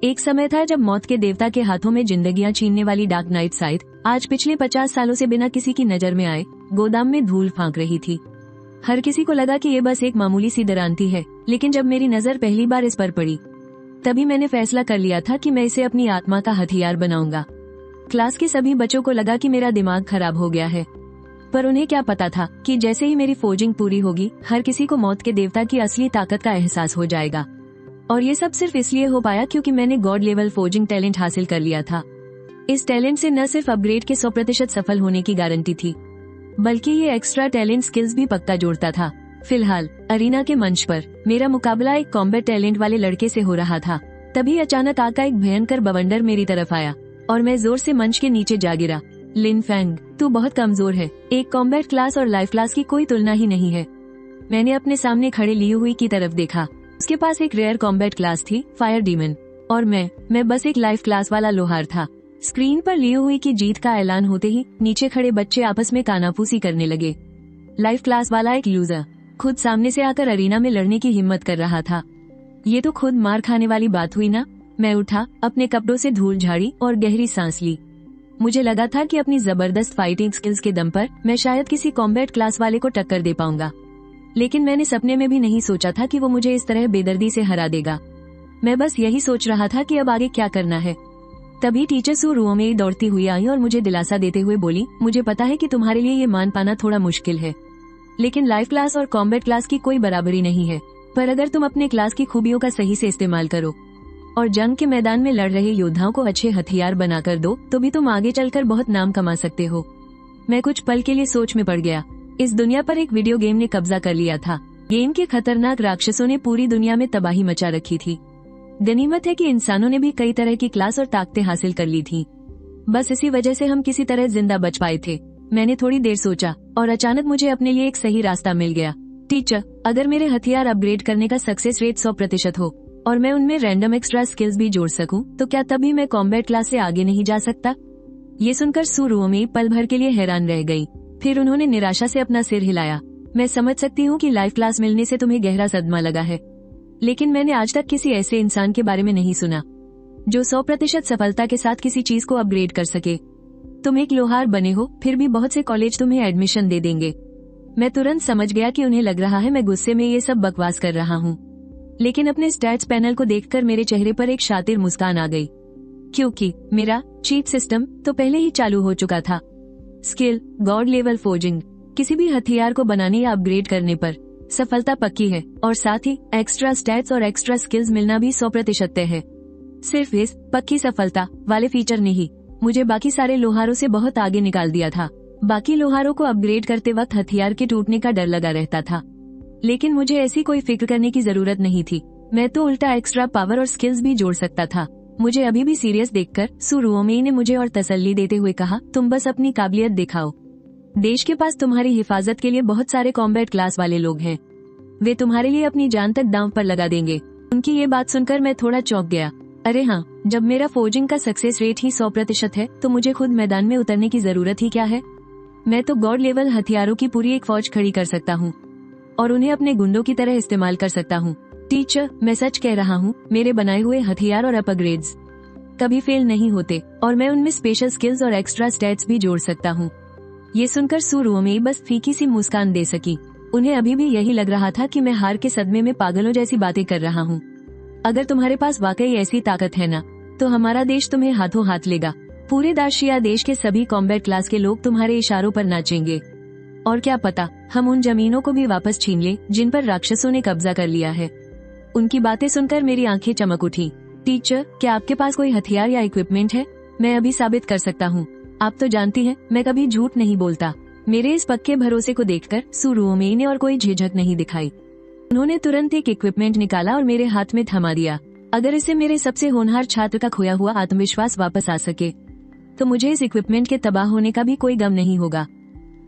एक समय था जब मौत के देवता के हाथों में जिंदगियां छीनने वाली डार्क नाइट साइड आज पिछले 50 सालों से बिना किसी की नजर में आए गोदाम में धूल फांक रही थी। हर किसी को लगा कि ये बस एक मामूली सी दरांती है, लेकिन जब मेरी नजर पहली बार इस पर पड़ी तभी मैंने फैसला कर लिया था कि मैं इसे अपनी आत्मा का हथियार बनाऊंगा। क्लास के सभी बच्चों को लगा कि मेरा दिमाग खराब हो गया है, पर उन्हें क्या पता था कि जैसे ही मेरी फोर्जिंग पूरी होगी हर किसी को मौत के देवता की असली ताकत का एहसास हो जाएगा। और ये सब सिर्फ इसलिए हो पाया क्योंकि मैंने गॉड लेवल फोर्जिंग टैलेंट हासिल कर लिया था। इस टैलेंट से न सिर्फ अपग्रेड के 100% सफल होने की गारंटी थी, बल्कि ये एक्स्ट्रा टैलेंट स्किल्स भी पक्का जोड़ता था। फिलहाल अरीना के मंच पर मेरा मुकाबला एक कॉम्बैट टैलेंट वाले लड़के से हो रहा था। तभी अचानक आका एक भयंकर बवंडर मेरी तरफ आया और मैं जोर से मंच के नीचे जा गिरा। लिन फैंग, तू बहुत कमजोर है। एक कॉम्बैट क्लास और लाइफ क्लास की कोई तुलना ही नहीं है। मैंने अपने सामने खड़े लियू हुई की तरफ देखा। उसके पास एक रेयर कॉम्बैट क्लास थी, फायर डीमन, और मैं बस एक लाइफ क्लास वाला लोहार था। स्क्रीन पर लियू हुई की जीत का ऐलान होते ही नीचे खड़े बच्चे आपस में कानाफूसी करने लगे। लाइफ क्लास वाला एक लूजर खुद सामने से आकर अरीना में लड़ने की हिम्मत कर रहा था। ये तो खुद मार खाने वाली बात हुई ना। मैं उठा, अपने कपड़ों से धूल झाड़ी और गहरी सांस ली। मुझे लगा था कि अपनी जबरदस्त फाइटिंग स्किल्स के दम पर मैं शायद किसी कॉम्बैट क्लास वाले को टक्कर दे पाऊंगा, लेकिन मैंने सपने में भी नहीं सोचा था कि वो मुझे इस तरह बेदर्दी से हरा देगा। मैं बस यही सोच रहा था कि अब आगे क्या करना है। तभी टीचर सू रूम में दौड़ती हुई आई और मुझे दिलासा देते हुए बोली, मुझे पता है कि तुम्हारे लिए ये मान पाना थोड़ा मुश्किल है, लेकिन लाइफ क्लास और कॉम्बैट क्लास की कोई बराबरी नहीं है। पर अगर तुम अपने क्लास की खूबियों का सही से इस्तेमाल करो और जंग के मैदान में लड़ रहे योद्धाओं को अच्छे हथियार बनाकर दो तो भी तुम आगे चलकर बहुत नाम कमा सकते हो। मैं कुछ पल के लिए सोच में पड़ गया। इस दुनिया पर एक वीडियो गेम ने कब्जा कर लिया था। गेम के खतरनाक राक्षसों ने पूरी दुनिया में तबाही मचा रखी थी। गनीमत है कि इंसानों ने भी कई तरह की क्लास और ताकतें हासिल कर ली थी। बस इसी वजह से हम किसी तरह जिंदा बच पाए थे। मैंने थोड़ी देर सोचा और अचानक मुझे अपने लिए एक सही रास्ता मिल गया। टीचर, अगर मेरे हथियार अपग्रेड करने का सक्सेस रेट 100% हो और मैं उनमें रैंडम एक्स्ट्रा स्किल्स भी जोड़ सकूं, तो क्या तभी मैं कॉम्बैट क्लास से आगे नहीं जा सकता? ये सुनकर सू रूमी पल भर के लिए हैरान रह गई। फिर उन्होंने निराशा से अपना सिर हिलाया। मैं समझ सकती हूँ कि लाइफ क्लास मिलने से तुम्हें गहरा सदमा लगा है, लेकिन मैंने आज तक किसी ऐसे इंसान के बारे में नहीं सुना जो 100% सफलता के साथ किसी चीज को अपग्रेड कर सके। तुम एक लोहार बने हो, फिर भी बहुत से कॉलेज तुम्हें एडमिशन दे देंगे। मैं तुरंत समझ गया कि उन्हें लग रहा है मैं गुस्से में ये सब बकवास कर रहा हूँ, लेकिन अपने स्टैट्स पैनल को देखकर मेरे चेहरे पर एक शातिर मुस्कान आ गई, क्योंकि मेरा चीट सिस्टम तो पहले ही चालू हो चुका था। स्किल गॉड लेवल फोर्जिंग, किसी भी हथियार को बनाने या अपग्रेड करने पर सफलता पक्की है, और साथ ही एक्स्ट्रा स्टैट्स और एक्स्ट्रा स्किल्स मिलना भी 100% तय है। सिर्फ इस पक्की सफलता वाले फीचर ने ही मुझे बाकी सारे लोहारों से बहुत आगे निकाल दिया था। बाकी लोहारों को अपग्रेड करते वक्त हथियार के टूटने का डर लगा रहता था, लेकिन मुझे ऐसी कोई फिक्र करने की जरूरत नहीं थी। मैं तो उल्टा एक्स्ट्रा पावर और स्किल्स भी जोड़ सकता था। मुझे अभी भी सीरियस देखकर सू रूमी ने मुझे और तसल्ली देते हुए कहा, तुम बस अपनी काबिलियत दिखाओ। देश के पास तुम्हारी हिफाजत के लिए बहुत सारे कॉम्बैट क्लास वाले लोग हैं। वे तुम्हारे लिए अपनी जान तक दांव पर लगा देंगे। उनकी ये बात सुनकर मैं थोड़ा चौंक गया। अरे हाँ, जब मेरा फोर्जिंग का सक्सेस रेट ही 100% है तो मुझे खुद मैदान में उतरने की जरूरत ही क्या है। मैं तो गॉड लेवल हथियारों की पूरी एक फौज खड़ी कर सकता हूँ और उन्हें अपने गुंडों की तरह इस्तेमाल कर सकता हूँ। टीचर, मैं सच कह रहा हूँ, मेरे बनाए हुए हथियार और अपग्रेड्स कभी फेल नहीं होते और मैं उनमें स्पेशल स्किल्स और एक्स्ट्रा स्टैट्स भी जोड़ सकता हूँ। ये सुनकर सू रूमी बस फीकी सी मुस्कान दे सकी। उन्हें अभी भी यही लग रहा था कि मैं हार के सदमे में पागलों जैसी बातें कर रहा हूँ। अगर तुम्हारे पास वाकई ऐसी ताकत है ना, तो हमारा देश तुम्हें हाथों हाथ लेगा। पूरे दार्शिया देश के सभी कॉम्बैट क्लास के लोग तुम्हारे इशारों पर नाचेंगे, और क्या पता हम उन जमीनों को भी वापस छीन ले जिन पर राक्षसों ने कब्जा कर लिया है। उनकी बातें सुनकर मेरी आंखें चमक उठी। टीचर, क्या आपके पास कोई हथियार या इक्विपमेंट है? मैं अभी साबित कर सकता हूँ। आप तो जानती हैं मैं कभी झूठ नहीं बोलता। मेरे इस पक्के भरोसे को देखकर सू रूमी ने और कोई झिझक नहीं दिखाई। उन्होंने तुरंत एक इक्विपमेंट निकाला और मेरे हाथ में थमा दिया। अगर इससे मेरे सबसे होनहार छात्र का खोया हुआ आत्मविश्वास वापस आ सके तो मुझे इस इक्विपमेंट के तबाह होने का भी कोई गम नहीं होगा।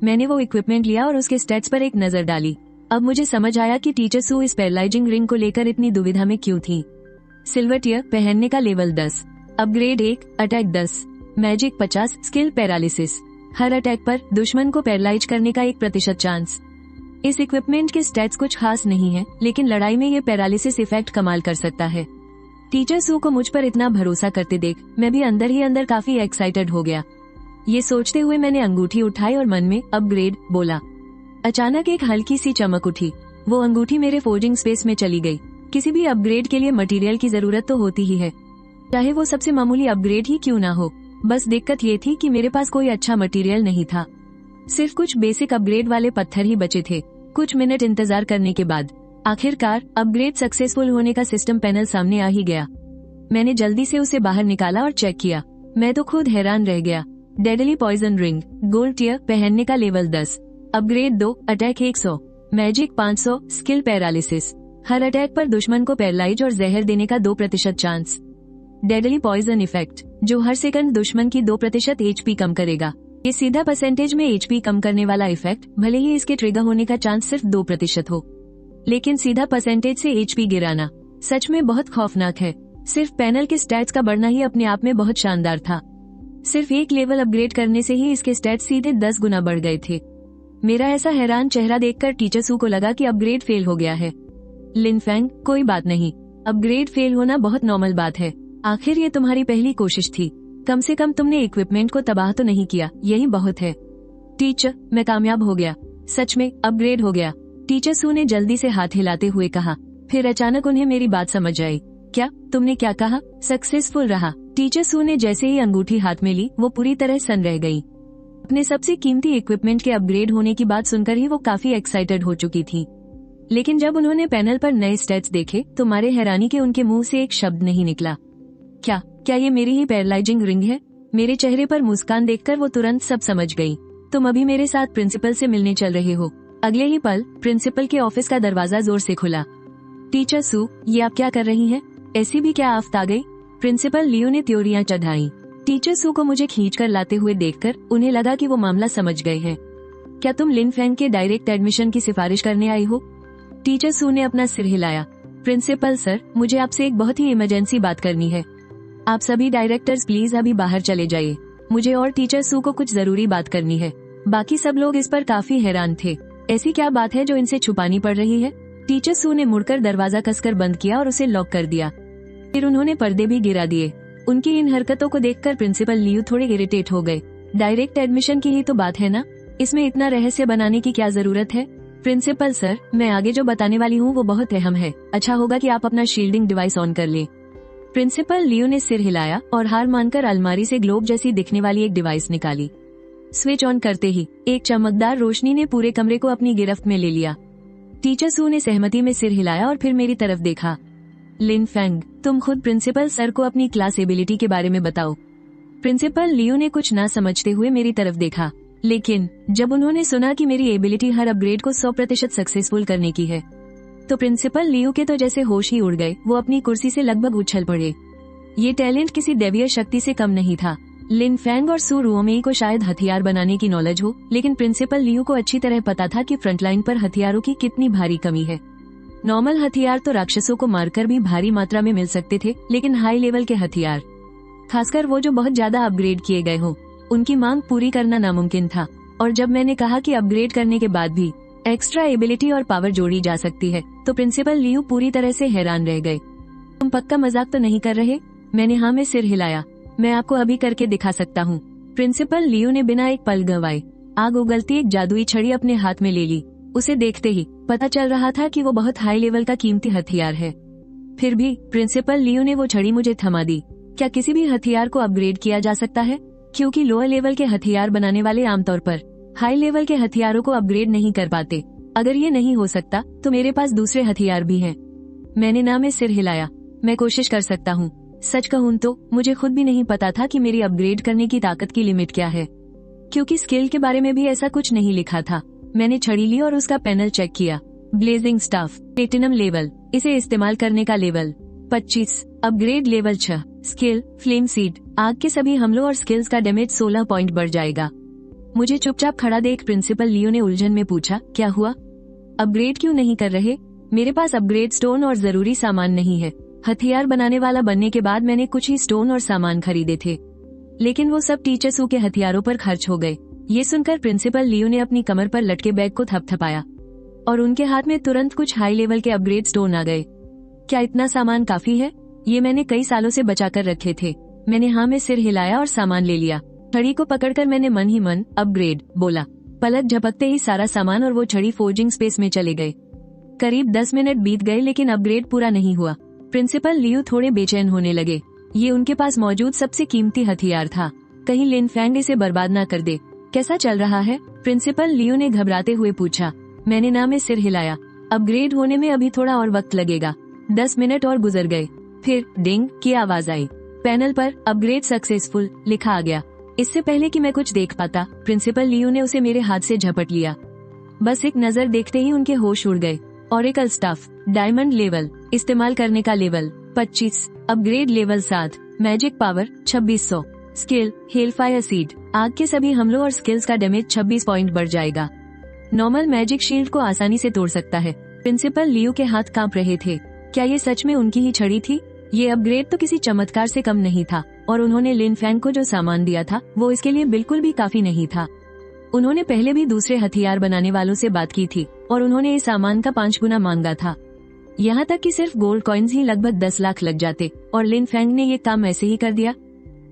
मैंने वो इक्विपमेंट लिया और उसके स्टैट्स पर एक नजर डाली। अब मुझे समझ आया कि टीचर सू इस पैरालाइजिंग रिंग को लेकर इतनी दुविधा में क्यों थी। सिल्वर टियर पहनने का level 10, upgrade 1, attack 10, magic 50, skill paralysis. हर अटैक पर दुश्मन को पैरालाइज करने का 1% चांस। इस इक्विपमेंट के स्टैट्स कुछ खास नहीं है, लेकिन लड़ाई में ये पैरालिसिस इफेक्ट कमाल कर सकता है। टीचर सू को मुझ पर इतना भरोसा करते देख मैं भी अंदर ही अंदर काफी एक्साइटेड हो गया। ये सोचते हुए मैंने अंगूठी उठाई और मन में अपग्रेड बोला। अचानक एक हल्की सी चमक उठी। वो अंगूठी मेरे फोर्जिंग स्पेस में चली गई। किसी भी अपग्रेड के लिए मटेरियल की जरूरत तो होती ही है, चाहे वो सबसे मामूली अपग्रेड ही क्यों ना हो। बस दिक्कत ये थी कि मेरे पास कोई अच्छा मटेरियल नहीं था। सिर्फ कुछ बेसिक अपग्रेड वाले पत्थर ही बचे थे। कुछ मिनट इंतजार करने के बाद आखिरकार अपग्रेड सक्सेसफुल होने का सिस्टम पैनल सामने आ ही गया। मैंने जल्दी से उसे बाहर निकाला और चेक किया। मैं तो खुद हैरान रह गया। Deadly poison ring, gold tier, पहनने का level 10, upgrade 2, attack 100, magic 500, skill paralysis, हर अटैक पर दुश्मन को पैरालाइज और जहर देने का 2% चांस। डेडली पॉइजन इफेक्ट, जो हर सेकंड दुश्मन की 2% HP कम करेगा। ये सीधा परसेंटेज में HP कम करने वाला इफेक्ट, भले ही इसके ट्रिगर होने का चांस सिर्फ 2% हो, लेकिन सीधा परसेंटेज से HP गिराना सच में बहुत खौफनाक है। सिर्फ पैनल के स्टैट्स का बढ़ना ही अपने आप में बहुत शानदार था। सिर्फ एक लेवल अपग्रेड करने से ही इसके स्टैट्स सीधे 10 गुना बढ़ गए थे। मेरा ऐसा हैरान चेहरा देखकर टीचर सू को लगा कि अपग्रेड फेल हो गया है। लिन फेंग, कोई बात नहीं, अपग्रेड फेल होना बहुत नॉर्मल बात है। आखिर ये तुम्हारी पहली कोशिश थी, कम से कम तुमने इक्विपमेंट को तबाह तो नहीं किया, यही बहुत है। टीचर, मैं कामयाब हो गया, सच में अपग्रेड हो गया, टीचर सू ने जल्दी से हाथ हिलाते हुए कहा। फिर अचानक उन्हें मेरी बात समझ आई। क्या तुमने क्या कहा? सक्सेसफुल रहा। टीचर सू ने जैसे ही अंगूठी हाथ में ली वो पूरी तरह सन रह गई। अपने सबसे कीमती इक्विपमेंट के अपग्रेड होने की बात सुनकर ही वो काफी एक्साइटेड हो चुकी थी, लेकिन जब उन्होंने पैनल पर नए स्टैट्स देखे तो मारे हैरानी के उनके मुंह से एक शब्द नहीं निकला। क्या ये मेरी ही पैरालाइजिंग रिंग है? मेरे चेहरे पर मुस्कान देखकर वो तुरंत सब समझ गई। तुम अभी मेरे साथ प्रिंसिपल से मिलने चल रहे हो। अगले ही पल प्रिंसिपल के ऑफिस का दरवाजा जोर से खुला। टीचर सू, ये आप क्या कर रही हैं? ऐसी भी क्या आफत आ गई? प्रिंसिपल लियो ने त्योरियां चढ़ाई। टीचर सू को मुझे खींचकर लाते हुए देखकर उन्हें लगा कि वो मामला समझ गए हैं। क्या तुम लिन फेंग के डायरेक्ट एडमिशन की सिफारिश करने आई हो? टीचर सू ने अपना सिर हिलाया। प्रिंसिपल सर, मुझे आपसे एक बहुत ही इमरजेंसी बात करनी है। आप सभी डायरेक्टर्स प्लीज अभी बाहर चले जाइए। मुझे और टीचर सू को कुछ जरूरी बात करनी है। बाकी सब लोग इस पर काफी हैरान थे। ऐसी क्या बात है जो इनसे छुपानी पड़ रही है? टीचर सू ने मुड़कर दरवाजा कसकर बंद किया और उसे लॉक कर दिया। फिर उन्होंने पर्दे भी गिरा दिए। उनकी इन हरकतों को देखकर प्रिंसिपल लियू थोड़े इरिटेट हो गए। डायरेक्ट एडमिशन की ही तो बात है ना, इसमें इतना रहस्य बनाने की क्या जरूरत है? प्रिंसिपल सर, मैं आगे जो बताने वाली हूँ वो बहुत अहम है। अच्छा होगा कि आप अपना शील्डिंग डिवाइस ऑन कर लें। प्रिंसिपल लियो ने सिर हिलाया और हार मानकर अलमारी से ग्लोब जैसी दिखने वाली एक डिवाइस निकाली। स्विच ऑन करते ही एक चमकदार रोशनी ने पूरे कमरे को अपनी गिरफ्त में ले लिया। टीचर सू ने सहमति में सिर हिलाया और फिर मेरी तरफ देखा। लिन फेंग, तुम खुद प्रिंसिपल सर को अपनी क्लास एबिलिटी के बारे में बताओ। प्रिंसिपल लियो ने कुछ ना समझते हुए मेरी तरफ देखा, लेकिन जब उन्होंने सुना कि मेरी एबिलिटी हर अपग्रेड को 100% सक्सेसफुल करने की है, तो प्रिंसिपल लियो के तो जैसे होश ही उड़ गए। वो अपनी कुर्सी से लगभग उछल पड़े। ये टैलेंट किसी दैवीय शक्ति से कम नहीं था। लिन फेंग और सू रुओमेई को शायद हथियार बनाने की नॉलेज हो, लेकिन प्रिंसिपल लियो को अच्छी तरह पता था कि फ्रंटलाइन पर हथियारों की कितनी भारी कमी है। नॉर्मल हथियार तो राक्षसों को मारकर भी भारी मात्रा में मिल सकते थे, लेकिन हाई लेवल के हथियार, खासकर वो जो बहुत ज्यादा अपग्रेड किए गए हों, उनकी मांग पूरी करना नामुमकिन था। और जब मैंने कहा कि अपग्रेड करने के बाद भी एक्स्ट्रा एबिलिटी और पावर जोड़ी जा सकती है, तो प्रिंसिपल लियो पूरी तरह से हैरान रह गए। तुम पक्का मजाक तो नहीं कर रहे? मैंने हाँ में सिर हिलाया। मैं आपको अभी करके दिखा सकता हूँ। प्रिंसिपल लियो ने बिना एक पल गंवाए आग उगलती एक जादुई छड़ी अपने हाथ में ले ली। उसे देखते ही पता चल रहा था कि वो बहुत हाई लेवल का कीमती हथियार है। फिर भी प्रिंसिपल लियो ने वो छड़ी मुझे थमा दी। क्या किसी भी हथियार को अपग्रेड किया जा सकता है? क्योंकि लोअर लेवल के हथियार बनाने वाले आमतौर पर हाई लेवल के हथियारों को अपग्रेड नहीं कर पाते। अगर ये नहीं हो सकता तो मेरे पास दूसरे हथियार भी हैं। मैंने ना में सिर हिलाया। मैं कोशिश कर सकता हूँ। सच कहूँ तो मुझे खुद भी नहीं पता था कि मेरी अपग्रेड करने की ताकत की लिमिट क्या है, क्योंकि स्किल के बारे में भी ऐसा कुछ नहीं लिखा था। मैंने छड़ी ली और उसका पैनल चेक किया। ब्लेजिंग स्टाफ, प्लेटिनम लेवल, इसे इस्तेमाल करने का level 25, upgrade level 6, skill flame seed, आग के सभी हमलों और स्किल्स का डैमेज 16 पॉइंट बढ़ जाएगा। मुझे चुपचाप खड़ा देख प्रिंसिपल लियो ने उलझन में पूछा, क्या हुआ? अपग्रेड क्यों नहीं कर रहे? मेरे पास अपग्रेड स्टोन और जरूरी सामान नहीं है। हथियार बनाने वाला बनने के बाद मैंने कुछ ही स्टोन और सामान खरीदे थे, लेकिन वो सब टीचर सू के हथियारों पर खर्च हो गए। ये सुनकर प्रिंसिपल लियो ने अपनी कमर पर लटके बैग को थपथपाया और उनके हाथ में तुरंत कुछ हाई लेवल के अपग्रेड स्टोन आ गए। क्या इतना सामान काफी है? ये मैंने कई सालों से बचा कर रखे थे। मैंने हाँ में सिर हिलाया और सामान ले लिया। छड़ी को पकड़कर मैंने मन ही मन अपग्रेड बोला। पलक झपकते ही सारा सामान और वो छड़ी फोर्जिंग स्पेस में चले गए। करीब 10 मिनट बीत गए लेकिन अपग्रेड पूरा नहीं हुआ। प्रिंसिपल लियू थोड़े बेचैन होने लगे। ये उनके पास मौजूद सबसे कीमती हथियार था। कहीं लिन फैंग इसे बर्बाद ना कर दे। कैसा चल रहा है? प्रिंसिपल लियू ने घबराते हुए पूछा। मैंने ना में सिर हिलाया। अपग्रेड होने में अभी थोड़ा और वक्त लगेगा। 10 मिनट और गुजर गए। फिर डिंग की आवाज आई। पैनल पर अपग्रेड सक्सेसफुल लिखा आ गया। इससे पहले कि मैं कुछ देख पाता, प्रिंसिपल लियू ने उसे मेरे हाथ से झपट लिया। बस एक नजर देखते ही उनके होश उड़ गए। ऑरेकल स्टाफ, डायमंड लेवल, इस्तेमाल करने का level 25, upgrade level 7, magic power 2600, skill Hellfire seed, आग के सभी हमलों और स्किल्स का डैमेज 26 पॉइंट बढ़ जाएगा। नॉर्मल मैजिक शील्ड को आसानी से तोड़ सकता है। प्रिंसिपल लियू के हाथ कांप रहे थे। क्या ये सच में उनकी ही छड़ी थी? ये अपग्रेड तो किसी चमत्कार से कम नहीं था और उन्होंने लिन फैंग को जो सामान दिया था वो इसके लिए बिल्कुल भी काफी नहीं था। उन्होंने पहले भी दूसरे हथियार बनाने वालों से बात की थी और उन्होंने इस सामान का 5 गुना मांगा था। यहाँ तक कि सिर्फ गोल्ड कॉइन्स ही लगभग 10 लाख लग जाते और लिन फैंग ने ये काम ऐसे ही कर दिया।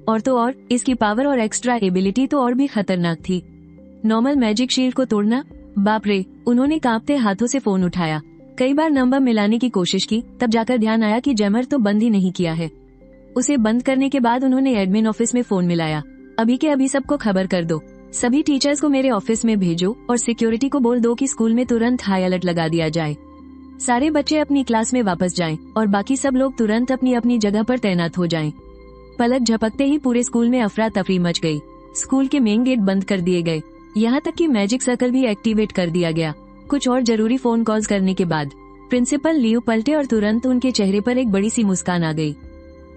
और तो और इसकी पावर और एक्स्ट्रा एबिलिटी तो और भी खतरनाक थी। नॉर्मल मैजिक शील्ड को तोड़ना, बाप रे। उन्होंने कांपते हाथों से फोन उठाया। कई बार नंबर मिलाने की कोशिश की, तब जाकर ध्यान आया कि जैमर तो बंद ही नहीं किया है। उसे बंद करने के बाद उन्होंने एडमिन ऑफिस में फोन मिलाया। अभी के अभी सबको खबर कर दो, सभी टीचर्स को मेरे ऑफिस में भेजो और सिक्योरिटी को बोल दो कि स्कूल में तुरंत हाई अलर्ट लगा दिया जाए। सारे बच्चे अपनी क्लास में वापस जाएं और बाकी सब लोग तुरंत अपनी अपनी जगह पर तैनात हो जाएं। पलक झपकते ही पूरे स्कूल में अफरा तफरी मच गई। स्कूल के मेन गेट बंद कर दिए गए। यहाँ तक कि मैजिक सर्कल भी एक्टिवेट कर दिया गया। कुछ और जरूरी फोन कॉल्स करने के बाद प्रिंसिपल लियू पलटे और तुरंत उनके चेहरे पर एक बड़ी सी मुस्कान आ गई।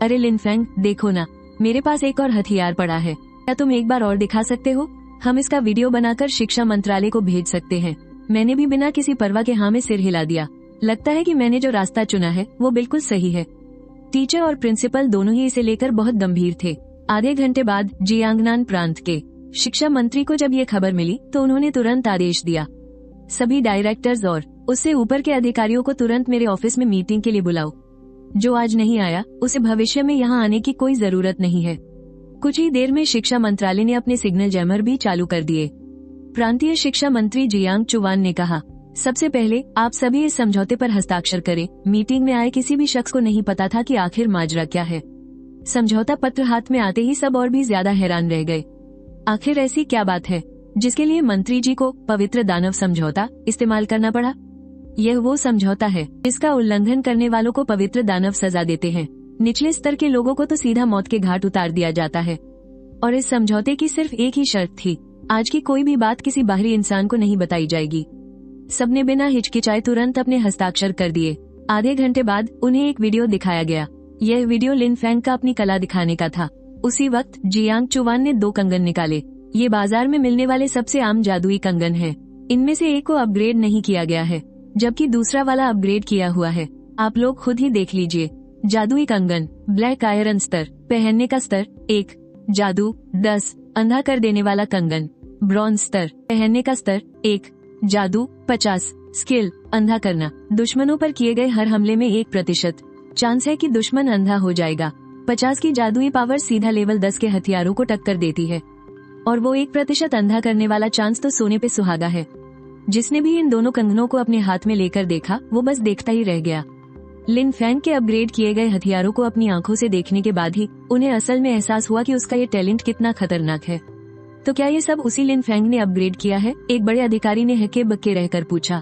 अरे लिन फैंग, देखो ना, मेरे पास एक और हथियार पड़ा है। क्या तुम एक बार और दिखा सकते हो? हम इसका वीडियो बनाकर शिक्षा मंत्रालय को भेज सकते हैं। मैंने भी बिना किसी परवाह के हाँ में सिर हिला दिया। लगता है कि मैंने जो रास्ता चुना है वो बिल्कुल सही है। टीचर और प्रिंसिपल दोनों ही इसे लेकर बहुत गंभीर थे। आधे घंटे बाद जियांगनान प्रांत के शिक्षा मंत्री को जब ये खबर मिली तो उन्होंने तुरंत आदेश दिया, सभी डायरेक्टर्स और उससे ऊपर के अधिकारियों को तुरंत मेरे ऑफिस में मीटिंग के लिए बुलाओ। जो आज नहीं आया उसे भविष्य में यहाँ आने की कोई जरूरत नहीं है। कुछ ही देर में शिक्षा मंत्रालय ने अपने सिग्नल जैमर भी चालू कर दिए। प्रांतीय शिक्षा मंत्री जियांग चुवान ने कहा, सबसे पहले आप सभी इस समझौते पर हस्ताक्षर करें। मीटिंग में आए किसी भी शख्स को नहीं पता था कि आखिर माजरा क्या है। समझौता पत्र हाथ में आते ही सब और भी ज्यादा हैरान रह गए। आखिर ऐसी क्या बात है जिसके लिए मंत्री जी को पवित्र दानव समझौता इस्तेमाल करना पड़ा? यह वो समझौता है जिसका उल्लंघन करने वालों को पवित्र दानव सजा देते हैं। निचले स्तर के लोगों को तो सीधा मौत के घाट उतार दिया जाता है। और इस समझौते की सिर्फ एक ही शर्त थी, आज की कोई भी बात किसी बाहरी इंसान को नहीं बताई जाएगी। सबने बिना हिचकिचाए तुरंत अपने हस्ताक्षर कर दिए। आधे घंटे बाद उन्हें एक वीडियो दिखाया गया। यह वीडियो लिन फैंग का अपनी कला दिखाने का था। उसी वक्त जियांग चुवान ने 2 कंगन निकाले। ये बाजार में मिलने वाले सबसे आम जादुई कंगन हैं। इनमें से एक को अपग्रेड नहीं किया गया है, जबकि दूसरा वाला अपग्रेड किया हुआ है। आप लोग खुद ही देख लीजिए। जादुई कंगन, ब्लैक आयरन स्तर, पहनने का स्तर 1, जादू 10, अंधा कर देने वाला कंगन, ब्रॉन्ज स्तर, पहनने का स्तर 1, जादू 50, स्किल अंधा करना, दुश्मनों पर किए गए हर हमले में 1% चांस है कि दुश्मन अंधा हो जाएगा। 50 की जादुई पावर सीधा लेवल 10 के हथियारों को टक्कर देती है और वो 1% अंधा करने वाला चांस तो सोने पे सुहागा है। जिसने भी इन दोनों कंगनों को अपने हाथ में लेकर देखा वो बस देखता ही रह गया। लिन फैंग के अपग्रेड किए गए हथियारों को अपनी आंखों से देखने के बाद ही उन्हें असल में एहसास हुआ कि उसका ये टैलेंट कितना खतरनाक है। तो क्या ये सब उसी लिन फैंग ने अपग्रेड किया है? एक बड़े अधिकारी ने हक्के बक्के रहकर पूछा।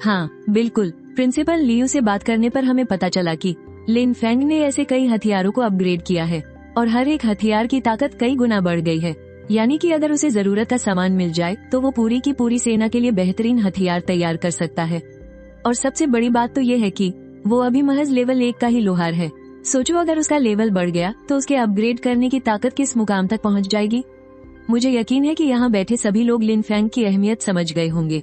हाँ बिल्कुल, प्रिंसिपल लियू से बात करने पर हमें पता चला कि लिन फैंग ने ऐसे कई हथियारों को अपग्रेड किया है और हर एक हथियार की ताकत कई गुना बढ़ गई है। यानी कि अगर उसे जरूरत का सामान मिल जाए तो वो पूरी की पूरी सेना के लिए बेहतरीन हथियार तैयार कर सकता है। और सबसे बड़ी बात तो ये है कि वो अभी महज लेवल 1 का ही लोहार है। सोचो अगर उसका लेवल बढ़ गया तो उसके अपग्रेड करने की ताकत किस मुकाम तक पहुंच जाएगी। मुझे यकीन है कि यहाँ बैठे सभी लोग लिन फैंग की अहमियत समझ गए होंगे।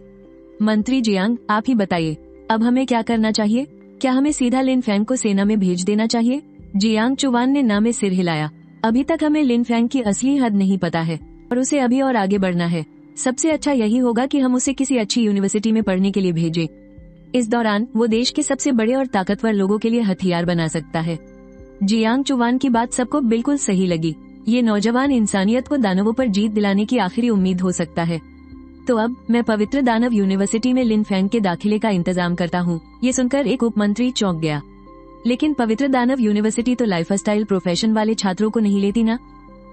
मंत्री जियांग, आप ही बताइए, अब हमें क्या करना चाहिए? क्या हमें सीधा लिन फैंग को सेना में भेज देना चाहिए? जियांग चुवान ने ना में सिर हिलाया। अभी तक हमें लिन फैंग की असली हद नहीं पता है और उसे अभी और आगे बढ़ना है। सबसे अच्छा यही होगा कि हम उसे किसी अच्छी यूनिवर्सिटी में पढ़ने के लिए भेजें। इस दौरान वो देश के सबसे बड़े और ताकतवर लोगों के लिए हथियार बना सकता है। जियांग चुवान की बात सबको बिल्कुल सही लगी। ये नौजवान इंसानियत को दानवों पर जीत दिलाने की आखिरी उम्मीद हो सकता है। तो अब मैं पवित्र दानव यूनिवर्सिटी में लिन फेंग के दाखिले का इंतजाम करता हूँ। ये सुनकर एक उपमंत्री चौंक गया। लेकिन पवित्र दानव यूनिवर्सिटी तो लाइफस्टाइल प्रोफेशन वाले छात्रों को नहीं लेती ना,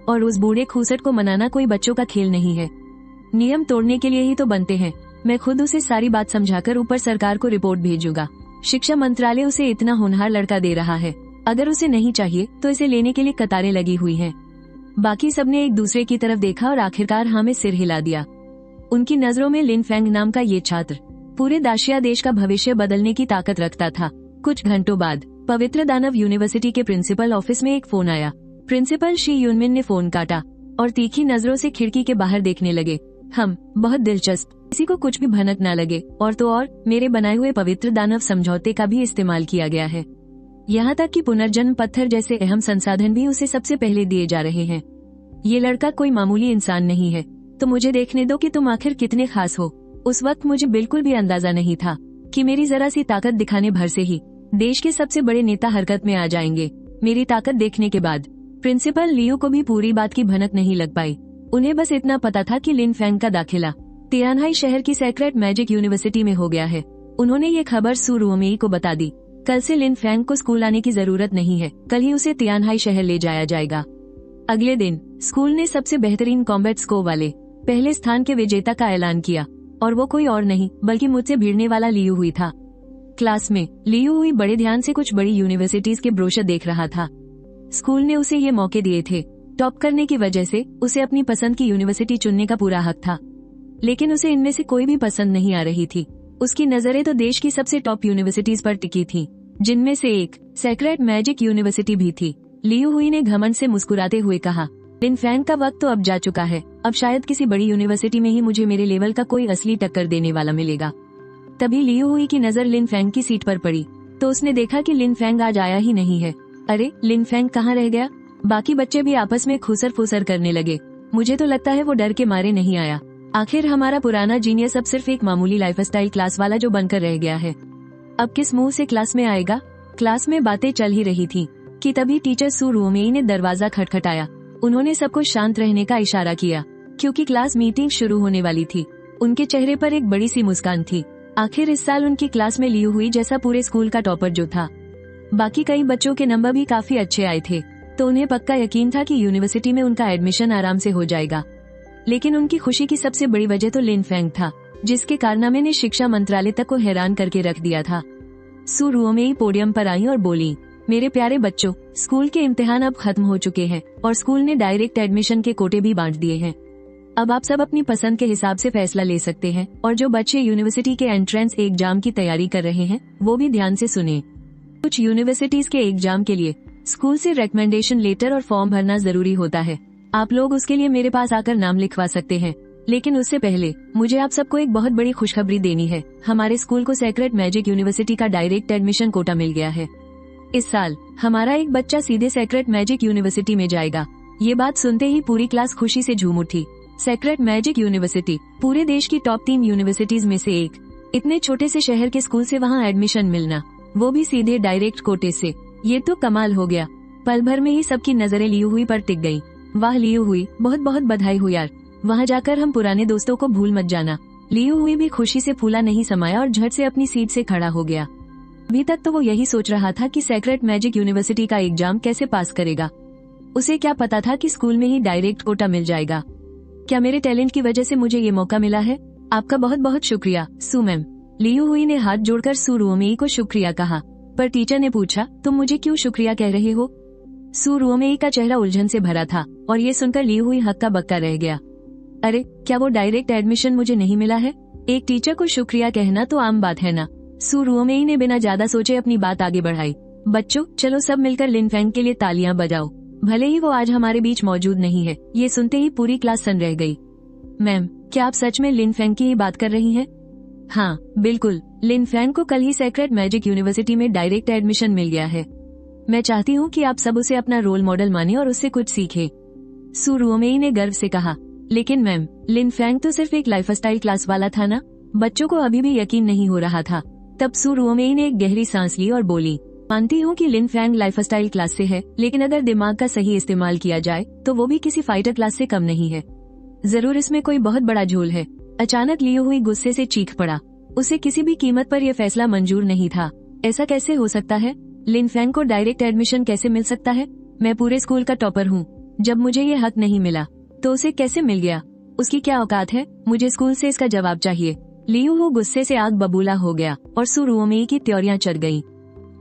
और उस बूढ़े खूसट को मनाना कोई बच्चों का खेल नहीं है। नियम तोड़ने के लिए ही तो बनते हैं। मैं खुद उसे सारी बात समझाकर ऊपर सरकार को रिपोर्ट भेजूंगा। शिक्षा मंत्रालय उसे इतना होनहार लड़का दे रहा है, अगर उसे नहीं चाहिए तो इसे लेने के लिए कतारें लगी हुई हैं। बाकी सबने एक दूसरे की तरफ देखा और आखिरकार हाँ में सिर हिला दिया। उनकी नजरों में लिन फेंग नाम का ये छात्र पूरे दाशिया देश का भविष्य बदलने की ताकत रखता था। कुछ घंटों बाद पवित्र दानव यूनिवर्सिटी के प्रिंसिपल ऑफिस में एक फोन आया। प्रिंसिपल शी यूनमिन ने फोन काटा और तीखी नजरों से खिड़की के बाहर देखने लगे। हम बहुत दिलचस्प, किसी को कुछ भी भनक न लगे। और तो और मेरे बनाए हुए पवित्र दानव समझौते का भी इस्तेमाल किया गया है। यहाँ तक कि पुनर्जन्म पत्थर जैसे अहम संसाधन भी उसे सबसे पहले दिए जा रहे हैं। ये लड़का कोई मामूली इंसान नहीं है। तो मुझे देखने दो कि तुम आखिर कितने खास हो। उस वक्त मुझे बिल्कुल भी अंदाजा नहीं था कि मेरी जरा सी ताकत दिखाने भर से ही देश के सबसे बड़े नेता हरकत में आ जाएंगे। मेरी ताकत देखने के बाद प्रिंसिपल लियो को भी पूरी बात की भनक नहीं लग पाई। उन्हें बस इतना पता था कि लिन फेंग का दाखिला तियानहाई शहर की सेक्रेट मैजिक यूनिवर्सिटी में हो गया है। उन्होंने ये खबर सू रुओमेई को बता दी। कल से लिन फेंग को स्कूल आने की जरूरत नहीं है, कल ही उसे तियानहाई शहर ले जाया जाएगा। अगले दिन स्कूल ने सबसे बेहतरीन कॉम्बैट स्कोर वाले पहले स्थान के विजेता का ऐलान किया, और वो कोई और नहीं बल्कि मुझसे भिड़ने वाला लियू हुई था। क्लास में लियू हुई बड़े ध्यान से कुछ बड़ी यूनिवर्सिटीज के ब्रोशर देख रहा था। स्कूल ने उसे ये मौके दिए थे। टॉप करने की वजह से उसे अपनी पसंद की यूनिवर्सिटी चुनने का पूरा हक था, लेकिन उसे इनमें से कोई भी पसंद नहीं आ रही थी। उसकी नजरें तो देश की सबसे टॉप यूनिवर्सिटीज पर टिकी थी, जिनमें से एक सेक्रेट मैजिक यूनिवर्सिटी भी थी। लियू हुई ने घमंड से मुस्कुराते हुए कहा, लिन फेंग का वक्त तो अब जा चुका है। अब शायद किसी बड़ी यूनिवर्सिटी में ही मुझे मेरे लेवल का कोई असली टक्कर देने वाला मिलेगा। तभी लियू हुई की नजर लिन फेंग की सीट पर पड़ी तो उसने देखा कि लिन फेंग आज आया ही नहीं है। अरे, लिन फेंग कहाँ रह गया? बाकी बच्चे भी आपस में खुसर फुसर करने लगे। मुझे तो लगता है वो डर के मारे नहीं आया। आखिर हमारा पुराना जीनियस अब सिर्फ एक मामूली लाइफस्टाइल क्लास वाला जो बनकर रह गया है। अब किस मुंह से क्लास में आएगा? क्लास में बातें चल ही रही थी कि तभी टीचर सू रुओमेई ने दरवाजा खटखटाया। उन्होंने सबको शांत रहने का इशारा किया क्योंकि क्लास मीटिंग शुरू होने वाली थी। उनके चेहरे पर एक बड़ी सी मुस्कान थी। आखिर इस साल उनकी क्लास में लियू हुई जैसा पूरे स्कूल का टॉपर जो था। बाकी कई बच्चों के नंबर भी काफी अच्छे आए थे, तो उन्हें पक्का यकीन था कि यूनिवर्सिटी में उनका एडमिशन आराम से हो जाएगा। लेकिन उनकी खुशी की सबसे बड़ी वजह तो लिन फेंग था, जिसके कारनामे ने शिक्षा मंत्रालय तक को हैरान करके रख दिया था। सू रुओमेई पोडियम पर आई और बोली, मेरे प्यारे बच्चों, स्कूल के इम्तिहान अब खत्म हो चुके हैं और स्कूल ने डायरेक्ट एडमिशन के कोटे भी बांट दिए हैं। अब आप सब अपनी पसंद के हिसाब से फैसला ले सकते हैं, और जो बच्चे यूनिवर्सिटी के एंट्रेंस एग्जाम की तैयारी कर रहे हैं वो भी ध्यान से सुने। कुछ यूनिवर्सिटीज के एग्जाम के लिए स्कूल से रिकमेंडेशन लेटर और फॉर्म भरना जरूरी होता है। आप लोग उसके लिए मेरे पास आकर नाम लिखवा सकते हैं, लेकिन उससे पहले मुझे आप सबको एक बहुत बड़ी खुशखबरी देनी है। हमारे स्कूल को सेक्रेट मैजिक यूनिवर्सिटी का डायरेक्ट एडमिशन कोटा मिल गया है। इस साल हमारा एक बच्चा सीधे सेक्रेट मैजिक यूनिवर्सिटी में जाएगा। ये बात सुनते ही पूरी क्लास खुशी से झूम उठी। सेक्रेट मैजिक यूनिवर्सिटी पूरे देश की टॉप 3 यूनिवर्सिटीज में से एक। इतने छोटे से शहर के स्कूल से वहाँ एडमिशन मिलना, वो भी सीधे डायरेक्ट कोटे से, ये तो कमाल हो गया। पल भर में ही सबकी नजरें लियू हुई पर टिक गयी। वाह लियू हुई, बहुत बहुत बधाई हो यार। वहाँ जाकर हम पुराने दोस्तों को भूल मत जाना। लियू हुई भी खुशी से फूला नहीं समाया और झट से अपनी सीट से खड़ा हो गया। अभी तक तो वो यही सोच रहा था कि सेक्रेट मैजिक यूनिवर्सिटी का एग्जाम कैसे पास करेगा। उसे क्या पता था कि स्कूल में ही डायरेक्ट कोटा मिल जाएगा। क्या मेरे टैलेंट की वजह से मुझे ये मौका मिला है? आपका बहुत बहुत शुक्रिया सू मैम। लियू हुई ने हाथ जोड़कर सू रुओमेई को शुक्रिया कहा, पर टीचर ने पूछा, तुम मुझे क्यों शुक्रिया कह रहे हो? सू रुओमेई का चेहरा उलझन से भरा था और ये सुनकर लियू हुई हक्का बक्का रह गया। अरे, क्या वो डायरेक्ट एडमिशन मुझे नहीं मिला है? एक टीचर को शुक्रिया कहना तो आम बात है ना। सू रुओमेई ने बिना ज्यादा सोचे अपनी बात आगे बढ़ाई। बच्चों, चलो सब मिलकर लिन फेंग के लिए तालियां बजाओ। भले ही वो आज हमारे बीच मौजूद नहीं है। ये सुनते ही पूरी क्लास सन्न रह गई। मैम, क्या आप सच में लिन फेंग की ही बात कर रही हैं? हाँ बिल्कुल, लिन फेंग को कल ही सेक्रेट मैजिक यूनिवर्सिटी में डायरेक्ट एडमिशन मिल गया है। मैं चाहती हूँ कि आप सब उसे अपना रोल मॉडल माने और उससे कुछ सीखे। सू रुओमेई ने गर्व से कहा, लेकिन मैम, लिन फेंग तो सिर्फ एक लाइफस्टाइल क्लास वाला था ना। बच्चों को अभी भी यकीन नहीं हो रहा था। तब सू रुओमेई ने एक गहरी सांस ली और बोली, मानती हूँ कि लिन फैंग लाइफस्टाइल क्लास से है, लेकिन अगर दिमाग का सही इस्तेमाल किया जाए तो वो भी किसी फाइटर क्लास से कम नहीं है। जरूर इसमें कोई बहुत बड़ा झोल है। अचानक लियो हुई गुस्से से चीख पड़ा। उसे किसी भी कीमत पर यह फैसला मंजूर नहीं था। ऐसा कैसे हो सकता है? लिन फैंग को डायरेक्ट एडमिशन कैसे मिल सकता है? मैं पूरे स्कूल का टॉपर हूँ। जब मुझे ये हक नहीं मिला तो उसे कैसे मिल गया? उसकी क्या औकात है? मुझे स्कूल से इसका जवाब चाहिए। लियो हु गुस्से से आग बबूला हो गया और सु रुओमेई की त्योरियां चढ़ गईं।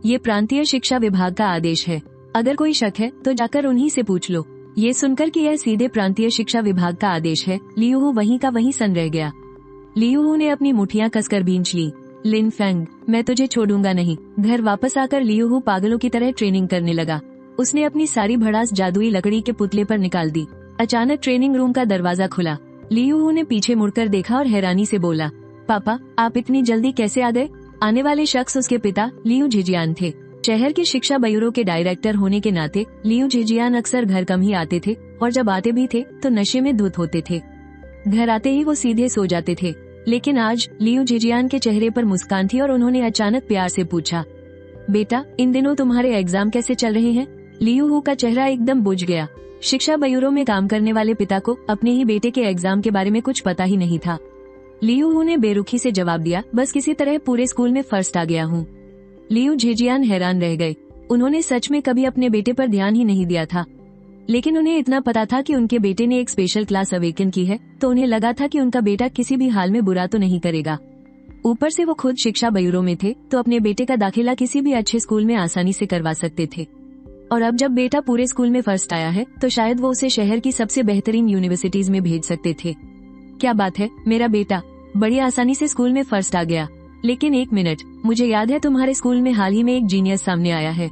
ये प्रांतीय शिक्षा विभाग का आदेश है। अगर कोई शक है तो जाकर उन्हीं से पूछ लो। ये सुनकर कि यह सीधे प्रांतीय शिक्षा विभाग का आदेश है, लियो हु वहीं का वहीं सन रह गया। लियो हु ने अपनी मुठियां कसकर भींच ली। लिन फैंग, मैं तुझे छोड़ूंगा नहीं। घर वापस आकर लियो हु पागलों की तरह ट्रेनिंग करने लगा। उसने अपनी सारी भड़ास जादुई लकड़ी के पुतले पर निकाल दी। अचानक ट्रेनिंग रूम का दरवाजा खुला। लियो हु ने पीछे मुड़कर देखा और हैरानी से बोला, पापा, आप इतनी जल्दी कैसे आ गए? आने वाले शख्स उसके पिता लियू झिजियान थे। शहर के शिक्षा ब्यूरो के डायरेक्टर होने के नाते लियू झिजियान अक्सर घर कम ही आते थे और जब आते भी थे तो नशे में धुत होते थे। घर आते ही वो सीधे सो जाते थे। लेकिन आज लियू झिजियान के चेहरे पर मुस्कान थी और उन्होंने अचानक प्यार से पूछा, बेटा, इन दिनों तुम्हारे एग्जाम कैसे चल रहे हैं? लियू हु का चेहरा एकदम बुझ गया। शिक्षा ब्यूरो में काम करने वाले पिता को अपने ही बेटे के एग्जाम के बारे में कुछ पता ही नहीं था। लियू हु ने बेरुखी से जवाब दिया, बस किसी तरह पूरे स्कूल में फर्स्ट आ गया हूँ। लियू झिजियान हैरान रह गए। उन्होंने सच में कभी अपने बेटे पर ध्यान ही नहीं दिया था, लेकिन उन्हें इतना पता था कि उनके बेटे ने एक स्पेशल क्लास अवेकन की है, तो उन्हें लगा था कि उनका बेटा किसी भी हाल में बुरा तो नहीं करेगा। ऊपर से वो खुद शिक्षा ब्यूरो में थे, तो अपने बेटे का दाखिला किसी भी अच्छे स्कूल में आसानी से करवा सकते थे। और अब जब बेटा पूरे स्कूल में फर्स्ट आया है तो शायद वो उसे शहर की सबसे बेहतरीन यूनिवर्सिटीज में भेज सकते थे। क्या बात है, मेरा बेटा बड़ी आसानी से स्कूल में फर्स्ट आ गया। लेकिन एक मिनट, मुझे याद है तुम्हारे स्कूल में हाल ही में एक जीनियस सामने आया है।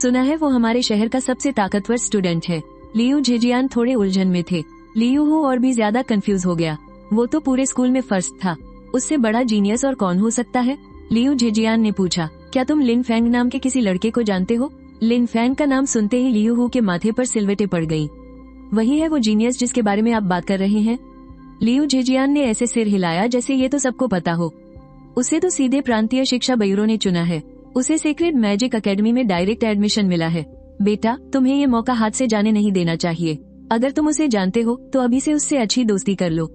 सुना है वो हमारे शहर का सबसे ताकतवर स्टूडेंट है। लियू झिजियान थोड़े उलझन में थे। लियू हु और भी ज्यादा कंफ्यूज हो गया। वो तो पूरे स्कूल में फर्स्ट था, उससे बड़ा जीनियस और कौन हो सकता है? लियू झिजियान ने पूछा, क्या तुम लिन फैंग नाम के किसी लड़के को जानते हो? लिन फैंग का नाम सुनते ही लियू हु के माथे पर सिलवटें पड़ गईं। वही है वो जीनियस जिसके बारे में आप बात कर रहे हैं? लियू झिजियान ने ऐसे सिर हिलाया जैसे ये तो सबको पता हो। उसे तो सीधे प्रांतीय शिक्षा ब्यूरो ने चुना है। उसे सीक्रेट मैजिक एकेडमी में डायरेक्ट एडमिशन मिला है। बेटा, तुम्हें ये मौका हाथ से जाने नहीं देना चाहिए। अगर तुम उसे जानते हो तो अभी से उससे अच्छी दोस्ती कर लो।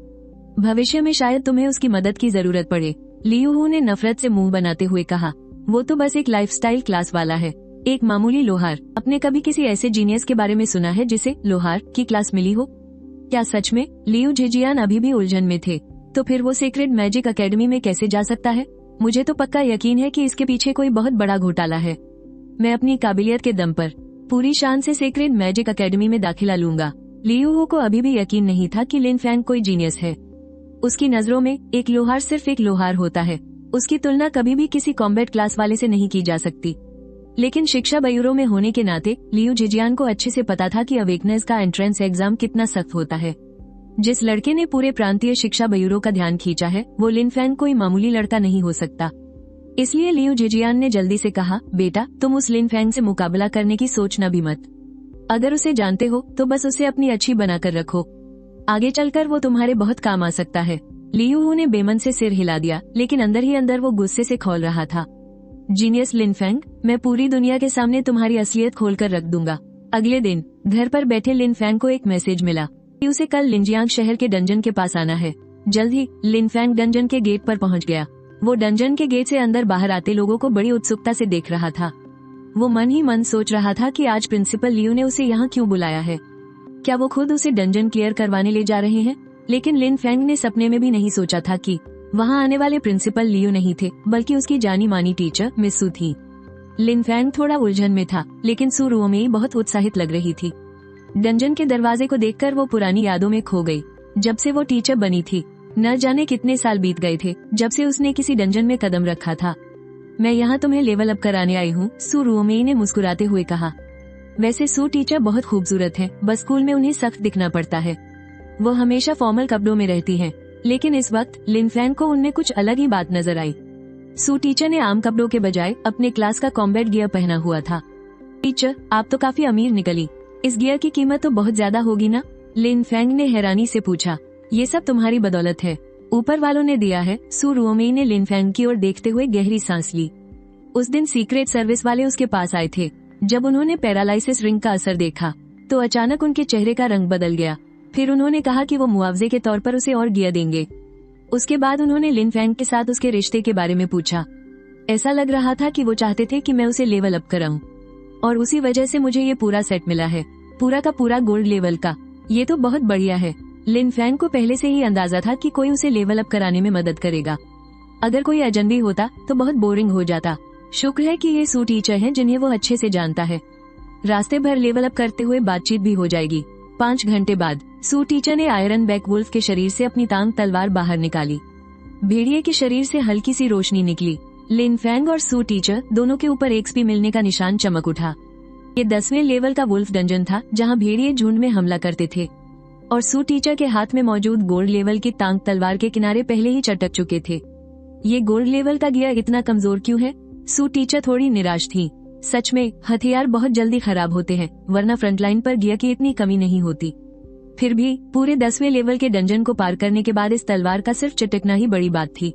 भविष्य में शायद तुम्हें उसकी मदद की जरूरत पड़े। लियू हु ने नफरत से मुंह बनाते हुए कहा, वो तो बस एक लाइफस्टाइल क्लास वाला है, एक मामूली लोहार। आपने कभी किसी ऐसे जीनियस के बारे में सुना है जिसे लोहार की क्लास मिली हो? क्या सच में? लियू झिजियान अभी भी उलझन में थे। तो फिर वो सीक्रेट मैजिक एकेडमी में कैसे जा सकता है? मुझे तो पक्का यकीन है कि इसके पीछे कोई बहुत बड़ा घोटाला है। मैं अपनी काबिलियत के दम पर पूरी शान से सीक्रेट मैजिक एकेडमी में दाखिला लूंगा। लियू हु को अभी भी यकीन नहीं था कि लिन फैंग कोई जीनियस है। उसकी नजरों में एक लोहार सिर्फ एक लोहार होता है। उसकी तुलना कभी भी किसी कॉम्बैट क्लास वाले से नहीं की जा सकती। लेकिन शिक्षा ब्यूरो में होने के नाते लियू झिजियान को अच्छे से पता था कि अवेकनेस का एंट्रेंस एग्जाम कितना सख्त होता है। जिस लड़के ने पूरे प्रांतीय शिक्षा ब्यूरो का ध्यान खींचा है वो लिन फैंग कोई मामूली लड़का नहीं हो सकता। इसलिए लियू झिजियान ने जल्दी से कहा, बेटा, तुम उस लिन फैंग से मुकाबला करने की सोचना भी मत। अगर उसे जानते हो तो बस उसे अपनी अच्छी बनाकर रखो। आगे चलकर वो तुम्हारे बहुत काम आ सकता है। लियू हु ने बेमन से सिर हिला दिया, लेकिन अंदर ही अंदर वो गुस्से से खौल रहा था। जीनियस लिन फैंग, मैं पूरी दुनिया के सामने तुम्हारी असलियत खोलकर रख दूंगा। अगले दिन घर पर बैठे लिन फैंग को एक मैसेज मिला कि उसे कल लिंजियांग शहर के डंजन के पास आना है। जल्द ही लिन फैंग डंजन के गेट पर पहुंच गया। वो डंजन के गेट से अंदर बाहर आते लोगों को बड़ी उत्सुकता से देख रहा था। वो मन ही मन सोच रहा था कि आज प्रिंसिपल लियू ने उसे यहाँ क्यों बुलाया है। क्या वो खुद उसे डंजन क्लियर करवाने ले जा रहे हैं? लेकिन लिन फैंग ने सपने में भी नहीं सोचा था कि वहाँ आने वाले प्रिंसिपल लियू नहीं थे, बल्कि उसकी जानी मानी टीचर मिस सू थी। लिन फैंग थोड़ा उलझन में था, लेकिन सू रुओमेई बहुत उत्साहित लग रही थी। डंजन के दरवाजे को देखकर वो पुरानी यादों में खो गई। जब से वो टीचर बनी थी, न जाने कितने साल बीत गए थे जब से उसने किसी डंजन में कदम रखा था। मैं यहाँ तुम्हें लेवल अप कराने आई हूँ, सू रुओमेई ने मुस्कुराते हुए कहा। वैसे सू टीचर बहुत खूबसूरत है, बस स्कूल में उन्हें सख्त दिखना पड़ता है। वो हमेशा फॉर्मल कपड़ों में रहती हैं, लेकिन इस वक्त लिन फैंग को उनमें कुछ अलग ही बात नजर आई। सू टीचर ने आम कपड़ों के बजाय अपने क्लास का कॉम्बैट गियर पहना हुआ था। टीचर, आप तो काफी अमीर निकली। इस गियर की कीमत तो बहुत ज्यादा होगी ना? लिन फैंग ने हैरानी से पूछा। ये सब तुम्हारी बदौलत है, ऊपर वालों ने दिया है। सू रुओमेई ने लिन फैंग की ओर देखते हुए गहरी सांस ली। उस दिन सीक्रेट सर्विस वाले उसके पास आए थे। जब उन्होंने पैरालाइसिस रिंग का असर देखा तो अचानक उनके चेहरे का रंग बदल गया। फिर उन्होंने कहा कि वो मुआवजे के तौर पर उसे और गियर देंगे। उसके बाद उन्होंने लिन फैंग के साथ उसके रिश्ते के बारे में पूछा। ऐसा लग रहा था कि वो चाहते थे कि मैं उसे लेवल अप कराऊं, और उसी वजह से मुझे ये पूरा सेट मिला है, पूरा का पूरा गोल्ड लेवल का। ये तो बहुत बढ़िया है। लिन फैंग को पहले से ही अंदाजा था कि कोई उसे लेवल अप कराने में मदद करेगा। अगर कोई अजनबी होता तो बहुत बोरिंग हो जाता। शुक्र है कि ये सू टीचर हैं जिन्हें वो अच्छे से जानता है। रास्ते भर लेवल अप करते हुए बातचीत भी हो जाएगी। 5 घंटे बाद सू टीचर ने आयरन बैक वुल्फ के शरीर से अपनी तांग तलवार बाहर निकाली। भेड़िए के शरीर से हल्की सी रोशनी निकली। लिन फैंग और सू टीचर दोनों के ऊपर एक्सपी मिलने का निशान चमक उठा। ये 10वें लेवल का वुल्फ डंजन था जहां भेड़िए झुंड में हमला करते थे, और सू टीचर के हाथ में मौजूद गोल्ड लेवल की तांग तलवार के किनारे पहले ही चटक चुके थे। ये गोल्ड लेवल का गियर इतना कमजोर क्यों है? सू टीचर थोड़ी निराश थी। सच में हथियार बहुत जल्दी खराब होते हैं, वरना फ्रंटलाइन पर गियर की इतनी कमी नहीं होती। फिर भी पूरे 10वें लेवल के डंजन को पार करने के बाद इस तलवार का सिर्फ चटकना ही बड़ी बात थी।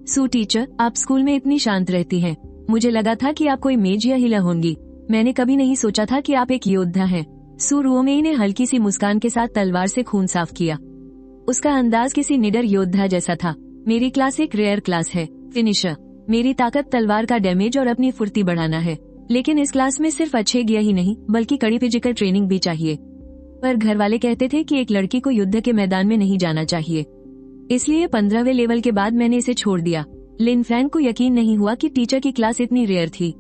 सू टीचर, आप स्कूल में इतनी शांत रहती हैं। मुझे लगा था कि आप कोई मेज या हिला होंगी। मैंने कभी नहीं सोचा था कि आप एक योद्धा हैं। सू रुओमेई ने हल्की सी मुस्कान के साथ तलवार से खून साफ किया। उसका अंदाज किसी निडर योद्धा जैसा था। मेरी क्लास एक रेयर क्लास है, फिनिशर। मेरी ताकत तलवार का डैमेज और अपनी फुर्ती बढ़ाना है, लेकिन इस क्लास में सिर्फ अच्छे गियर ही नहीं बल्कि कड़ी फिजिकल ट्रेनिंग भी चाहिए। पर घर वाले कहते थे कि एक लड़की को युद्ध के मैदान में नहीं जाना चाहिए, इसलिए 15वें लेवल के बाद मैंने इसे छोड़ दिया। लिन फैंग को यकीन नहीं हुआ कि टीचर की क्लास इतनी रेयर थी।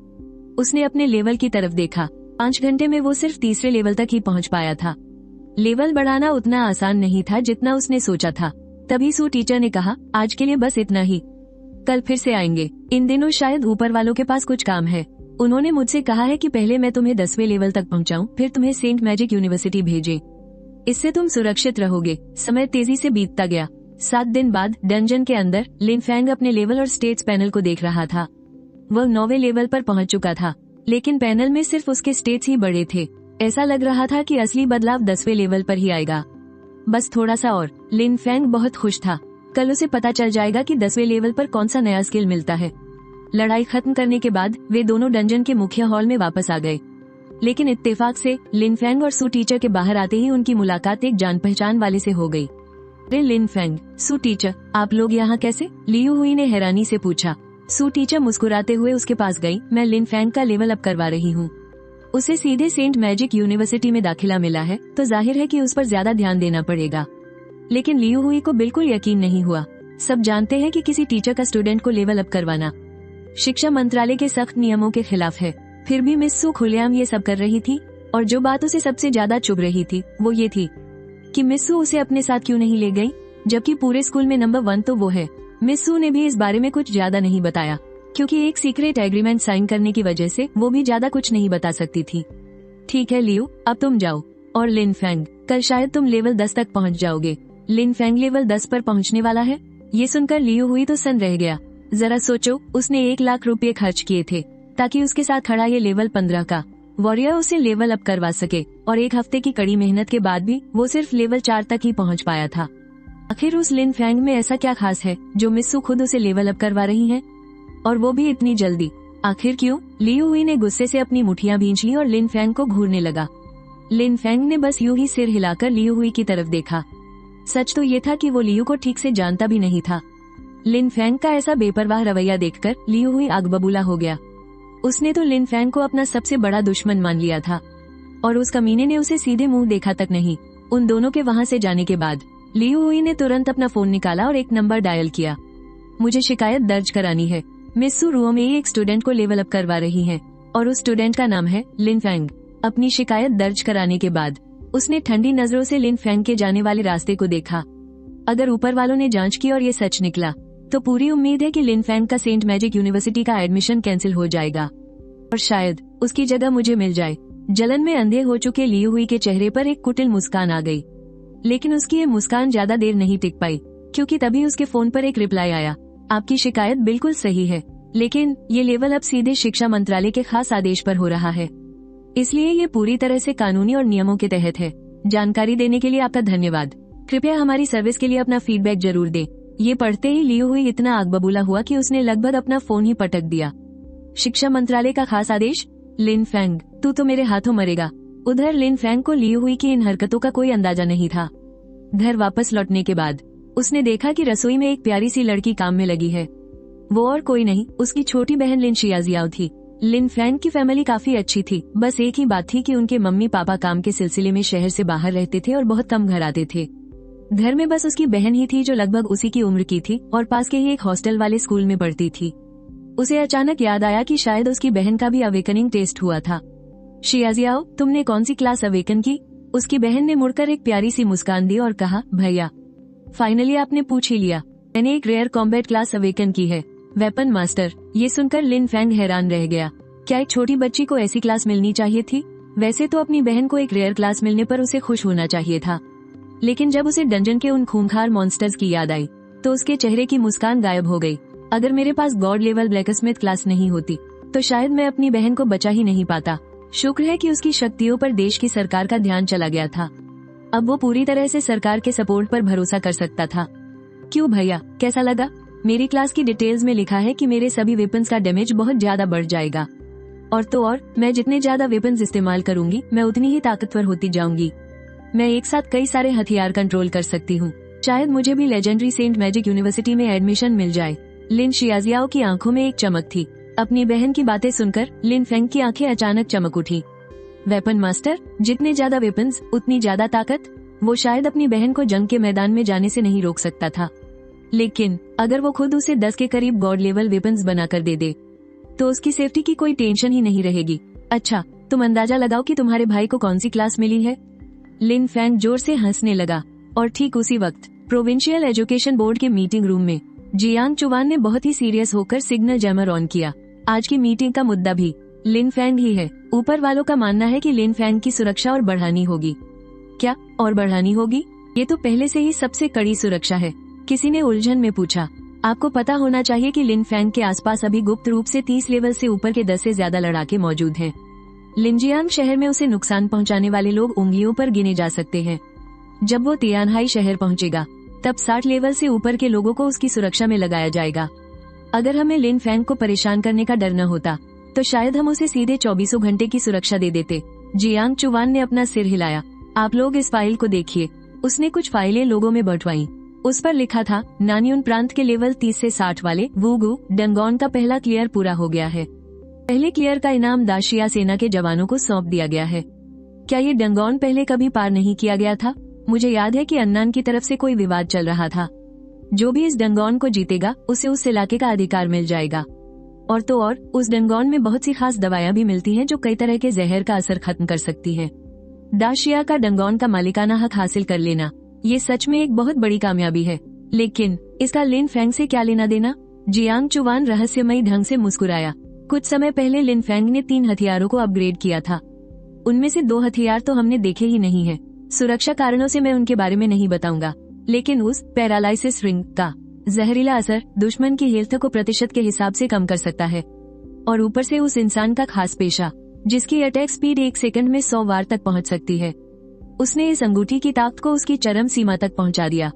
उसने अपने लेवल की तरफ देखा। 5 घंटे में वो सिर्फ 3रे लेवल तक ही पहुंच पाया था। लेवल बढ़ाना उतना आसान नहीं था जितना उसने सोचा था। तभी सू टीचर ने कहा, आज के लिए बस इतना ही, कल फिर से आएंगे। इन दिनों शायद ऊपर वालों के पास कुछ काम है। उन्होंने मुझसे कहा है कि पहले मैं तुम्हें 10वें लेवल तक पहुंचाऊं, फिर तुम्हें सेंट मैजिक यूनिवर्सिटी भेजें। इससे तुम सुरक्षित रहोगे। समय तेजी से बीतता गया। 7 दिन बाद डंजन के अंदर लिन फैंग अपने लेवल और स्टेट्स पैनल को देख रहा था। वह 9वें लेवल पर पहुंच चुका था, लेकिन पैनल में सिर्फ उसके स्टेट्स ही बड़े थे। ऐसा लग रहा था कि असली बदलाव 10वें लेवल पर ही आएगा। बस थोड़ा सा और। लिन फैंग बहुत खुश था। कल उसे पता चल जाएगा कि 10वें लेवल पर कौन सा नया स्किल मिलता है। लड़ाई खत्म करने के बाद वे दोनों डंजन के मुख्य हॉल में वापस आ गए, लेकिन इत्तेफाक से लिन फैंग और सू टीचर के बाहर आते ही उनकी मुलाकात एक जान पहचान वाले से हो गई। रे लिन फैंग, सू टीचर, आप लोग यहाँ कैसे? लियू हुई ने हैरानी से पूछा। सू टीचर मुस्कुराते हुए उसके पास गई। मैं लिन फैंग का लेवल अप करवा रही हूँ। उसे सीधे सेंट मैजिक यूनिवर्सिटी में दाखिला मिला है, तो जाहिर है कि उस पर ज्यादा ध्यान देना पड़ेगा। लेकिन लियू हुई को बिल्कुल यकीन नहीं हुआ। सब जानते हैं कि किसी टीचर का स्टूडेंट को लेवल अप करवाना शिक्षा मंत्रालय के सख्त नियमों के खिलाफ है। फिर भी मिस सू खुलेआम ये सब कर रही थी, और जो बात उसे सबसे ज्यादा चुभ रही थी वो ये थी कि मिस सू उसे अपने साथ क्यों नहीं ले गई, जबकि पूरे स्कूल में नंबर 1 तो वो है। मिस सू ने भी इस बारे में कुछ ज्यादा नहीं बताया, क्योंकि एक सीक्रेट एग्रीमेंट साइन करने की वजह से वो भी ज्यादा कुछ नहीं बता सकती थी। ठीक है लियू, अब तुम जाओ। और लिन फैंग, कल शायद तुम लेवल 10 तक पहुंच जाओगे। लिन फैंग लेवल 10 पर पहुंचने वाला है? ये सुनकर लियू हुई तो सन रह गया। जरा सोचो, उसने 1 लाख रुपए खर्च किए थे ताकि उसके साथ खड़ा ये लेवल 15 का वॉरियर उसे लेवल अप करवा सके, और 1 हफ्ते की कड़ी मेहनत के बाद भी वो सिर्फ लेवल 4 तक ही पहुंच पाया था। आखिर उस लिन फैंग में ऐसा क्या खास है जो मिस सू खुद उसे लेवल अप करवा रही हैं, और वो भी इतनी जल्दी? आखिर क्यों? लियू हुई ने गुस्से से अपनी मुठ्ठियां भींच ली और लिन फैंग को घूरने लगा। लिन फैंग ने बस यूं ही सिर हिलाकर लियू हुई की तरफ देखा। सच तो ये था कि वो लियू को ठीक से जानता भी नहीं था। लिन फैंग का ऐसा बेपरवाह रवैया देखकर लियू हुई आग बबूला हो गया। उसने तो लिन फैंग को अपना सबसे बड़ा दुश्मन मान लिया था, और उस कमीने ने उसे सीधे मुंह देखा तक नहीं। उन दोनों के वहां से जाने के बाद लियू हुई ने तुरंत अपना फोन निकाला और एक नंबर डायल किया। मुझे शिकायत दर्ज करानी है। मिस सू रुओमेई एक स्टूडेंट को लेवल अप करवा रही हैं, और उस स्टूडेंट का नाम है लिन फैंग। अपनी शिकायत दर्ज कराने के बाद उसने ठंडी नजरों से लिन फैंग के जाने वाले रास्ते को देखा। अगर ऊपर वालों ने जांच की और ये सच निकला तो पूरी उम्मीद है कि लिन फैंग का सेंट मैजिक यूनिवर्सिटी का एडमिशन कैंसिल हो जाएगा, और शायद उसकी जगह मुझे मिल जाए। जलन में अंधे हो चुके लियू हुई के चेहरे पर एक कुटिल मुस्कान आ गई, लेकिन उसकी ये मुस्कान ज्यादा देर नहीं टिक पाई, क्योंकि तभी उसके फोन पर एक रिप्लाई आया। आपकी शिकायत बिल्कुल सही है, लेकिन ये लेवल अब सीधे शिक्षा मंत्रालय के खास आदेश पर हो रहा है, इसलिए ये पूरी तरह से कानूनी और नियमों के तहत है। जानकारी देने के लिए आपका धन्यवाद। कृपया हमारी सर्विस के लिए अपना फीडबैक जरूर दें। ये पढ़ते ही लियू हुई इतना आग बबूला हुआ कि उसने लगभग अपना फोन ही पटक दिया। शिक्षा मंत्रालय का खास आदेश। लिन फैंग, तू तो मेरे हाथों मरेगा। उधर लिन फैंग को ली हुई की इन हरकतों का कोई अंदाजा नहीं था। घर वापस लौटने के बाद उसने देखा कि रसोई में एक प्यारी सी लड़की काम में लगी है। वो और कोई नहीं, उसकी छोटी बहन लिन शियाजियाओ थी। लिन फैंग की फैमिली काफी अच्छी थी, बस एक ही बात थी कि उनके मम्मी पापा काम के सिलसिले में शहर से बाहर रहते थे और बहुत कम घर आते थे। घर में बस उसकी बहन ही थी जो लगभग उसी की उम्र की थी और पास के ही एक हॉस्टल वाले स्कूल में पढ़ती थी। उसे अचानक याद आया कि शायद उसकी बहन का भी अवेकनिंग टेस्ट हुआ था। शियाजियाओ, तुमने कौन सी क्लास अवेकन की? उसकी बहन ने मुड़कर एक प्यारी सी मुस्कान दी और कहा, भैया फाइनली आपने पूछ ही लिया, मैंने एक रेयर कॉम्बैट क्लास अवेकन की है, वेपन मास्टर। ये सुनकर लिन फैंग हैरान रह गया। क्या एक छोटी बच्ची को ऐसी क्लास मिलनी चाहिए थी? वैसे तो अपनी बहन को एक रेयर क्लास मिलने पर उसे खुश होना चाहिए था, लेकिन जब उसे डंजन के उन खूंखार मॉन्स्टर्स की याद आई तो उसके चेहरे की मुस्कान गायब हो गई। अगर मेरे पास गॉड लेवल ब्लैकस्मिथ क्लास नहीं होती तो शायद मैं अपनी बहन को बचा ही नहीं पाता। शुक्र है कि उसकी शक्तियों पर देश की सरकार का ध्यान चला गया था। अब वो पूरी तरह से सरकार के सपोर्ट पर भरोसा कर सकता था। क्यों भैया, कैसा लगा? मेरी क्लास की डिटेल्स में लिखा है कि मेरे सभी वेपन्स का डैमेज बहुत ज्यादा बढ़ जाएगा, और तो और मैं जितने ज्यादा वेपन्स इस्तेमाल करूंगी मैं उतनी ही ताकतवर होती जाऊंगी। मैं एक साथ कई सारे हथियार कंट्रोल कर सकती हूँ। शायद मुझे भी लेजेंडरी सेंट मैजिक यूनिवर्सिटी में एडमिशन मिल जाए। लिन शियाजियाओ की आंखों में एक चमक थी। अपनी बहन की बातें सुनकर लिन फैंग की आंखें अचानक चमक उठी। वेपन मास्टर, जितने ज्यादा वेपन्स उतनी ज्यादा ताकत। वो शायद अपनी बहन को जंग के मैदान में जाने से नहीं रोक सकता था, लेकिन अगर वो खुद उसे 10 के करीब गॉड लेवल वेपन्स बनाकर दे दे तो उसकी सेफ्टी की कोई टेंशन ही नहीं रहेगी। अच्छा, तुम अंदाजा लगाओ कि तुम्हारे भाई को कौन सी क्लास मिली है? लिन फैंग जोर से हंसने लगा और ठीक उसी वक्त प्रोविंशियल एजुकेशन बोर्ड के मीटिंग रूम में जियांग चुवान ने बहुत ही सीरियस होकर सिग्नल जैमर ऑन किया। आज की मीटिंग का मुद्दा भी लिन फैंग ही है। ऊपर वालों का मानना है कि लिन फैंग की सुरक्षा और बढ़ानी होगी। क्या और बढ़ानी होगी? ये तो पहले से ही सबसे कड़ी सुरक्षा है, किसी ने उलझन में पूछा। आपको पता होना चाहिए कि लिन फैंग के आसपास अभी गुप्त रूप से 30 लेवल से ऊपर के 10 से ज्यादा लड़ाके मौजूद हैं। लिनजियांग शहर में उसे नुकसान पहुंचाने वाले लोग उंगलियों पर गिने जा सकते हैं। जब वो तियानहाई शहर पहुंचेगा तब 60 लेवल से ऊपर के लोगों को उसकी सुरक्षा में लगाया जाएगा। अगर हमें लिन फैंग को परेशान करने का डर न होता तो शायद हम उसे सीधे 24 घंटे की सुरक्षा दे देते। जियांग चुवान ने अपना सिर हिलाया। आप लोग इस फाइल को देखिए। उसने कुछ फाइलें लोगों में बंटवाई। उस पर लिखा था, नान्यून प्रांत के लेवल 30 से 60 वाले वूगू डंगोन का पहला क्लियर पूरा हो गया है। पहले क्लियर का इनाम दाशिया सेना के जवानों को सौंप दिया गया है। क्या ये डंगोन पहले कभी पार नहीं किया गया था? मुझे याद है कि अन्नान की तरफ से कोई विवाद चल रहा था। जो भी इस डंगोन को जीतेगा उसे उस इलाके का अधिकार मिल जाएगा, और तो और उस डंगोन में बहुत सी खास दवाएं भी मिलती हैं जो कई तरह के जहर का असर खत्म कर सकती हैं। दाशिया का डंगोन का मालिकाना हक हासिल कर लेना ये सच में एक बहुत बड़ी कामयाबी है, लेकिन इसका लिन फैंग से क्या लेना देना? जियांग चुवान रहस्यमयी ढंग से मुस्कुराया। कुछ समय पहले लिन फैंग ने 3 हथियारों को अपग्रेड किया था। उनमें से 2 हथियार तो हमने देखे ही नहीं है। सुरक्षा कारणों से मैं उनके बारे में नहीं बताऊंगा, लेकिन उस पैरालाइसिस रिंग का जहरीला असर दुश्मन की हेल्थ को प्रतिशत के हिसाब से कम कर सकता है, और ऊपर से उस इंसान का खास पेशा जिसकी अटैक स्पीड 1 सेकंड में 100 वार तक पहुंच सकती है। उसने इस अंगूठी की ताकत को उसकी चरम सीमा तक पहुंचा दिया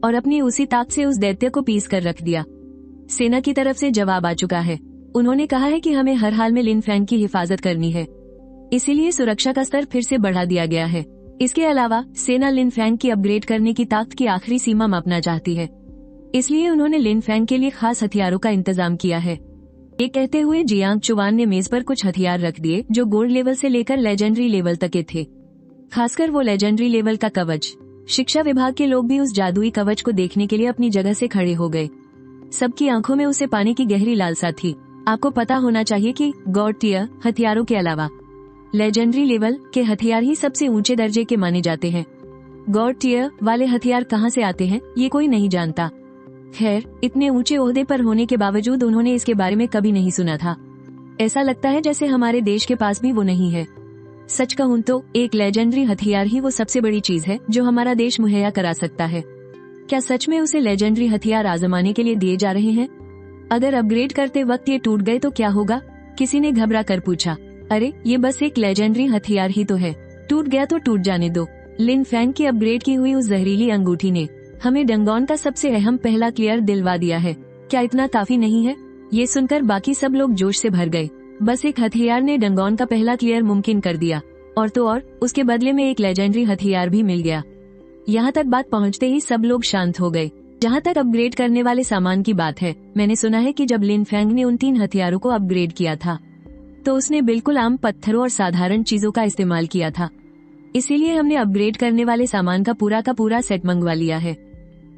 और अपनी उसी ताकत से उस दैत्य को पीस कर रख दिया। सेना की तरफ से जवाब आ चुका है। उन्होंने कहा है कि हमें हर हाल में लिन फैंग की हिफाजत करनी है, इसीलिए सुरक्षा का स्तर फिर से बढ़ा दिया गया है। इसके अलावा सेना लिन फैंग की अपग्रेड करने की ताकत की आखिरी सीमा मापना चाहती है, इसलिए उन्होंने लिन फैंग के लिए खास हथियारों का इंतजाम किया है। ये कहते हुए जियांग चुवान ने मेज पर कुछ हथियार रख दिए जो गोल्ड लेवल से लेकर लेजेंडरी लेवल तक के थे, खासकर वो लेजेंडरी लेवल का कवच। शिक्षा विभाग के लोग भी उस जादुई कवच को देखने के लिए अपनी जगह से खड़े हो गए। सबकी आंखों में उसे पाने की गहरी लालसा थी। आपको पता होना चाहिए कि गॉड टियर हथियारों के अलावा लेजेंडरी लेवल के हथियार ही सबसे ऊंचे दर्जे के माने जाते हैं। गॉड टियर वाले हथियार कहां से आते हैं ये कोई नहीं जानता। खैर, इतने ऊंचे ओहदे पर होने के बावजूद उन्होंने इसके बारे में कभी नहीं सुना था। ऐसा लगता है जैसे हमारे देश के पास भी वो नहीं है। सच कहूं तो एक लेजेंडरी हथियार ही वो सबसे बड़ी चीज है जो हमारा देश मुहैया करा सकता है। क्या सच में उसे लेजेंडरी हथियार आजमाने के लिए दिए जा रहे हैं? अगर अपग्रेड करते वक्त ये टूट गए तो क्या होगा? किसी ने घबरा कर पूछा। अरे, ये बस एक लेजेंडरी हथियार ही तो है, टूट गया तो टूट जाने दो। लिन फैंग की अपग्रेड की हुई उस जहरीली अंगूठी ने हमें डंगोन का सबसे अहम पहला क्लियर दिलवा दिया है। क्या इतना काफी नहीं है? ये सुनकर बाकी सब लोग जोश से भर गए। बस एक हथियार ने डंगोन का पहला क्लियर मुमकिन कर दिया, और तो और उसके बदले में एक लेजेंडरी हथियार भी मिल गया। यहाँ तक बात पहुँचते ही सब लोग शांत हो गए। जहाँ तक अपग्रेड करने वाले सामान की बात है, मैंने सुना है कि जब लिन फैंग ने उन 3 हथियारों को अपग्रेड किया था तो उसने बिल्कुल आम पत्थरों और साधारण चीजों का इस्तेमाल किया था। इसीलिए हमने अपग्रेड करने वाले सामान का पूरा सेट मंगवा लिया है,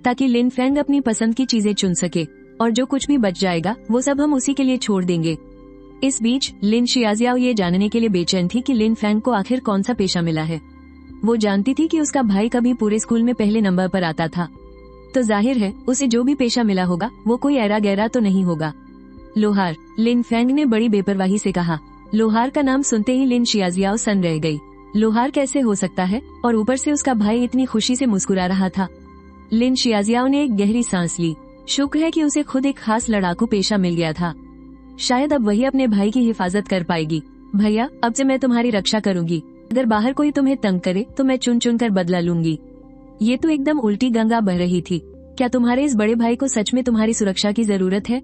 ताकि लिन फैंग अपनी पसंद की चीजें चुन सके, और जो कुछ भी बच जाएगा वो सब हम उसी के लिए छोड़ देंगे। इस बीच लिन शियाजियाओ ये जानने के लिए बेचैन थी कि लिन फैंग को आखिर कौन सा पेशा मिला है। वो जानती थी कि उसका भाई कभी पूरे स्कूल में पहले नंबर पर आता था, तो जाहिर है उसे जो भी पेशा मिला होगा वो कोई ऐरा गहरा तो नहीं होगा। लोहार, लिन फैंग ने बड़ी बेपरवाही से कहा। लोहार का नाम सुनते ही लिन शियाजियाओ सन रह गई। लोहार कैसे हो सकता है, और ऊपर से उसका भाई इतनी खुशी से मुस्कुरा रहा था। लिन शियाजियाओ ने एक गहरी सांस ली। शुक्र है कि उसे खुद एक खास लड़ाकू पेशा मिल गया था। शायद अब वही अपने भाई की हिफाजत कर पाएगी। भैया, अब से मैं तुम्हारी रक्षा करूंगी। अगर बाहर कोई तुम्हें तंग करे तो मैं चुन चुन कर बदला लूंगी। ये तो एकदम उल्टी गंगा बह रही थी। क्या तुम्हारे इस बड़े भाई को सच में तुम्हारी सुरक्षा की जरूरत है?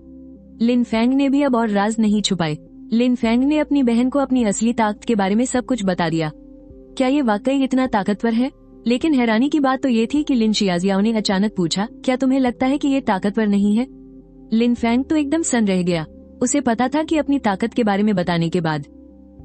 लिन फैंग ने भी अब और राज नहीं छुपाए। लिन फैंग ने अपनी बहन को अपनी असली ताकत के बारे में सब कुछ बता दिया। क्या ये वाकई इतना ताकतवर है? लेकिन हैरानी की बात तो ये थी कि लिन शियाजियाओ ने अचानक पूछा, क्या तुम्हें लगता है कि ये ताकतवर नहीं है? लिन फैंग तो एकदम सन रह गया। उसे पता था कि अपनी ताकत के बारे में बताने के बाद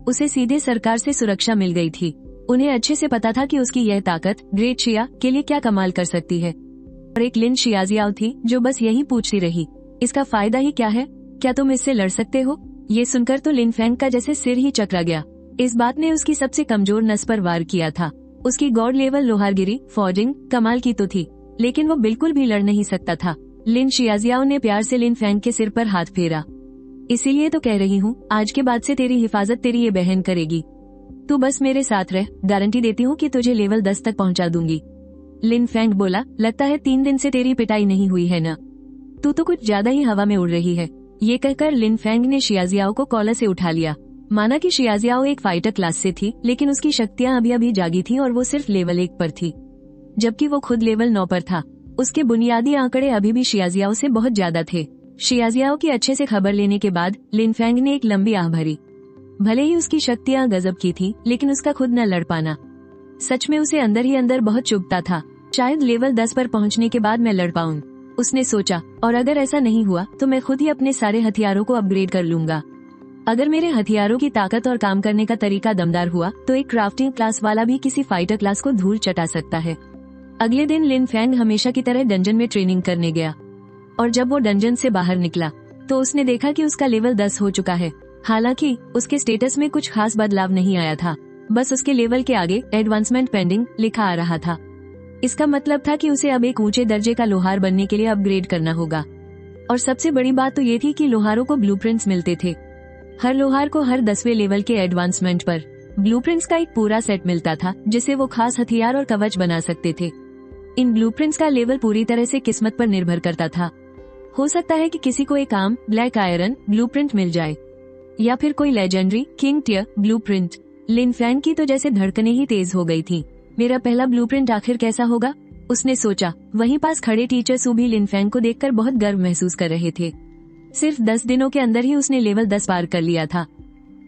उसे सीधे सरकार से सुरक्षा मिल गई थी। उन्हें अच्छे से पता था कि उसकी यह ताकत ग्रेट शिया के लिए क्या कमाल कर सकती है। और एक लिन शियाजियाओ थी जो बस यही पूछती रही, इसका फायदा ही क्या है? क्या तुम इससे लड़ सकते हो? ये सुनकर तो लिन फैंग का जैसे सिर ही चकरा गया। इस बात ने उसकी सबसे कमजोर नस पर वार किया था। उसकी गॉड लेवल लोहारगिरी फॉर्जिंग कमाल की तो थी, लेकिन वो बिल्कुल भी लड़ नहीं सकता था। लिन शियाजियाओ ने प्यार से लिन फैंग के सिर पर हाथ फेरा। इसीलिए तो कह रही हूँ, आज के बाद से तेरी हिफाजत तेरी ये बहन करेगी। तू बस मेरे साथ रह, गारंटी देती हूँ कि तुझे लेवल 10 तक पहुँचा दूंगी। लिन फैंग बोला, लगता है 3 दिन से तेरी पिटाई नहीं हुई है न? तू तो कुछ ज्यादा ही हवा में उड़ रही है। ये कहकर लिन फैंग ने शियाजियाओ को कॉलर से उठा लिया। माना कि शियाजियाओ एक फाइटर क्लास से थी, लेकिन उसकी शक्तियाँ अभी अभी जागी थी और वो सिर्फ लेवल 1 पर थी, जबकि वो खुद लेवल 9 पर था। उसके बुनियादी आंकड़े अभी भी शियाजियाओ से बहुत ज्यादा थे। शियाजियाओ की अच्छे से खबर लेने के बाद लिन फैंग ने एक लंबी आह भरी। भले ही उसकी शक्तियाँ गजब की थी, लेकिन उसका खुद न लड़ पाना सच में उसे अंदर ही अंदर बहुत चुभता था। शायद लेवल 10 पर पहुंचने के बाद मैं लड़ पाऊं, उसने सोचा। और अगर ऐसा नहीं हुआ तो मैं खुद ही अपने सारे हथियारों को अपग्रेड कर लूंगा। अगर मेरे हथियारों की ताकत और काम करने का तरीका दमदार हुआ तो एक क्राफ्टिंग क्लास वाला भी किसी फाइटर क्लास को धूल चटा सकता है। अगले दिन लिन फैंग हमेशा की तरह डंजन में ट्रेनिंग करने गया, और जब वो डंजन से बाहर निकला तो उसने देखा कि उसका लेवल 10 हो चुका है। हालांकि उसके स्टेटस में कुछ खास बदलाव नहीं आया था, बस उसके लेवल के आगे एडवांसमेंट पेंडिंग लिखा आ रहा था। इसका मतलब था कि उसे अब एक ऊंचे दर्जे का लोहार बनने के लिए अपग्रेड करना होगा। और सबसे बड़ी बात तो ये थी कि लोहारों को ब्लूप्रिंट्स मिलते थे। हर लोहार को हर 10वें लेवल के एडवांसमेंट पर ब्लूप्रिंट्स का एक पूरा सेट मिलता था, जिससे वो खास हथियार और कवच बना सकते थे। इन ब्लूप्रिंट्स का लेवल पूरी तरह से किस्मत पर निर्भर करता था। हो सकता है कि किसी को एक आम ब्लैक आयरन ब्लूप्रिंट मिल जाए, या फिर कोई लेजेंडरी किंग टियर ब्लूप्रिंट। लिन फैंग की तो जैसे धड़कनें ही तेज हो गई थी। मेरा पहला ब्लूप्रिंट आखिर कैसा होगा, उसने सोचा। वहीं पास खड़े टीचर सू भी लिन फैंग को देखकर बहुत गर्व महसूस कर रहे थे। सिर्फ 10 दिनों के अंदर ही उसने लेवल 10 पार कर लिया था।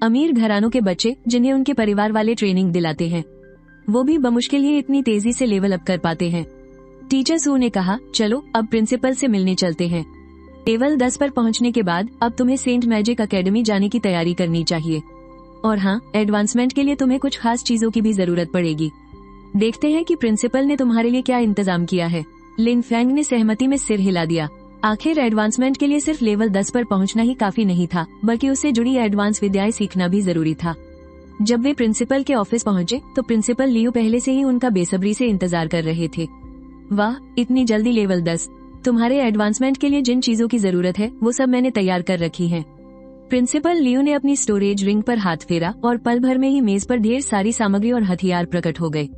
अमीर घरानों के बच्चे जिन्हें उनके परिवार वाले ट्रेनिंग दिलाते हैं, वो भी बमुश्किल ही इतनी तेजी से लेवल अप कर पाते हैं। टीचर सू ने कहा, चलो अब प्रिंसिपल से मिलने चलते हैं। लेवल 10 पर पहुंचने के बाद अब तुम्हें सेंट मैजिक एकेडमी जाने की तैयारी करनी चाहिए। और हाँ, एडवांसमेंट के लिए तुम्हें कुछ खास चीजों की भी जरूरत पड़ेगी। देखते हैं कि प्रिंसिपल ने तुम्हारे लिए क्या इंतजाम किया है। लिन फैंग ने सहमति में सिर हिला दिया। आखिर एडवांसमेंट के लिए सिर्फ लेवल 10 पर पहुंचना ही काफी नहीं था, बल्कि उससे जुड़ी एडवांस विद्याएं सीखना भी जरूरी था। जब वे प्रिंसिपल के ऑफिस पहुंचे तो प्रिंसिपल लियो पहले से ही उनका बेसब्री से इंतजार कर रहे थे। वाह, इतनी जल्दी लेवल 10! तुम्हारे एडवांसमेंट के लिए जिन चीजों की जरूरत है वो सब मैंने तैयार कर रखी है। प्रिंसिपल लियो ने अपनी स्टोरेज रिंग पर हाथ फेरा और पल भर में ही मेज पर ढेर सारी सामग्री और हथियार प्रकट हो गए।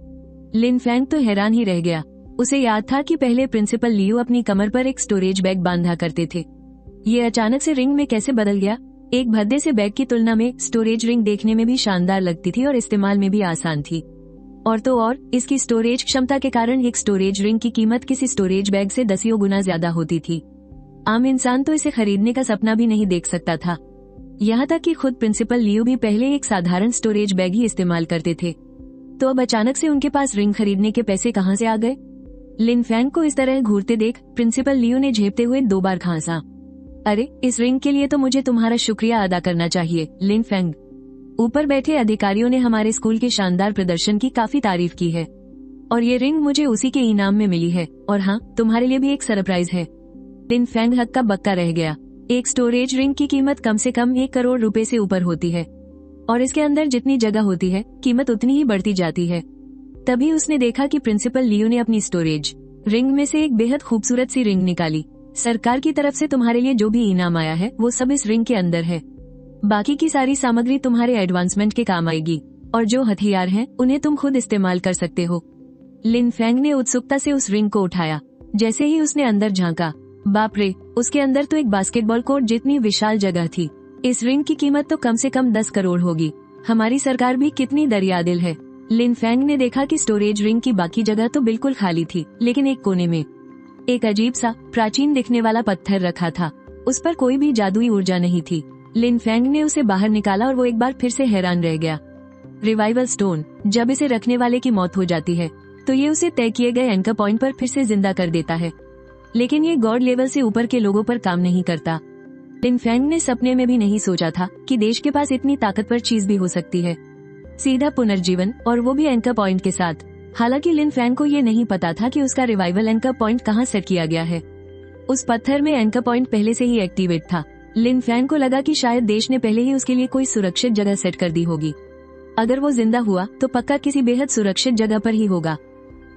लिन फैंग तो हैरान ही रह गया। उसे याद था कि पहले प्रिंसिपल लियो अपनी कमर पर एक स्टोरेज बैग बांधा करते थे। ये अचानक से रिंग में कैसे बदल गया? एक भद्दे से बैग की तुलना में स्टोरेज रिंग देखने में भी शानदार लगती थी और इस्तेमाल में भी आसान थी। और तो और इसकी स्टोरेज क्षमता के कारण एक स्टोरेज रिंग की कीमत किसी स्टोरेज बैग से 10 गुना ज्यादा होती थी। आम इंसान तो इसे खरीदने का सपना भी नहीं देख सकता था। यहाँ तक कि खुद प्रिंसिपल लियू भी पहले एक साधारण स्टोरेज बैग ही इस्तेमाल करते थे। तो अब अचानक से उनके पास रिंग खरीदने के पैसे कहाँ से आ गए? लिन फैंग को इस तरह घूरते देख प्रिंसिपल लियू ने झेपते हुए 2 बार खांसा। अरे, इस रिंग के लिए तो मुझे तुम्हारा शुक्रिया अदा करना चाहिए, लिन फैंग। ऊपर बैठे अधिकारियों ने हमारे स्कूल के शानदार प्रदर्शन की काफी तारीफ की है और ये रिंग मुझे उसी के इनाम में मिली है। और हाँ, तुम्हारे लिए भी एक सरप्राइज है। लिन फैंग हक्का बक्का रह गया। एक स्टोरेज रिंग की कीमत कम से कम 1 करोड़ रुपए से ऊपर होती है और इसके अंदर जितनी जगह होती है कीमत उतनी ही बढ़ती जाती है। तभी उसने देखा कि प्रिंसिपल लियू ने अपनी स्टोरेज रिंग में से एक बेहद खूबसूरत सी रिंग निकाली। सरकार की तरफ से तुम्हारे लिए जो भी इनाम आया है वो सब इस रिंग के अंदर है। बाकी की सारी सामग्री तुम्हारे एडवांसमेंट के काम आएगी और जो हथियार हैं उन्हें तुम खुद इस्तेमाल कर सकते हो। लिन फैंग ने उत्सुकता से उस रिंग को उठाया। जैसे ही उसने अंदर झांका, बाप रे, उसके अंदर तो एक बास्केटबॉल कोर्ट जितनी विशाल जगह थी। इस रिंग की कीमत तो कम से कम 10 करोड़ होगी। हमारी सरकार भी कितनी दरियादिल है। लिन फैंग ने देखा कि स्टोरेज रिंग की बाकी जगह तो बिल्कुल खाली थी, लेकिन एक कोने में एक अजीब सा प्राचीन दिखने वाला पत्थर रखा था। उस पर कोई भी जादुई ऊर्जा नहीं थी। लिन फैंग ने उसे बाहर निकाला और वो एक बार फिर से हैरान रह गया। रिवाइवल स्टोन, जब इसे रखने वाले की मौत हो जाती है तो ये उसे तय किए गए एंकर पॉइंट पर फिर से जिंदा कर देता है, लेकिन ये गॉड लेवल से ऊपर के लोगों पर काम नहीं करता। लिन फैंग ने सपने में भी नहीं सोचा था कि देश के पास इतनी ताकतवर चीज भी हो सकती है। सीधा पुनर्जीवन, और वो भी एंकर पॉइंट के साथ। हालांकि लिन फैंग को ये नहीं पता था कि उसका रिवाइवल एंकर पॉइंट कहाँ सेट किया गया है। उस पत्थर में एंकर पॉइंट पहले से ही एक्टिवेट था। लिन फैंग को लगा कि शायद देश ने पहले ही उसके लिए कोई सुरक्षित जगह सेट कर दी होगी। अगर वो जिंदा हुआ तो पक्का किसी बेहद सुरक्षित जगह पर ही होगा।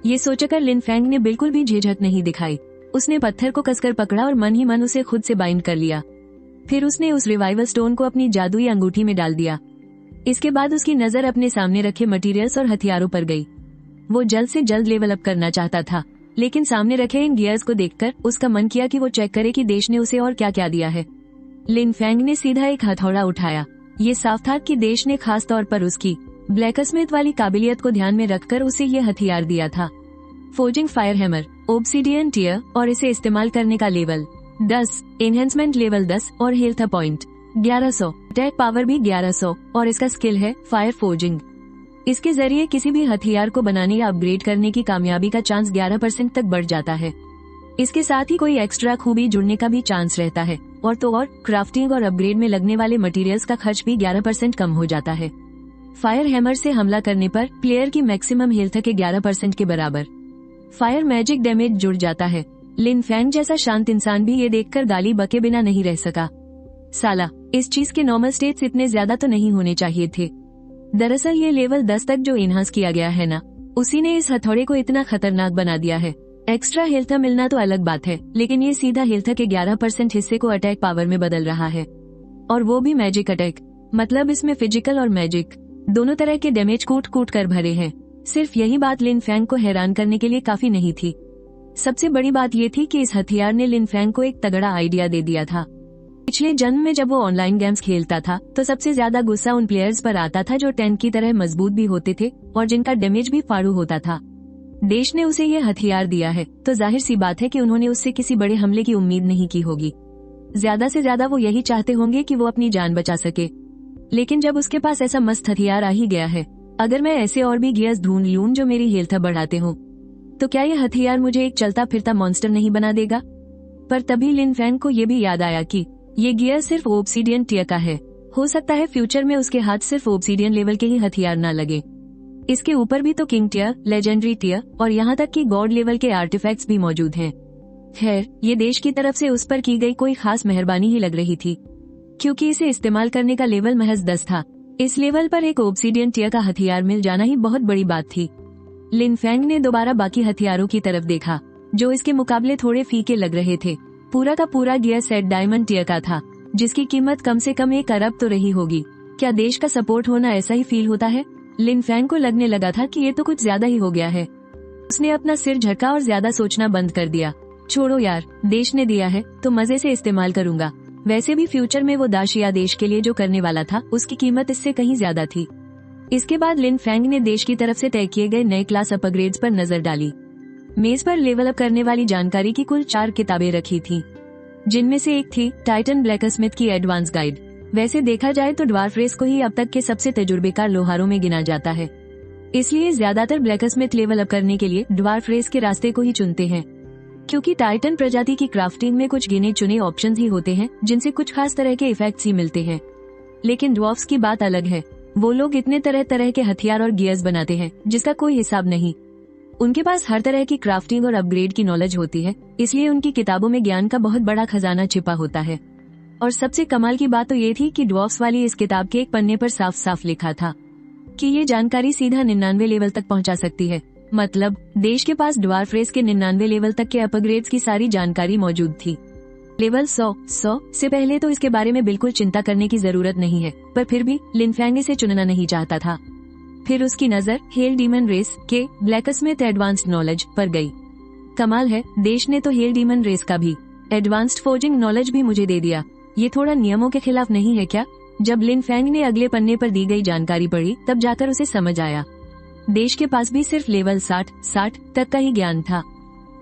ये सोचकर लिन फैंग ने बिल्कुल भी झिझक नहीं दिखाई। उसने पत्थर को कसकर पकड़ा और मन ही मन उसे खुद से बाइंड कर लिया। फिर उसने उस रिवाइवल स्टोन को अपनी जादुई अंगूठी में डाल दिया। इसके बाद उसकी नजर अपने सामने रखे मटेरियल्स और हथियारों पर गई। वो जल्द से जल्द लेवल अप करना चाहता था, लेकिन सामने रखे इन गियर्स को देखकर उसका मन किया कि वो चेक करे कि देश ने उसे और क्या क्या दिया है। लिन फैंग ने सीधा एक हथौड़ा उठाया। ये साफ था कि देश ने खास तौर पर उसकी ब्लैकस्मिथ वाली काबिलियत को ध्यान में रखकर उसे ये हथियार दिया था। फोर्जिंग फायर हैमर, ओब्सिडियन टीयर, और इसे इस्तेमाल करने का लेवल 10, एनहेंसमेंट लेवल 10 और हेल्थ पॉइंट 1100, अटैक पावर भी 1100 और इसका स्किल है फायर फोर्जिंग। इसके जरिए किसी भी हथियार को बनाने या अपग्रेड करने की कामयाबी का चांस 11% तक बढ़ जाता है। इसके साथ ही कोई एक्स्ट्रा खूबी जुड़ने का भी चांस रहता है, और तो और क्राफ्टिंग और अपग्रेड में लगने वाले मटेरियल्स का खर्च भी 11% कम हो जाता है। फायर हैमर से हमला करने पर प्लेयर की मैक्सिमम हेल्थ के 11% के बराबर फायर मैजिक डैमेज जुड़ जाता है। लिन फैंग जैसा शांत इंसान भी ये देखकर गाली बके बिना नहीं रह सका। साला, इस चीज के नॉर्मल स्टेट्स इतने ज्यादा तो नहीं होने चाहिए थे। दरअसल ये लेवल 10 तक जो इनहांस किया गया है ना, उसी ने इस हथौड़े को इतना खतरनाक बना दिया है। एक्स्ट्रा हेल्थ मिलना तो अलग बात है, लेकिन ये सीधा हेल्थ के 11% हिस्से को अटैक पावर में बदल रहा है, और वो भी मैजिक अटैक। मतलब इसमें फिजिकल और मैजिक दोनों तरह के डैमेज कूट कूट कर भरे हैं। सिर्फ यही बात लिन फैंग को हैरान करने के लिए काफी नहीं थी। सबसे बड़ी बात ये थी कि इस हथियार ने लिन फैंग को एक तगड़ा आइडिया दे दिया था। पिछले जन्म में जब वो ऑनलाइन गेम्स खेलता था तो सबसे ज्यादा गुस्सा उन प्लेयर्स पर आता था जो टैंक की तरह मजबूत भी होते थे और जिनका डैमेज भी फाड़ू होता था। देश ने उसे ये हथियार दिया है तो जाहिर सी बात है कि उन्होंने उससे किसी बड़े हमले की उम्मीद नहीं की होगी। ज्यादा से ज्यादा वो यही चाहते होंगे कि वो अपनी जान बचा सके। लेकिन जब उसके पास ऐसा मस्त हथियार आ ही गया है, अगर मैं ऐसे और भी गियर्स ढूंढ लूं जो मेरी हेल्थ बढ़ाते हो, तो क्या ये हथियार मुझे एक चलता फिरता मॉन्स्टर नहीं बना देगा? पर तभी लिन फैंग को ये भी याद आया कि ये गियर सिर्फ ओब्सिडियन टियर का है। हो सकता है फ्यूचर में उसके हाथ सिर्फ ओब्सिडियन लेवल के ही हथियार ना लगे। इसके ऊपर भी तो किंग टियर, लेजेंडरी टियर और यहाँ तक कि गॉड लेवल के आर्टिफैक्ट्स भी मौजूद हैं। खैर, ये देश की तरफ से उस पर की गई कोई खास मेहरबानी ही लग रही थी, क्योंकि इसे इस्तेमाल करने का लेवल महज 10 था। इस लेवल पर एक ओब्सिडियन टियर का हथियार मिल जाना ही बहुत बड़ी बात थी। लिन फैंग ने दोबारा बाकी हथियारों की तरफ देखा, जो इसके मुकाबले थोड़े फीके लग रहे थे। पूरा का पूरा गियर सेट डायमंड टियर का था, जिसकी कीमत कम से कम 1 अरब तो रही होगी। क्या देश का सपोर्ट होना ऐसा ही फील होता है? लिन फैंग को लगने लगा था कि ये तो कुछ ज्यादा ही हो गया है। उसने अपना सिर झटका और ज्यादा सोचना बंद कर दिया। छोड़ो यार, देश ने दिया है तो मजे से इस्तेमाल करूंगा। वैसे भी फ्यूचर में वो दाशिया देश के लिए जो करने वाला था उसकी कीमत इससे कहीं ज्यादा थी। इसके बाद लिन फैंग ने देश की तरफ से तय किए गए नए क्लास अपग्रेड्स पर नजर डाली। मेज पर लेवल अप करने वाली जानकारी की कुल 4 किताबें रखी थी। जिनमें से एक थी टाइटन ब्लैकस्मिथ की एडवांस गाइड। वैसे देखा जाए तो ड्वार्फ रेस को ही अब तक के सबसे तजुर्बेकार लोहारों में गिना जाता है, इसलिए ज्यादातर ब्लैकस्मिथ लेवल अप करने के लिए ड्वार्फ रेस के रास्ते को ही चुनते हैं, क्योंकि टाइटन प्रजाति की क्राफ्टिंग में कुछ गिने चुने ऑप्शंस ही होते हैं जिनसे कुछ खास तरह के इफेक्ट्स ही मिलते हैं। लेकिन ड्वार्फ्स की बात अलग है। वो लोग इतने तरह तरह के हथियार और गियर्स बनाते हैं जिसका कोई हिसाब नहीं। उनके पास हर तरह की क्राफ्टिंग और अपग्रेड की नॉलेज होती है, इसलिए उनकी किताबों में ज्ञान का बहुत बड़ा खजाना छिपा होता है। और सबसे कमाल की बात तो ये थी कि ड्वार्फ्स वाली इस किताब के एक पन्ने पर साफ साफ लिखा था कि ये जानकारी सीधा 99 लेवल तक पहुंचा सकती है। मतलब देश के पास ड्वार्फ रेस के 99 लेवल तक के अपग्रेड्स की सारी जानकारी मौजूद थी। लेवल 100 से पहले तो इसके बारे में बिल्कुल चिंता करने की जरूरत नहीं है, पर फिर भी लिन फैंग इसे चुनना नहीं चाहता था। फिर उसकी नजर हेल डीमन रेस के ब्लैकस्मिथ एडवांस्ड नॉलेज पर गई। कमाल है, देश ने तो हेल डीमन रेस का भी एडवांस्ड फोर्जिंग नॉलेज भी मुझे दे दिया। ये थोड़ा नियमों के खिलाफ नहीं है क्या? जब लिन फैंग ने अगले पन्ने पर दी गई जानकारी पढ़ी तब जाकर उसे समझ आया देश के पास भी सिर्फ लेवल 60 तक का ही ज्ञान था।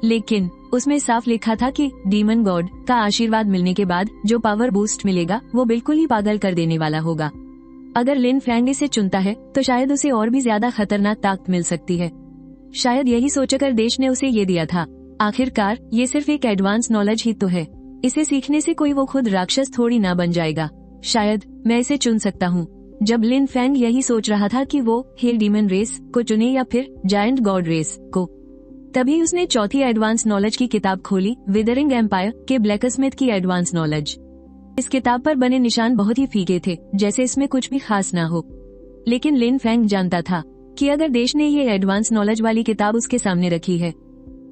लेकिन उसमें साफ लिखा था कि डीमन गॉड का आशीर्वाद मिलने के बाद जो पावर बूस्ट मिलेगा वो बिल्कुल ही पागल कर देने वाला होगा। अगर लिन फैंग इसे चुनता है तो शायद उसे और भी ज्यादा खतरनाक ताकत मिल सकती है। शायद यही सोचकर देश ने उसे ये दिया था। आखिरकार ये सिर्फ एक एडवांस नॉलेज ही तो है, इसे सीखने से कोई वो खुद राक्षस थोड़ी ना बन जाएगा। शायद मैं इसे चुन सकता हूँ। जब लिन फैंग यही सोच रहा था कि वो हेल डीमन रेस को चुने या फिर जायंट गॉड रेस को, तभी उसने चौथी एडवांस नॉलेज की किताब खोली, विदरिंग एम्पायर के ब्लैकस्मिथ की एडवांस नॉलेज। इस किताब पर बने निशान बहुत ही फीके थे, जैसे इसमें कुछ भी खास ना हो। लेकिन लिन फैंग जानता था कि अगर देश ने ये एडवांस नॉलेज वाली किताब उसके सामने रखी है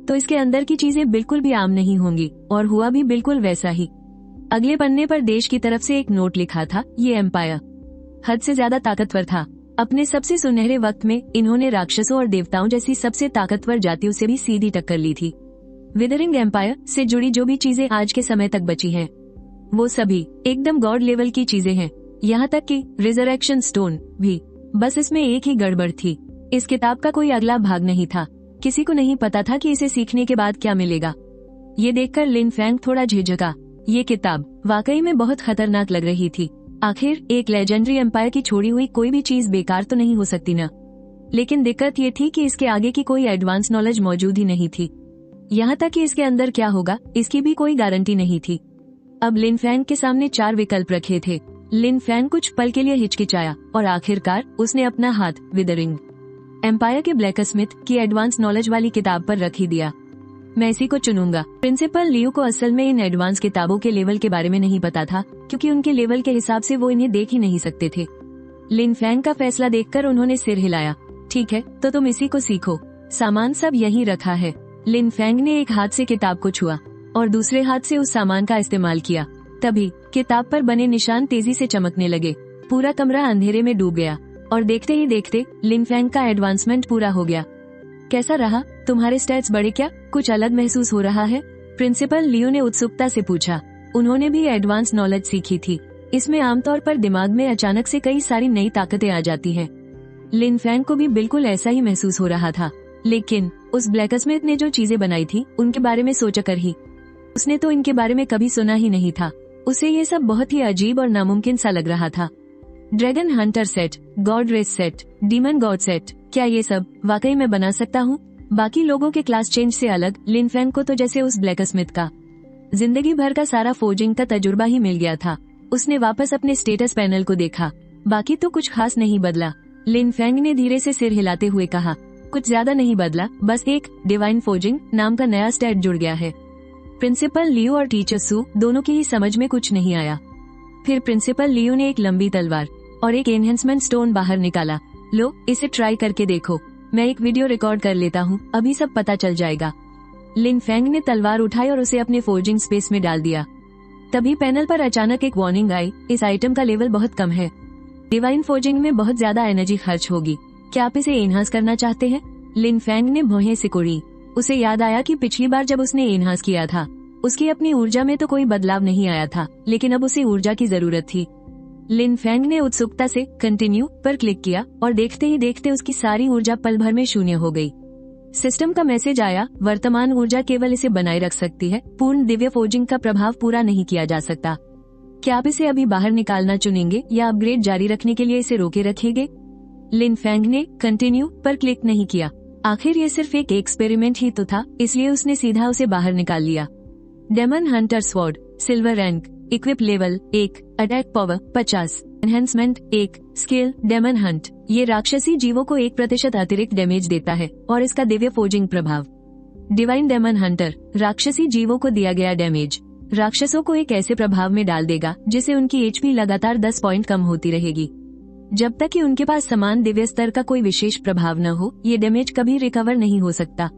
तो इसके अंदर की चीजें बिल्कुल भी आम नहीं होंगी, और हुआ भी बिल्कुल वैसा ही। अगले पन्ने पर देश की तरफ से एक नोट लिखा था, ये एम्पायर हद से ज्यादा ताकतवर था। अपने सबसे सुनहरे वक्त में इन्होंने राक्षसों और देवताओं जैसी सबसे ताकतवर जातियों से भी सीधी टक्कर ली थी। विदरिंग एम्पायर से जुड़ी जो भी चीजें आज के समय तक बची हैं, वो सभी एकदम गॉड लेवल की चीजें हैं, यहाँ तक कि रिजरेक्शन स्टोन भी। बस इसमें एक ही गड़बड़ थी, इस किताब का कोई अगला भाग नहीं था। किसी को नहीं पता था कि इसे सीखने के बाद क्या मिलेगा। ये देखकर लिन फैंग थोड़ा झिझका। ये किताब वाकई में बहुत खतरनाक लग रही थी। आखिर एक लेजेंडरी एम्पायर की छोड़ी हुई कोई भी चीज बेकार तो नहीं हो सकती ना। लेकिन दिक्कत ये थी कि इसके आगे की कोई एडवांस नॉलेज मौजूद ही नहीं थी। यहाँ तक कि इसके अंदर क्या होगा इसकी भी कोई गारंटी नहीं थी। अब लिन फैंग के सामने 4 विकल्प रखे थे। लिन फैंग कुछ पल के लिए हिचकिचाया और आखिरकार उसने अपना हाथ विदरिंग एम्पायर के ब्लैकस्मिथ की एडवांस नॉलेज वाली किताब पर रख ही दिया। मैं इसी को चुनूंगा। प्रिंसिपल लियो को असल में इन एडवांस किताबों के लेवल के बारे में नहीं पता था, क्योंकि उनके लेवल के हिसाब से वो इन्हें देख ही नहीं सकते थे। लिन फैंग का फैसला देखकर उन्होंने सिर हिलाया। ठीक है, तो तुम इसी को सीखो, सामान सब यहीं रखा है। लिन फैंग ने एक हाथ से किताब को छुआ और दूसरे हाथ से उस सामान का इस्तेमाल किया। तभी किताब पर बने निशान तेजी से चमकने लगे। पूरा कमरा अंधेरे में डूब गया और देखते ही देखते लिन फैंग का एडवांसमेंट पूरा हो गया। कैसा रहा? तुम्हारे स्टैट्स बढ़े क्या? कुछ अलग महसूस हो रहा है? प्रिंसिपल लियो ने उत्सुकता से पूछा। उन्होंने भी एडवांस नॉलेज सीखी थी। इसमें आमतौर पर दिमाग में अचानक से कई सारी नई ताकतें आ जाती हैं। लिन फैंग को भी बिल्कुल ऐसा ही महसूस हो रहा था। लेकिन उस ब्लैकस्मिथ ने जो चीजें बनाई थी उनके बारे में सोचकर ही उसने तो इनके बारे में कभी सुना ही नहीं था। उसे ये सब बहुत ही अजीब और नामुमकिन सा लग रहा था। Dragon hunter set, god race set, demon god set, क्या ये सब वाकई में बना सकता हूँ? बाकी लोगों के क्लास चेंज से अलग लिन फैंग को तो जैसे उस ब्लैकस्मिथ का जिंदगी भर का सारा फोर्जिंग का तजुर्बा ही मिल गया था। उसने वापस अपने स्टेटस पैनल को देखा। बाकी तो कुछ खास नहीं बदला। लिन फैंग ने धीरे से सिर हिलाते हुए कहा, कुछ ज्यादा नहीं बदला, बस एक डिवाइन फोर्जिंग नाम का नया स्टैट जुड़ गया है। प्रिंसिपल लियो और टीचर सू दोनों की ही समझ में कुछ नहीं आया। फिर प्रिंसिपल लियो ने एक लंबी तलवार और एक एनहेंसमेंट स्टोन बाहर निकाला। लो, इसे ट्राई करके देखो, मैं एक वीडियो रिकॉर्ड कर लेता हूँ, अभी सब पता चल जाएगा। लिन फैंग ने तलवार उठाई और उसे अपने फोर्जिंग स्पेस में डाल दिया। तभी पैनल पर अचानक एक वार्निंग आई, इस आइटम का लेवल बहुत कम है, डिवाइन फोर्जिंग में बहुत ज्यादा एनर्जी खर्च होगी, क्या आप इसे एनहांस करना चाहते हैं? लिन फैंग ने भौहें सिकोड़ी। उसे याद आया कि पिछली बार जब उसने एनहांस किया था उसकी अपनी ऊर्जा में तो कोई बदलाव नहीं आया था, लेकिन अब उसे ऊर्जा की जरूरत थी। लिन फैंग ने उत्सुकता से कंटिन्यू पर क्लिक किया और देखते ही देखते उसकी सारी ऊर्जा पल भर में शून्य हो गई। सिस्टम का मैसेज आया, वर्तमान ऊर्जा केवल इसे बनाए रख सकती है, पूर्ण दिव्य फोर्जिंग का प्रभाव पूरा नहीं किया जा सकता। क्या आप इसे अभी बाहर निकालना चुनेंगे या अपग्रेड जारी रखने के लिए इसे रोके रखेंगे? लिन फेंग ने कंटिन्यू पर क्लिक नहीं किया। आखिर ये सिर्फ एक एक्सपेरिमेंट ही तो था, इसलिए उसने सीधा उसे बाहर निकाल लिया। Demon hunter sword, silver rank, equip level 1, attack power 50, enhancement 1, skill demon hunt. ये राक्षसी जीवों को 1% अतिरिक्त डैमेज देता है और इसका दिव्य फोर्जिंग प्रभाव। डिवाइन डेमन हंटर, राक्षसी जीवों को दिया गया डैमेज राक्षसों को एक ऐसे प्रभाव में डाल देगा जिससे उनकी एचपी लगातार 10 पॉइंट कम होती रहेगी। जब तक कि उनके पास समान दिव्य स्तर का कोई विशेष प्रभाव न हो, ये डैमेज कभी रिकवर नहीं हो सकता।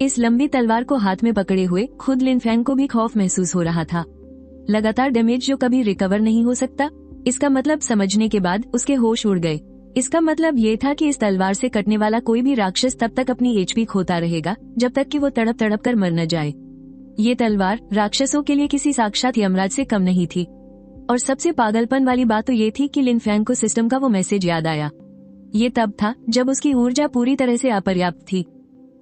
इस लंबी तलवार को हाथ में पकड़े हुए खुद लिन फेंग को भी खौफ महसूस हो रहा था। लगातार डैमेज जो कभी रिकवर नहीं हो सकता, इसका मतलब समझने के बाद उसके होश उड़ गए। इसका मतलब ये था कि इस तलवार से कटने वाला कोई भी राक्षस तब तक अपनी एचपी खोता रहेगा जब तक कि वो तड़प तड़प कर मर न जाए। ये तलवार राक्षसों के लिए किसी साक्षात यमराज से कम नहीं थी। और सबसे पागलपन वाली बात तो ये थी कि लिन फेंग को सिस्टम का वो मैसेज याद आया। ये तब था जब उसकी ऊर्जा पूरी तरह से अपर्याप्त थी।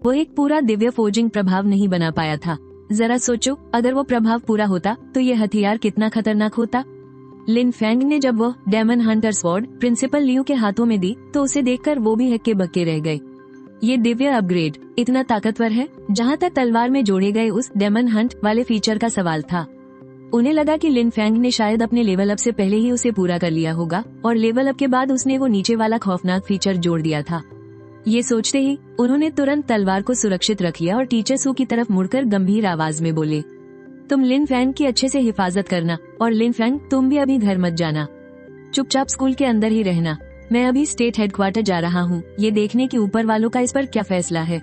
वो एक पूरा दिव्य फोर्जिंग प्रभाव नहीं बना पाया था। जरा सोचो, अगर वो प्रभाव पूरा होता तो ये हथियार कितना खतरनाक होता। लिन फेंग ने जब वो demon hunter sword principal Liu के हाथों में दी तो उसे देखकर वो भी हक्के बक्के रह गए। ये दिव्य अपग्रेड इतना ताकतवर है। जहाँ तक तलवार में जोड़े गए उस डेमन हंट वाले फीचर का सवाल था, उन्हें लगा कि लिन फेंग ने शायद अपने लेवल अप से पहले ही उसे पूरा कर लिया होगा और लेवल अप के बाद उसने वो नीचे वाला खौफनाक फीचर जोड़ दिया था। ये सोचते ही उन्होंने तुरंत तलवार को सुरक्षित रख लिया और टीचर सू की तरफ मुड़कर गंभीर आवाज में बोले, तुम लिन फेंग की अच्छे से हिफाजत करना और लिन फेंग तुम भी अभी घर मत जाना, चुपचाप स्कूल के अंदर ही रहना। मैं अभी स्टेट हेडक्वार्टर जा रहा हूँ, ये देखने की ऊपर वालों का इस पर क्या फैसला है।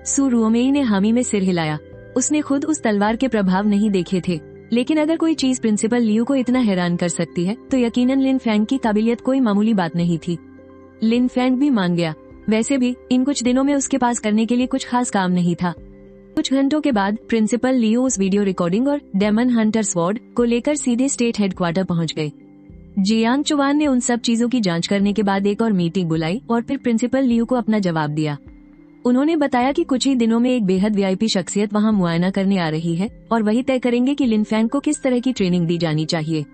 सू रुओमेई ने हामी में सिर हिलाया। उसने खुद उस तलवार के प्रभाव नहीं देखे थे, लेकिन अगर कोई चीज प्रिंसिपल लियू को इतना हैरान कर सकती है तो यकीनन लिन फेंग की काबिलियत कोई मामूली बात नहीं थी। लिन फेंग भी मान गया। वैसे भी इन कुछ दिनों में उसके पास करने के लिए कुछ खास काम नहीं था। कुछ घंटों के बाद प्रिंसिपल लियू उस वीडियो रिकॉर्डिंग और डेमन हंटर स्वॉर्ड को लेकर सीधे स्टेट हेडक्वार्टर पहुंच गए। जियांग चुवान ने उन सब चीजों की जांच करने के बाद एक और मीटिंग बुलाई और फिर प्रिंसिपल लियू को अपना जवाब दिया। उन्होंने बताया कि कुछ ही दिनों में एक बेहद वीआईपी शख्सियत वहां मुआयना करने आ रही है और वही तय करेंगे कि लिन फेंग को किस तरह की ट्रेनिंग दी जानी चाहिए।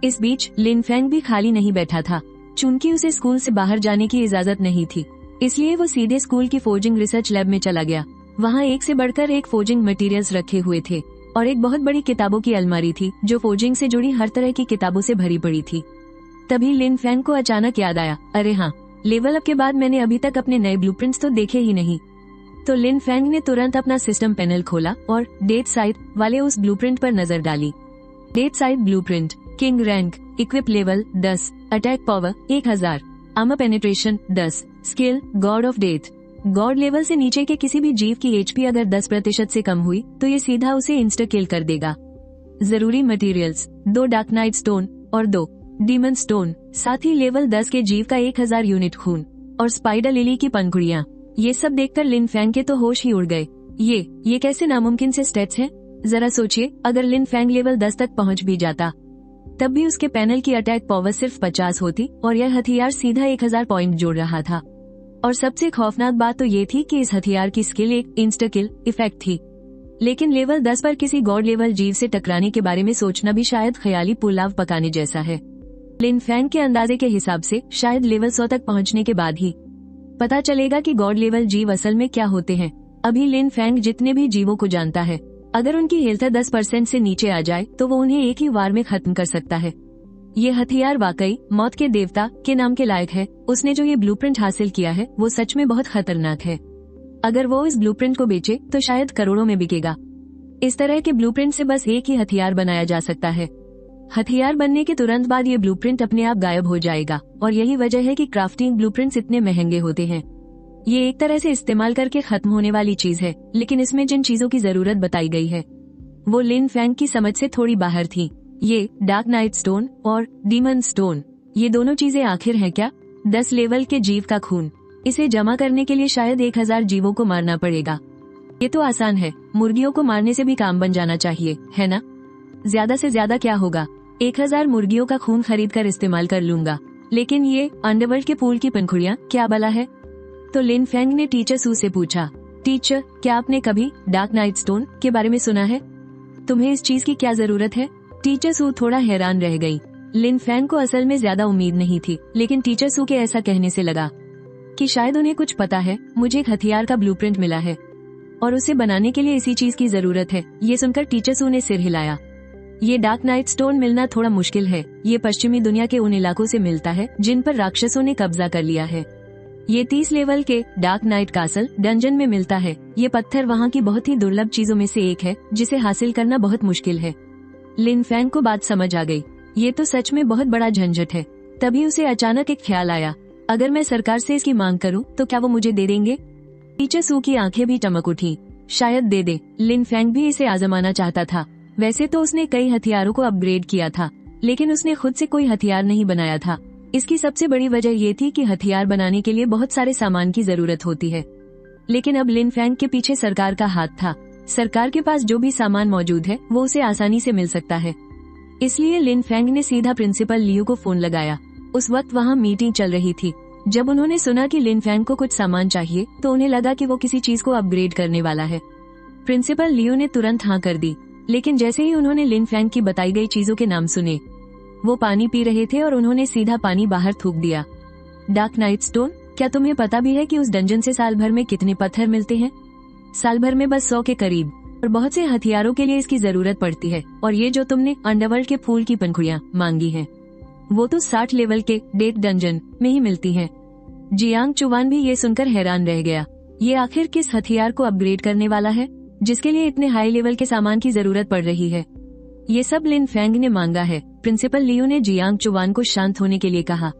इस बीच लिन फेंग भी खाली नहीं बैठा था। चूंकि उसे स्कूल से बाहर जाने की इजाजत नहीं थी, इसलिए वो सीधे स्कूल की फोर्जिंग रिसर्च लैब में चला गया। वहाँ एक से बढ़कर एक फोर्जिंग मटेरियल्स रखे हुए थे और एक बहुत बड़ी किताबों की अलमारी थी जो फोर्जिंग से जुड़ी हर तरह की किताबों से भरी पड़ी थी। तभी लिन फेंग को अचानक याद आया, अरे हाँ, लेवल अप के बाद मैंने अभी तक अपने नए ब्लूप्रिंट्स तो देखे ही नहीं। तो लिन फेंग ने तुरंत अपना सिस्टम पैनल खोला और डेट साइड वाले उस ब्लूप्रिंट पर नजर डाली। Death scythe blueprint, king rank, equip level 10, attack power 1000, armour penetration 10, skill god of death. God level से नीचे के किसी भी जीव की एचपी अगर 10% से कम हुई तो ये सीधा उसे इंस्टा किल कर देगा। जरूरी मटेरियल्स 2 डार्क नाइट स्टोन और 2 डीमन स्टोन, साथ ही लेवल 10 के जीव का 1000 यूनिट खून और स्पाइडर लिली की पंखुड़ियाँ। ये सब देखकर लिन फेंग के तो होश ही उड़ गए। ये कैसे नामुमकिन से स्टेट्स हैं? जरा सोचिए, अगर लिन फेंग लेवल 10 तक पहुंच भी जाता तब भी उसके पैनल की अटैक पावर सिर्फ 50 होती और यह हथियार सीधा 1000 पॉइंट जोड़ रहा था। और सबसे खौफनाक बात तो ये थी कि इस हथियार की स्किल एक इंस्टा किल इफेक्ट थी। लेकिन लेवल 10 पर किसी गॉड लेवल जीव से टकराने के बारे में सोचना भी शायद ख्याली पुलाव पकाने जैसा है। लिन फेंग के अंदाजे के हिसाब से शायद लेवल 100 तक पहुंचने के बाद ही पता चलेगा कि गॉड लेवल जीव असल में क्या होते हैं। अभी लिन फेंग जितने भी जीवों को जानता है, अगर उनकी हेल्थ 10% से नीचे आ जाए तो वो उन्हें एक ही वार में खत्म कर सकता है। ये हथियार वाकई मौत के देवता के नाम के लायक है। उसने जो ये ब्लूप्रिंट हासिल किया है वो सच में बहुत खतरनाक है। अगर वो इस ब्लूप्रिंट को बेचे तो शायद करोड़ों में बिकेगा। इस तरह के ब्लूप्रिंट से बस एक ही हथियार बनाया जा सकता है। हथियार बनने के तुरंत बाद ये ब्लूप्रिंट अपने आप गायब हो जाएगा और यही वजह है कि क्राफ्टिंग ब्लूप्रिंट्स इतने महंगे होते हैं। ये एक तरह से इस्तेमाल करके खत्म होने वाली चीज है, लेकिन इसमें जिन चीजों की जरूरत बताई गई है वो लिन फेंग की समझ से थोड़ी बाहर थी। ये डार्क नाइट स्टोन और डीमन स्टोन, ये दोनों चीजें आखिर हैं क्या? 10 लेवल के जीव का खून, इसे जमा करने के लिए शायद 1000 जीवों को मारना पड़ेगा। ये तो आसान है, मुर्गियों को मारने से भी काम बन जाना चाहिए, है ना? ज्यादा से ज्यादा क्या होगा, 1000 मुर्गियों का खून खरीद कर इस्तेमाल कर लूंगा। लेकिन ये अंडरवर्ल्ड के पूल की पंखुड़ियाँ क्या बला है? तो लिन फेंग ने टीचर सू से पूछा। टीचर, क्या आपने कभी डार्क नाइट स्टोन के बारे में सुना है? तुम्हें इस चीज की क्या जरूरत है? टीचर सू थोड़ा हैरान रह गई। लिन फैंग को असल में ज्यादा उम्मीद नहीं थी, लेकिन टीचर सू के ऐसा कहने से लगा कि शायद उन्हें कुछ पता है। मुझे एक हथियार का ब्लूप्रिंट मिला है और उसे बनाने के लिए इसी चीज की जरूरत है। ये सुनकर टीचर सू ने सिर हिलाया। ये डार्क नाइट स्टोन मिलना थोड़ा मुश्किल है। ये पश्चिमी दुनिया के उन इलाकों से मिलता है जिन पर राक्षसों ने कब्जा कर लिया है। ये 30 लेवल के डार्क नाइट कासल डंजन में मिलता है। ये पत्थर वहाँ की बहुत ही दुर्लभ चीजों में से एक है जिसे हासिल करना बहुत मुश्किल है। लिन फैंग को बात समझ आ गई। ये तो सच में बहुत बड़ा झंझट है। तभी उसे अचानक एक ख्याल आया, अगर मैं सरकार से इसकी मांग करूं तो क्या वो मुझे दे देंगे? टीचर सू की आंखें भी चमक उठी। शायद दे दे। लिन फैंग भी इसे आजमाना चाहता था। वैसे तो उसने कई हथियारों को अपग्रेड किया था, लेकिन उसने खुद से कोई हथियार नहीं बनाया था। इसकी सबसे बड़ी वजह ये थी कि हथियार बनाने के लिए बहुत सारे सामान की जरूरत होती है। लेकिन अब लिन फैंग के पीछे सरकार का हाथ था। सरकार के पास जो भी सामान मौजूद है वो उसे आसानी से मिल सकता है। इसलिए लिन फैंग ने सीधा प्रिंसिपल लियू को फोन लगाया। उस वक्त वहाँ मीटिंग चल रही थी। जब उन्होंने सुना कि लिन फैंग को कुछ सामान चाहिए तो उन्हें लगा कि वो किसी चीज को अपग्रेड करने वाला है। प्रिंसिपल लियू ने तुरंत हाँ कर दी, लेकिन जैसे ही उन्होंने लिन फैंग की बताई गई चीजों के नाम सुने, वो पानी पी रहे थे और उन्होंने सीधा पानी बाहर थूक दिया। डार्क नाइट स्टोन, क्या तुम्हें पता भी है कि उस डंजन से साल भर में कितने पत्थर मिलते हैं? साल भर में बस 100 के करीब, और बहुत से हथियारों के लिए इसकी जरूरत पड़ती है। और ये जो तुमने अंडरवर्ल्ड के फूल की पंखुड़ियाँ मांगी हैं, वो तो 60 लेवल के डेथ डंजन में ही मिलती हैं। जियांग चुवान भी ये सुनकर हैरान रह गया। ये आखिर किस हथियार को अपग्रेड करने वाला है जिसके लिए इतने हाई लेवल के सामान की जरूरत पड़ रही है? ये सब लिन फैंग ने मांगा है। प्रिंसिपल लियू ने जियांग चुवान को शांत होने के लिए कहा।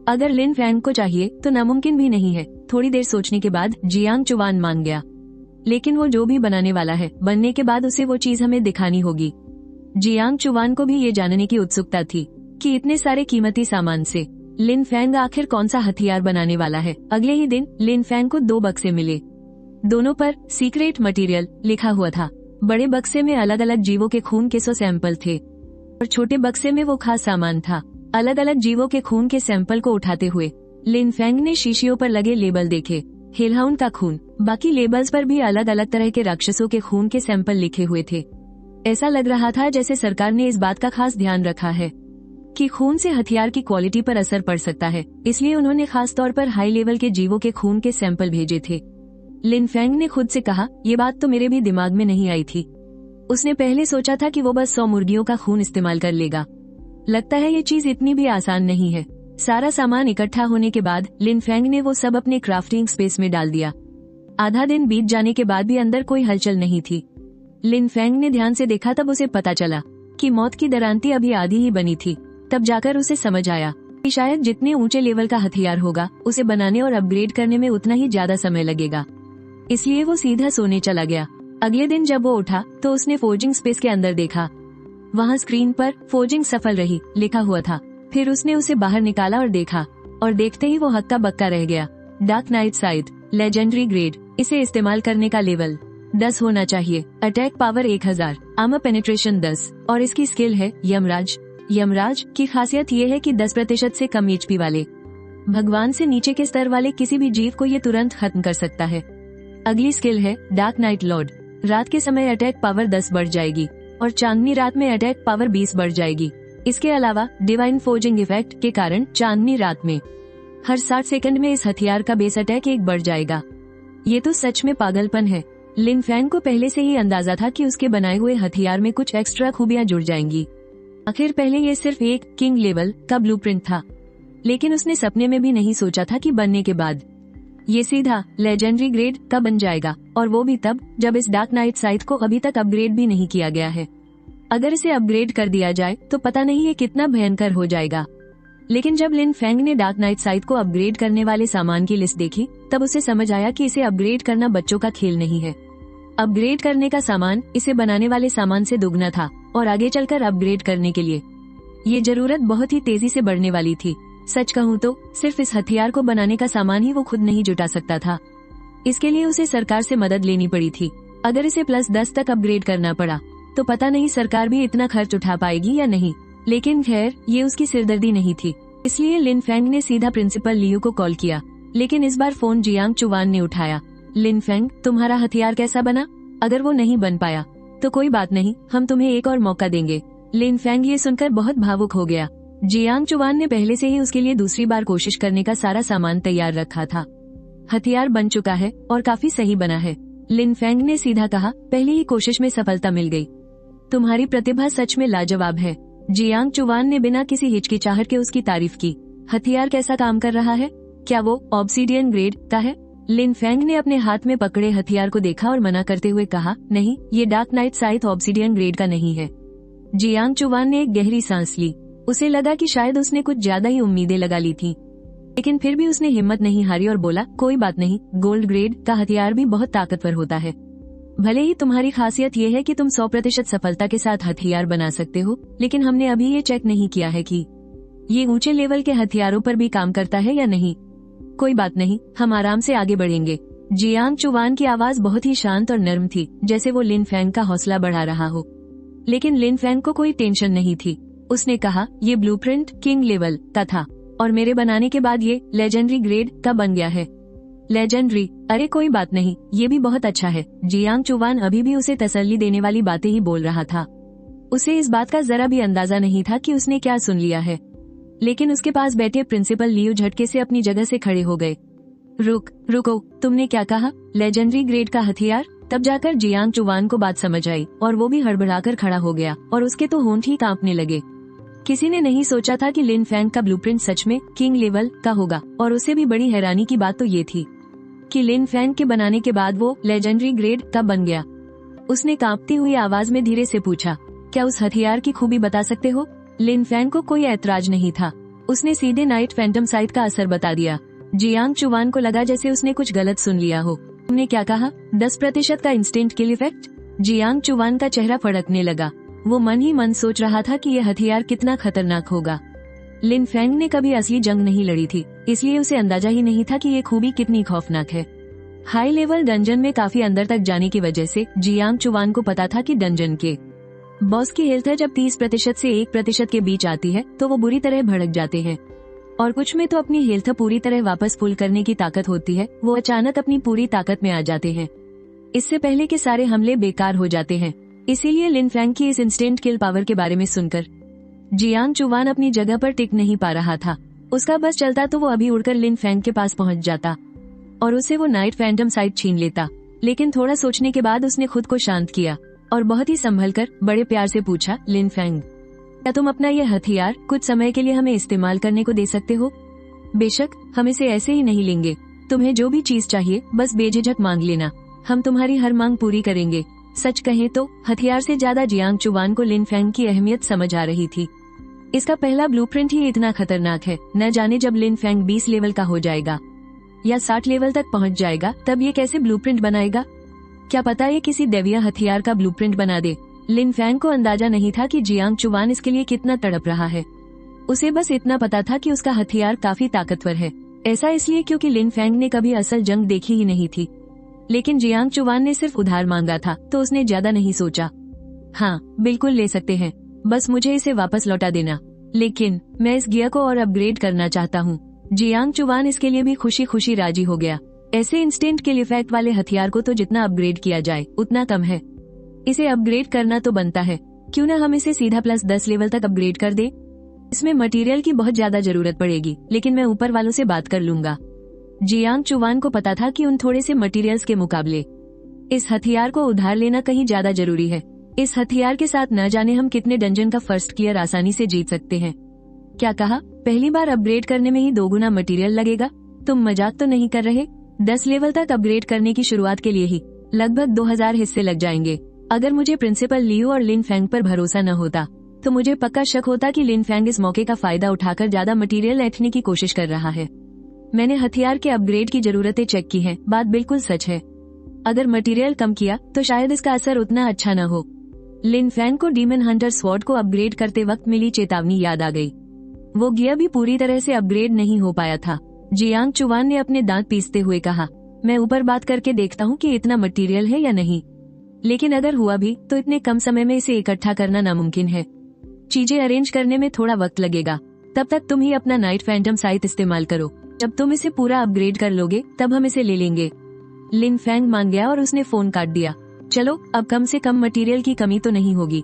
अगर लिन फैंग को चाहिए तो नामुमकिन भी नहीं है। थोड़ी देर सोचने के बाद जियांग चुवान मान गया, लेकिन वो जो भी बनाने वाला है, बनने के बाद उसे वो चीज हमें दिखानी होगी। जियांग चुवान को भी ये जानने की उत्सुकता थी कि इतने सारे कीमती सामान से लिन फैंग आखिर कौन सा हथियार बनाने वाला है। अगले ही दिन लिन फैंग को 2 बक्से मिले। दोनों पर सीक्रेट मटेरियल लिखा हुआ था। बड़े बक्से में अलग अलग जीवों के खून के 100 सैंपल थे और छोटे बक्से में वो खास सामान था। अलग अलग जीवों के खून के सैंपल को उठाते हुए लिन फैंग ने शीशियों पर लगे लेबल देखे। हेलहाउंड का खून, बाकी लेबल्स पर भी अलग अलग तरह के राक्षसों के खून के सैंपल लिखे हुए थे। ऐसा लग रहा था जैसे सरकार ने इस बात का खास ध्यान रखा है कि खून से हथियार की क्वालिटी पर असर पड़ सकता है, इसलिए उन्होंने खास तौर पर हाई लेवल के जीवों के खून के सैंपल भेजे थे। लिन फैंग ने खुद से कहा, ये बात तो मेरे भी दिमाग में नहीं आई थी। उसने पहले सोचा था कि वो बस 100 मुर्गियों का खून इस्तेमाल कर लेगा। लगता है ये चीज इतनी भी आसान नहीं है। सारा सामान इकट्ठा होने के बाद लिन फैंग ने वो सब अपने क्राफ्टिंग स्पेस में डाल दिया। आधा दिन बीत जाने के बाद भी अंदर कोई हलचल नहीं थी। लिन फैंग ने ध्यान से देखा, तब उसे पता चला कि मौत की दरांती अभी आधी ही बनी थी। तब जाकर उसे समझ आया कि शायद जितने ऊंचे लेवल का हथियार होगा, उसे बनाने और अपग्रेड करने में उतना ही ज्यादा समय लगेगा। इसलिए वो सीधा सोने चला गया। अगले दिन जब वो उठा तो उसने फोर्जिंग स्पेस के अंदर देखा। वहाँ स्क्रीन पर फोर्जिंग सफल रही लिखा हुआ था। फिर उसने उसे बाहर निकाला और देखा, और देखते ही वो हक्का बक्का रह गया। Dark night sight, legendary grade. इसे इस्तेमाल करने का लेवल 10 होना चाहिए। अटैक पावर 1000, आर्मर पेनिट्रेशन 10, और इसकी स्किल है यमराज। यमराज की खासियत ये है कि 10% से कम एचपी वाले भगवान से नीचे के स्तर वाले किसी भी जीव को ये तुरंत खत्म कर सकता है। अगली स्किल है डार्क नाइट लॉर्ड। रात के समय अटैक पावर 10 बढ़ जाएगी और चांदनी रात में अटैक पावर 20 बढ़ जाएगी। इसके अलावा डिवाइन फोर्जिंग इफेक्ट के कारण चांदनी रात में हर 60 सेकंड में इस हथियार का बेस अटैक 1 बढ़ जाएगा। ये तो सच में पागलपन है। लिन फैंग को पहले से ही अंदाजा था कि उसके बनाए हुए हथियार में कुछ एक्स्ट्रा खूबियां जुड़ जाएंगी। आखिर पहले ये सिर्फ एक किंग लेवल का ब्लूप्रिंट था, लेकिन उसने सपने में भी नहीं सोचा था कि बनने के बाद ये सीधा लेजेंडरी ग्रेड का बन जाएगा, और वो भी तब जब इस डार्क नाइट साइट को अभी तक अपग्रेड भी नहीं किया गया है। अगर इसे अपग्रेड कर दिया जाए तो पता नहीं ये कितना भयंकर हो जाएगा। लेकिन जब लिन फैंग ने डार्क नाइट साइट को अपग्रेड करने वाले सामान की लिस्ट देखी, तब उसे समझ आया कि इसे अपग्रेड करना बच्चों का खेल नहीं है। अपग्रेड करने का सामान इसे बनाने वाले सामान से दोगुना था, और आगे चलकर अपग्रेड करने के लिए ये जरूरत बहुत ही तेजी से बढ़ने वाली थी। सच कहूँ तो सिर्फ इस हथियार को बनाने का सामान ही वो खुद नहीं जुटा सकता था। इसके लिए उसे सरकार से मदद लेनी पड़ी थी। अगर इसे +10 तक अपग्रेड करना पड़ा तो पता नहीं सरकार भी इतना खर्च उठा पाएगी या नहीं। लेकिन खैर, ये उसकी सिरदर्दी नहीं थी। इसलिए लिन फैंग ने सीधा प्रिंसिपल लियू को कॉल किया, लेकिन इस बार फोन जियांग चुवान ने उठाया। लिन फेंग, तुम्हारा हथियार कैसा बना? अगर वो नहीं बन पाया तो कोई बात नहीं, हम तुम्हें एक और मौका देंगे। लिन फेंग ये सुनकर बहुत भावुक हो गया। जियांग चुवान ने पहले से ही उसके लिए दूसरी बार कोशिश करने का सारा सामान तैयार रखा था। हथियार बन चुका है और काफी सही बना है। लिन फेंग ने सीधा कहा, पहली ही कोशिश में सफलता मिल गई। तुम्हारी प्रतिभा सच में लाजवाब है। जियांग चुवान ने बिना किसी हिचकिचाहट के उसकी तारीफ की। हथियार कैसा काम कर रहा है? क्या वो ऑब्सीडियन ग्रेड का है? लिन फेंग ने अपने हाथ में पकड़े हथियार को देखा और मना करते हुए कहा, नहीं, ये डार्क नाइट साइथ ऑब्सीडियन ग्रेड का नहीं है। जियांग चुवान ने एक गहरी सांस ली। उसे लगा कि शायद उसने कुछ ज्यादा ही उम्मीदें लगा ली थी, लेकिन फिर भी उसने हिम्मत नहीं हारी और बोला, कोई बात नहीं, गोल्ड ग्रेड का हथियार भी बहुत ताकतवर होता है। भले ही तुम्हारी खासियत ये है कि तुम 100% सफलता के साथ हथियार बना सकते हो, लेकिन हमने अभी ये चेक नहीं किया है कि ये ऊंचे लेवल के हथियारों पर भी काम करता है या नहीं। कोई बात नहीं, हम आराम से आगे बढ़ेंगे। जियांग चुवान की आवाज बहुत ही शांत और नर्म थी, जैसे वो लिन फेंग का हौसला बढ़ा रहा हो। लेकिन लिन फेंग को कोई टेंशन नहीं थी। उसने कहा, ये ब्लूप्रिंट किंग लेवल का था और मेरे बनाने के बाद ये लेजेंडरी ग्रेड का बन गया है। लेजेंडरी? अरे कोई बात नहीं, ये भी बहुत अच्छा है। जियांग चुवान अभी भी उसे तसल्ली देने वाली बातें ही बोल रहा था। उसे इस बात का जरा भी अंदाजा नहीं था कि उसने क्या सुन लिया है। लेकिन उसके पास बैठे प्रिंसिपल लियू झटके से अपनी जगह से खड़े हो गए। रुको, तुमने क्या कहा? लेजेंडरी ग्रेड का हथियार? तब जाकर जियांग चुवान को बात समझ आई और वो भी हड़बड़ाकर खड़ा हो गया और उसके तो होंठ ही कांपने लगे। किसी ने नहीं सोचा था कि लिन फेंग का ब्लूप्रिंट सच में किंग लेवल का होगा, और उसे भी बड़ी हैरानी की बात तो ये थी कि लिन फेंग के बनाने के बाद वो लेजेंडरी ग्रेड का बन गया। उसने कांपती हुई आवाज में धीरे से पूछा, क्या उस हथियार की खूबी बता सकते हो? लिन फेंग को कोई ऐतराज नहीं था। उसने सीधे नाइट फैंटम साइट का असर बता दिया। जियांग चुवान को लगा जैसे उसने कुछ गलत सुन लिया हो। तुमने क्या कहा? 10% का इंस्टेंट किल इफेक्ट? जियांग चुवान का चेहरा फड़कने लगा। वो मन ही मन सोच रहा था कि यह हथियार कितना खतरनाक होगा। लिन फेंग ने कभी असली जंग नहीं लड़ी थी, इसलिए उसे अंदाजा ही नहीं था कि ये खूबी कितनी खौफनाक है। हाई लेवल डंजन में काफी अंदर तक जाने की वजह से जियांग चुवान को पता था कि डंजन के बॉस की हेल्थ जब 30% से 1% के बीच आती है तो वो बुरी तरह भड़क जाते हैं, और कुछ में तो अपनी हेल्थ पूरी तरह वापस फुल करने की ताकत होती है, वो अचानक अपनी पूरी ताकत में आ जाते हैं। इससे पहले के सारे हमले बेकार हो जाते हैं। इसीलिए लिन फेंग की इस इंस्टेंट किल पावर के बारे में सुनकर जियांग चुवान अपनी जगह पर टिक नहीं पा रहा था। उसका बस चलता तो वो अभी उड़कर लिन फेंग के पास पहुंच जाता और उसे वो नाइट फैंटम साइट छीन लेता। लेकिन थोड़ा सोचने के बाद उसने खुद को शांत किया और बहुत ही संभल कर बड़े प्यार से पूछा, लिन फेंग, क्या तुम अपना यह हथियार कुछ समय के लिए हमें इस्तेमाल करने को दे सकते हो? बेशक, हम इसे ऐसे ही नहीं लेंगे। तुम्हें जो भी चीज चाहिए बस बेझिझक मांग लेना, हम तुम्हारी हर मांग पूरी करेंगे। सच कहें तो हथियार से ज्यादा जियांग चुवान को लिन फेंग की अहमियत समझ आ रही थी। इसका पहला ब्लूप्रिंट ही इतना खतरनाक है, न जाने जब लिन फेंग 20 लेवल का हो जाएगा या 60 लेवल तक पहुंच जाएगा तब ये कैसे ब्लूप्रिंट बनाएगा? क्या पता ये किसी दैवीय हथियार का ब्लूप्रिंट बना दे। लिन फेंग को अंदाजा नहीं था कि जियांग चुवान इसके लिए कितना तड़प रहा है। उसे बस इतना पता था कि उसका हथियार काफी ताकतवर है। ऐसा इसलिए क्योंकि लिन फेंग ने कभी असल जंग देखी ही नहीं थी। लेकिन जियांग चुवान ने सिर्फ उधार मांगा था तो उसने ज्यादा नहीं सोचा। हाँ, बिल्कुल ले सकते हैं, बस मुझे इसे वापस लौटा देना। लेकिन मैं इस गियर को और अपग्रेड करना चाहता हूँ। जियांग चुवान इसके लिए भी खुशी खुशी राजी हो गया। ऐसे इंस्टेंट किल इफेक्ट वाले हथियार को तो जितना अपग्रेड किया जाए उतना कम है। इसे अपग्रेड करना तो बनता है, क्यों न हम इसे सीधा +10 लेवल तक अपग्रेड कर दे। इसमें मटेरियल की बहुत ज्यादा जरूरत पड़ेगी, लेकिन मैं ऊपर वालों से बात कर लूंगा। जियांग चुवान को पता था कि उन थोड़े से मटेरियल्स के मुकाबले इस हथियार को उधार लेना कहीं ज्यादा जरूरी है। इस हथियार के साथ न जाने हम कितने डंजन का फर्स्ट क्लियर आसानी से जीत सकते हैं। क्या कहा? पहली बार अपग्रेड करने में ही 2 गुना मटेरियल लगेगा? तुम मजाक तो नहीं कर रहे? 10 लेवल तक अपग्रेड करने की शुरुआत के लिए ही लगभग 2000 हिस्से लग जाएंगे। अगर मुझे प्रिंसिपल लियू और लिन फेंग पर भरोसा न होता तो मुझे पक्का शक होता कि लिन फेंग इस मौके का फायदा उठाकर ज्यादा मटेरियल ऐंठने की कोशिश कर रहा है। मैंने हथियार के अपग्रेड की जरूरतें चेक की हैं, बात बिल्कुल सच है। अगर मटेरियल कम किया तो शायद इसका असर उतना अच्छा न हो। लिन फेंग को डीमन हंटर स्वॉर्ड को अपग्रेड करते वक्त मिली चेतावनी याद आ गई। वो गियर भी पूरी तरह से अपग्रेड नहीं हो पाया था। जियांग चुवान ने अपने दांत पीसते हुए कहा, मैं ऊपर बात करके देखता हूँ कि इतना मटेरियल है या नहीं, लेकिन अगर हुआ भी तो इतने कम समय में इसे इकट्ठा करना नामुमकिन है। चीजें अरेंज करने में थोड़ा वक्त लगेगा। तब तक तुम ही अपना नाइट फैंटम साइट इस्तेमाल करो। जब तुम इसे पूरा अपग्रेड कर लोगे तब हम इसे ले लेंगे। लिन फैंग मान गया और उसने फोन काट दिया। चलो, अब कम से कम मटेरियल की कमी तो नहीं होगी।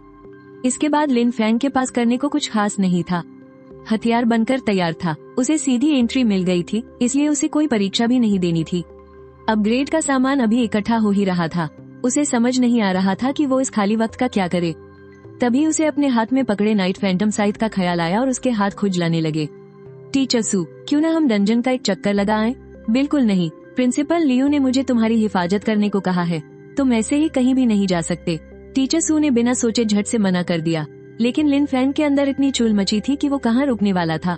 इसके बाद लिन फैंग के पास करने को कुछ खास नहीं था। हथियार बनकर तैयार था, उसे सीधी एंट्री मिल गई थी, इसलिए उसे कोई परीक्षा भी नहीं देनी थी। अपग्रेड का सामान अभी इकट्ठा हो ही रहा था। उसे समझ नहीं आ रहा था कि वो इस खाली वक्त का क्या करे। तभी उसे अपने हाथ में पकड़े नाइट फैंटम साइथ का ख्याल आया और उसके हाथ खुजलाने लगे। टीचर सू, क्यों ना हम डंजन का एक चक्कर लगाएं? बिल्कुल नहीं, प्रिंसिपल लियो ने मुझे तुम्हारी हिफाजत करने को कहा है। तुम ऐसे ही कहीं भी नहीं जा सकते। टीचर सू ने बिना सोचे झट से मना कर दिया, लेकिन लिन फैंग के अंदर इतनी चुल मची थी कि वो कहाँ रुकने वाला था।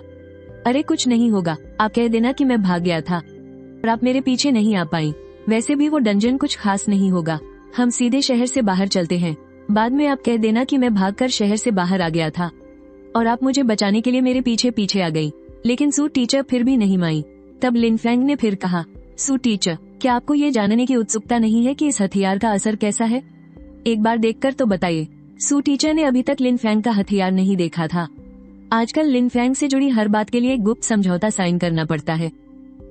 अरे कुछ नहीं होगा, आप कह देना कि मैं भाग गया था और आप मेरे पीछे नहीं आ पाई। वैसे भी वो डंजन कुछ खास नहीं होगा, हम सीधे शहर से बाहर चलते हैं। बाद में आप कह देना कि मैं भागकर शहर से बाहर आ गया था और आप मुझे बचाने के लिए मेरे पीछे पीछे आ गई। लेकिन सू टीचर फिर भी नहीं मानी। तब लिन फैंग ने फिर कहा, सू टीचर, क्या आपको ये जानने की उत्सुकता नहीं है कि इस हथियार का असर कैसा है? एक बार देखकर तो बताइए। सू टीचर ने अभी तक लिन फैंग का हथियार नहीं देखा था। आजकल लिन फैंग से जुड़ी हर बात के लिए एक गुप्त समझौता साइन करना पड़ता है।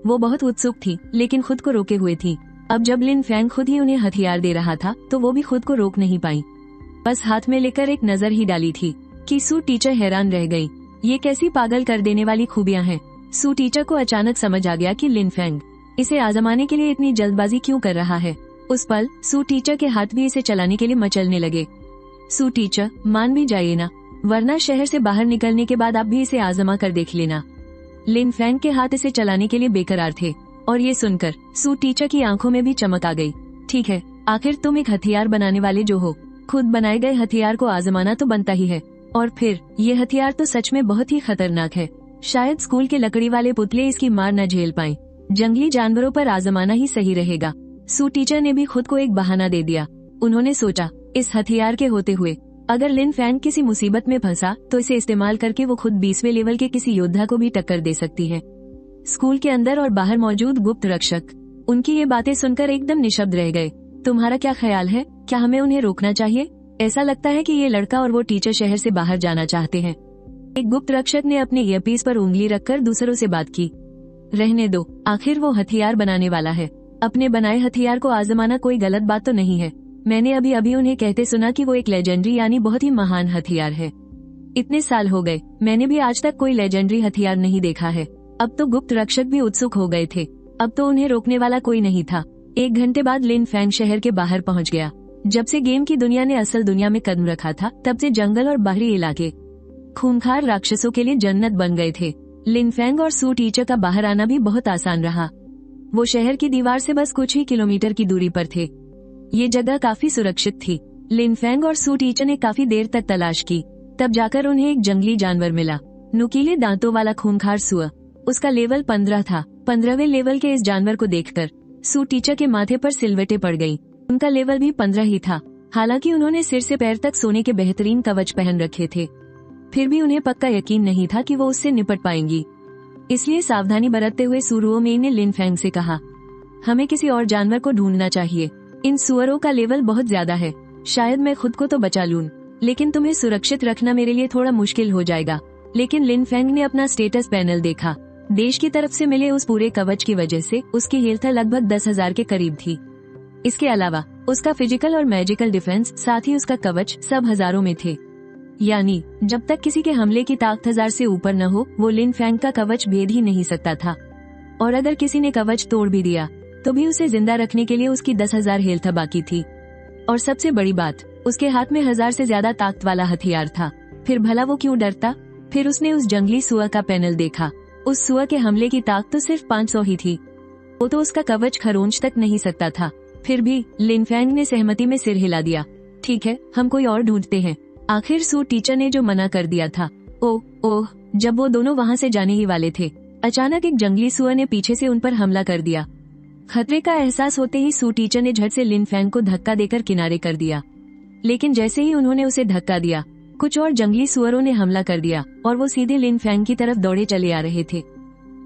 वो बहुत उत्सुक थी, लेकिन खुद को रोके हुए थी। अब जब लिन फैंग खुद ही उन्हें हथियार दे रहा था तो वो भी खुद को रोक नहीं पाई। बस हाथ में लेकर एक नजर ही डाली थी कि सू टीचर हैरान रह गई। ये कैसी पागल कर देने वाली खूबियां हैं। सू टीचर को अचानक समझ आ गया कि लिन फैंग इसे आजमाने के लिए इतनी जल्दबाजी क्यों कर रहा है। उस पल सू टीचर के हाथ भी इसे चलाने के लिए मचलने लगे। सू टीचर, मान भी जाइए ना, वरना शहर से बाहर निकलने के बाद आप भी इसे आजमा कर देख लेना। लिन फैंग के हाथ इसे चलाने के लिए बेकरार थे और ये सुनकर सू टीचर की आंखों में भी चमक आ गई। ठीक है, आखिर तुम एक हथियार बनाने वाले जो हो, खुद बनाए गए हथियार को आजमाना तो बनता ही है। और फिर ये हथियार तो सच में बहुत ही खतरनाक है। शायद स्कूल के लकड़ी वाले पुतले इसकी मार न झेल पाएं। जंगली जानवरों पर आजमाना ही सही रहेगा। सू टीचर ने भी खुद को एक बहाना दे दिया। उन्होंने सोचा, इस हथियार के होते हुए अगर लिन फैंग किसी मुसीबत में फंसा तो इसे इस्तेमाल करके वो खुद 20वें लेवल के किसी योद्धा को भी टक्कर दे सकती है। स्कूल के अंदर और बाहर मौजूद गुप्त रक्षक उनकी ये बातें सुनकर एकदम निशब्द रह गए। तुम्हारा क्या ख्याल है, क्या हमें उन्हें रोकना चाहिए? ऐसा लगता है कि ये लड़का और वो टीचर शहर से बाहर जाना चाहते हैं। एक गुप्त रक्षक ने अपने ईयरपीस पर उंगली रखकर दूसरों से बात की। रहने दो, आखिर वो हथियार बनाने वाला है। अपने बनाए हथियार को आजमाना कोई गलत बात तो नहीं है। मैंने अभी अभी उन्हें कहते सुना कि वो एक लेजेंडरी यानी बहुत ही महान हथियार है। इतने साल हो गए, मैंने भी आज तक कोई लेजेंडरी हथियार नहीं देखा है। अब तो गुप्त रक्षक भी उत्सुक हो गए थे। अब तो उन्हें रोकने वाला कोई नहीं था। 1 घंटे बाद लिन फैंग शहर के बाहर पहुंच गया। जब से गेम की दुनिया ने असल दुनिया में कदम रखा था, तब से जंगल और बाहरी इलाके खूंखार राक्षसों के लिए जन्नत बन गए थे। लिन फैंग और सू टीचर का बाहर आना भी बहुत आसान रहा। वो शहर की दीवार से बस कुछ ही किलोमीटर की दूरी पर थे। ये जगह काफी सुरक्षित थी। लिन फैंग और सू टीचर ने काफी देर तक तलाश की, तब जाकर उन्हें एक जंगली जानवर मिला। नुकीले दांतों वाला खूंखार सुअर। उसका लेवल 15 था। 15वें लेवल के इस जानवर को देखकर सू टीचर के माथे पर सिलवटें पड़ गईं। उनका लेवल भी 15 ही था। हालांकि उन्होंने सिर से पैर तक सोने के बेहतरीन कवच पहन रखे थे, फिर भी उन्हें पक्का यकीन नहीं था कि वो उससे निपट पाएंगी। इसलिए सावधानी बरतते हुए सुरुओमेई ने लिन फैंग से कहा, हमें किसी और जानवर को ढूंढना चाहिए। इन सुअरों का लेवल बहुत ज्यादा है। शायद मैं खुद को तो बचा लूं, लेकिन तुम्हें सुरक्षित रखना मेरे लिए थोड़ा मुश्किल हो जाएगा। लेकिन लिन फैंग ने अपना स्टेटस पैनल देखा। देश की तरफ से मिले उस पूरे कवच की वजह से उसकी हेल्थ लगभग 10,000 के करीब थी। इसके अलावा उसका फिजिकल और मैजिकल डिफेंस, साथ ही उसका कवच सब हजारों में थे। यानी जब तक किसी के हमले की ताकत 1000 से ऊपर न हो, वो लिन फैंग का कवच भेद ही नहीं सकता था। और अगर किसी ने कवच तोड़ भी दिया तो भी उसे जिंदा रखने के लिए उसकी 10,000 हेल्थ बाकी थी। और सबसे बड़ी बात, उसके हाथ में 1000 से ज्यादा ताकत वाला हथियार था। फिर भला वो क्यों डरता? फिर उसने उस जंगली सुअर का पैनल देखा। उस सुअर के हमले की ताकत तो सिर्फ 500 ही थी। वो तो उसका कवच खरोंच तक नहीं सकता था। फिर भी लिन फैंग ने सहमति में सिर हिला दिया। ठीक है, हम कोई और ढूंढते हैं। आखिर सू टीचर ने जो मना कर दिया था। ओह, जब वो दोनों वहाँ से जाने ही वाले थे, अचानक एक जंगली सुअर ने पीछे से उन पर हमला कर दिया। खतरे का एहसास होते ही सू टीचर ने झट से लिन फैंग को धक्का देकर किनारे कर दिया। लेकिन जैसे ही उन्होंने उसे धक्का दिया, कुछ और जंगली सुअरों ने हमला कर दिया और वो सीधे लिन फैंग की तरफ दौड़े चले आ रहे थे।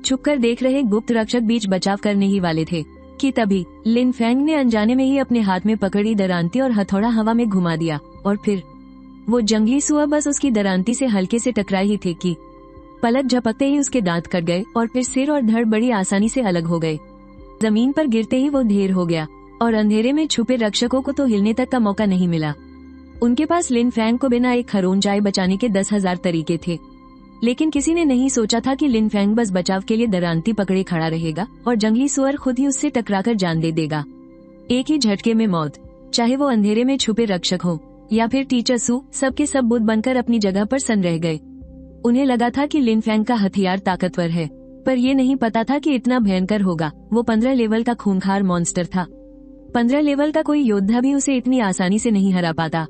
छुपकर देख रहे गुप्त रक्षक बीच बचाव करने ही वाले थे कि तभी लिन फैंग ने अनजाने में ही अपने हाथ में पकड़ी दरांती और हथौड़ा हवा में घुमा दिया। और फिर वो जंगली सुअर बस उसकी दरांती से हल्के से टकराई ही थे कि पलक झपकते ही उसके दांत कट गए और फिर सिर और धड़ बड़ी आसानी से अलग हो गए। जमीन पर गिरते ही वो ढेर हो गया और अंधेरे में छुपे रक्षकों को तो हिलने तक का मौका नहीं मिला। उनके पास लिन फैंग को बिना एक खरोंच आए बचाने के 10,000 तरीके थे, लेकिन किसी ने नहीं सोचा था कि लिन फैंग बस बचाव के लिए दरांती पकड़े खड़ा रहेगा और जंगली सुअर खुद ही उससे टकराकर जान दे देगा। एक ही झटके में मौत, चाहे वो अंधेरे में छुपे रक्षक हो या फिर टीचर सू, सबके सब बुत बनकर अपनी जगह पर सन रह गए। उन्हें लगा था कि लिन फैंग का हथियार ताकतवर है, पर ये नहीं पता था कि इतना भयंकर होगा। वो 15 लेवल का खूंखार मॉन्स्टर था। 15 लेवल का कोई योद्धा भी उसे इतनी आसानी से नहीं हरा पाता।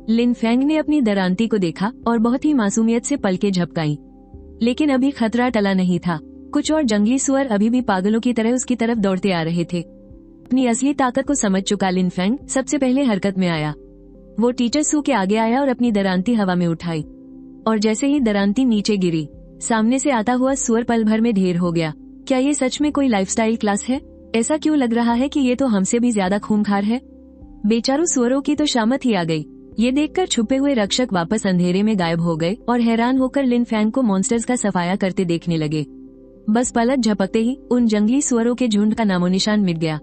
लिन फैंग ने अपनी दरांती को देखा और बहुत ही मासूमियत से पलकें झपकाई, लेकिन अभी खतरा टला नहीं था। कुछ और जंगली सुअर अभी भी पागलों की तरह उसकी तरफ दौड़ते आ रहे थे। अपनी असली ताकत को समझ चुका लिन फैंग सबसे पहले हरकत में आया। वो टीचर सू के आगे आया और अपनी दरांती हवा में उठाई, और जैसे ही दरांती नीचे गिरी, सामने से आता हुआ सुअर पल भर में ढेर हो गया। क्या ये सच में कोई लाइफस्टाइल क्लास है? ऐसा क्यों लग रहा है कि ये तो हमसे भी ज्यादा खूंखार है। बेचारों सुअरों की तो शामत ही आ गई। ये देखकर छुपे हुए रक्षक वापस अंधेरे में गायब हो गए और हैरान होकर लिन फैंग को मॉन्स्टर्स का सफाया करते देखने लगे। बस पलक झपकते ही उन जंगली सुअरों के झुंड का नामोनिशान मिट गया,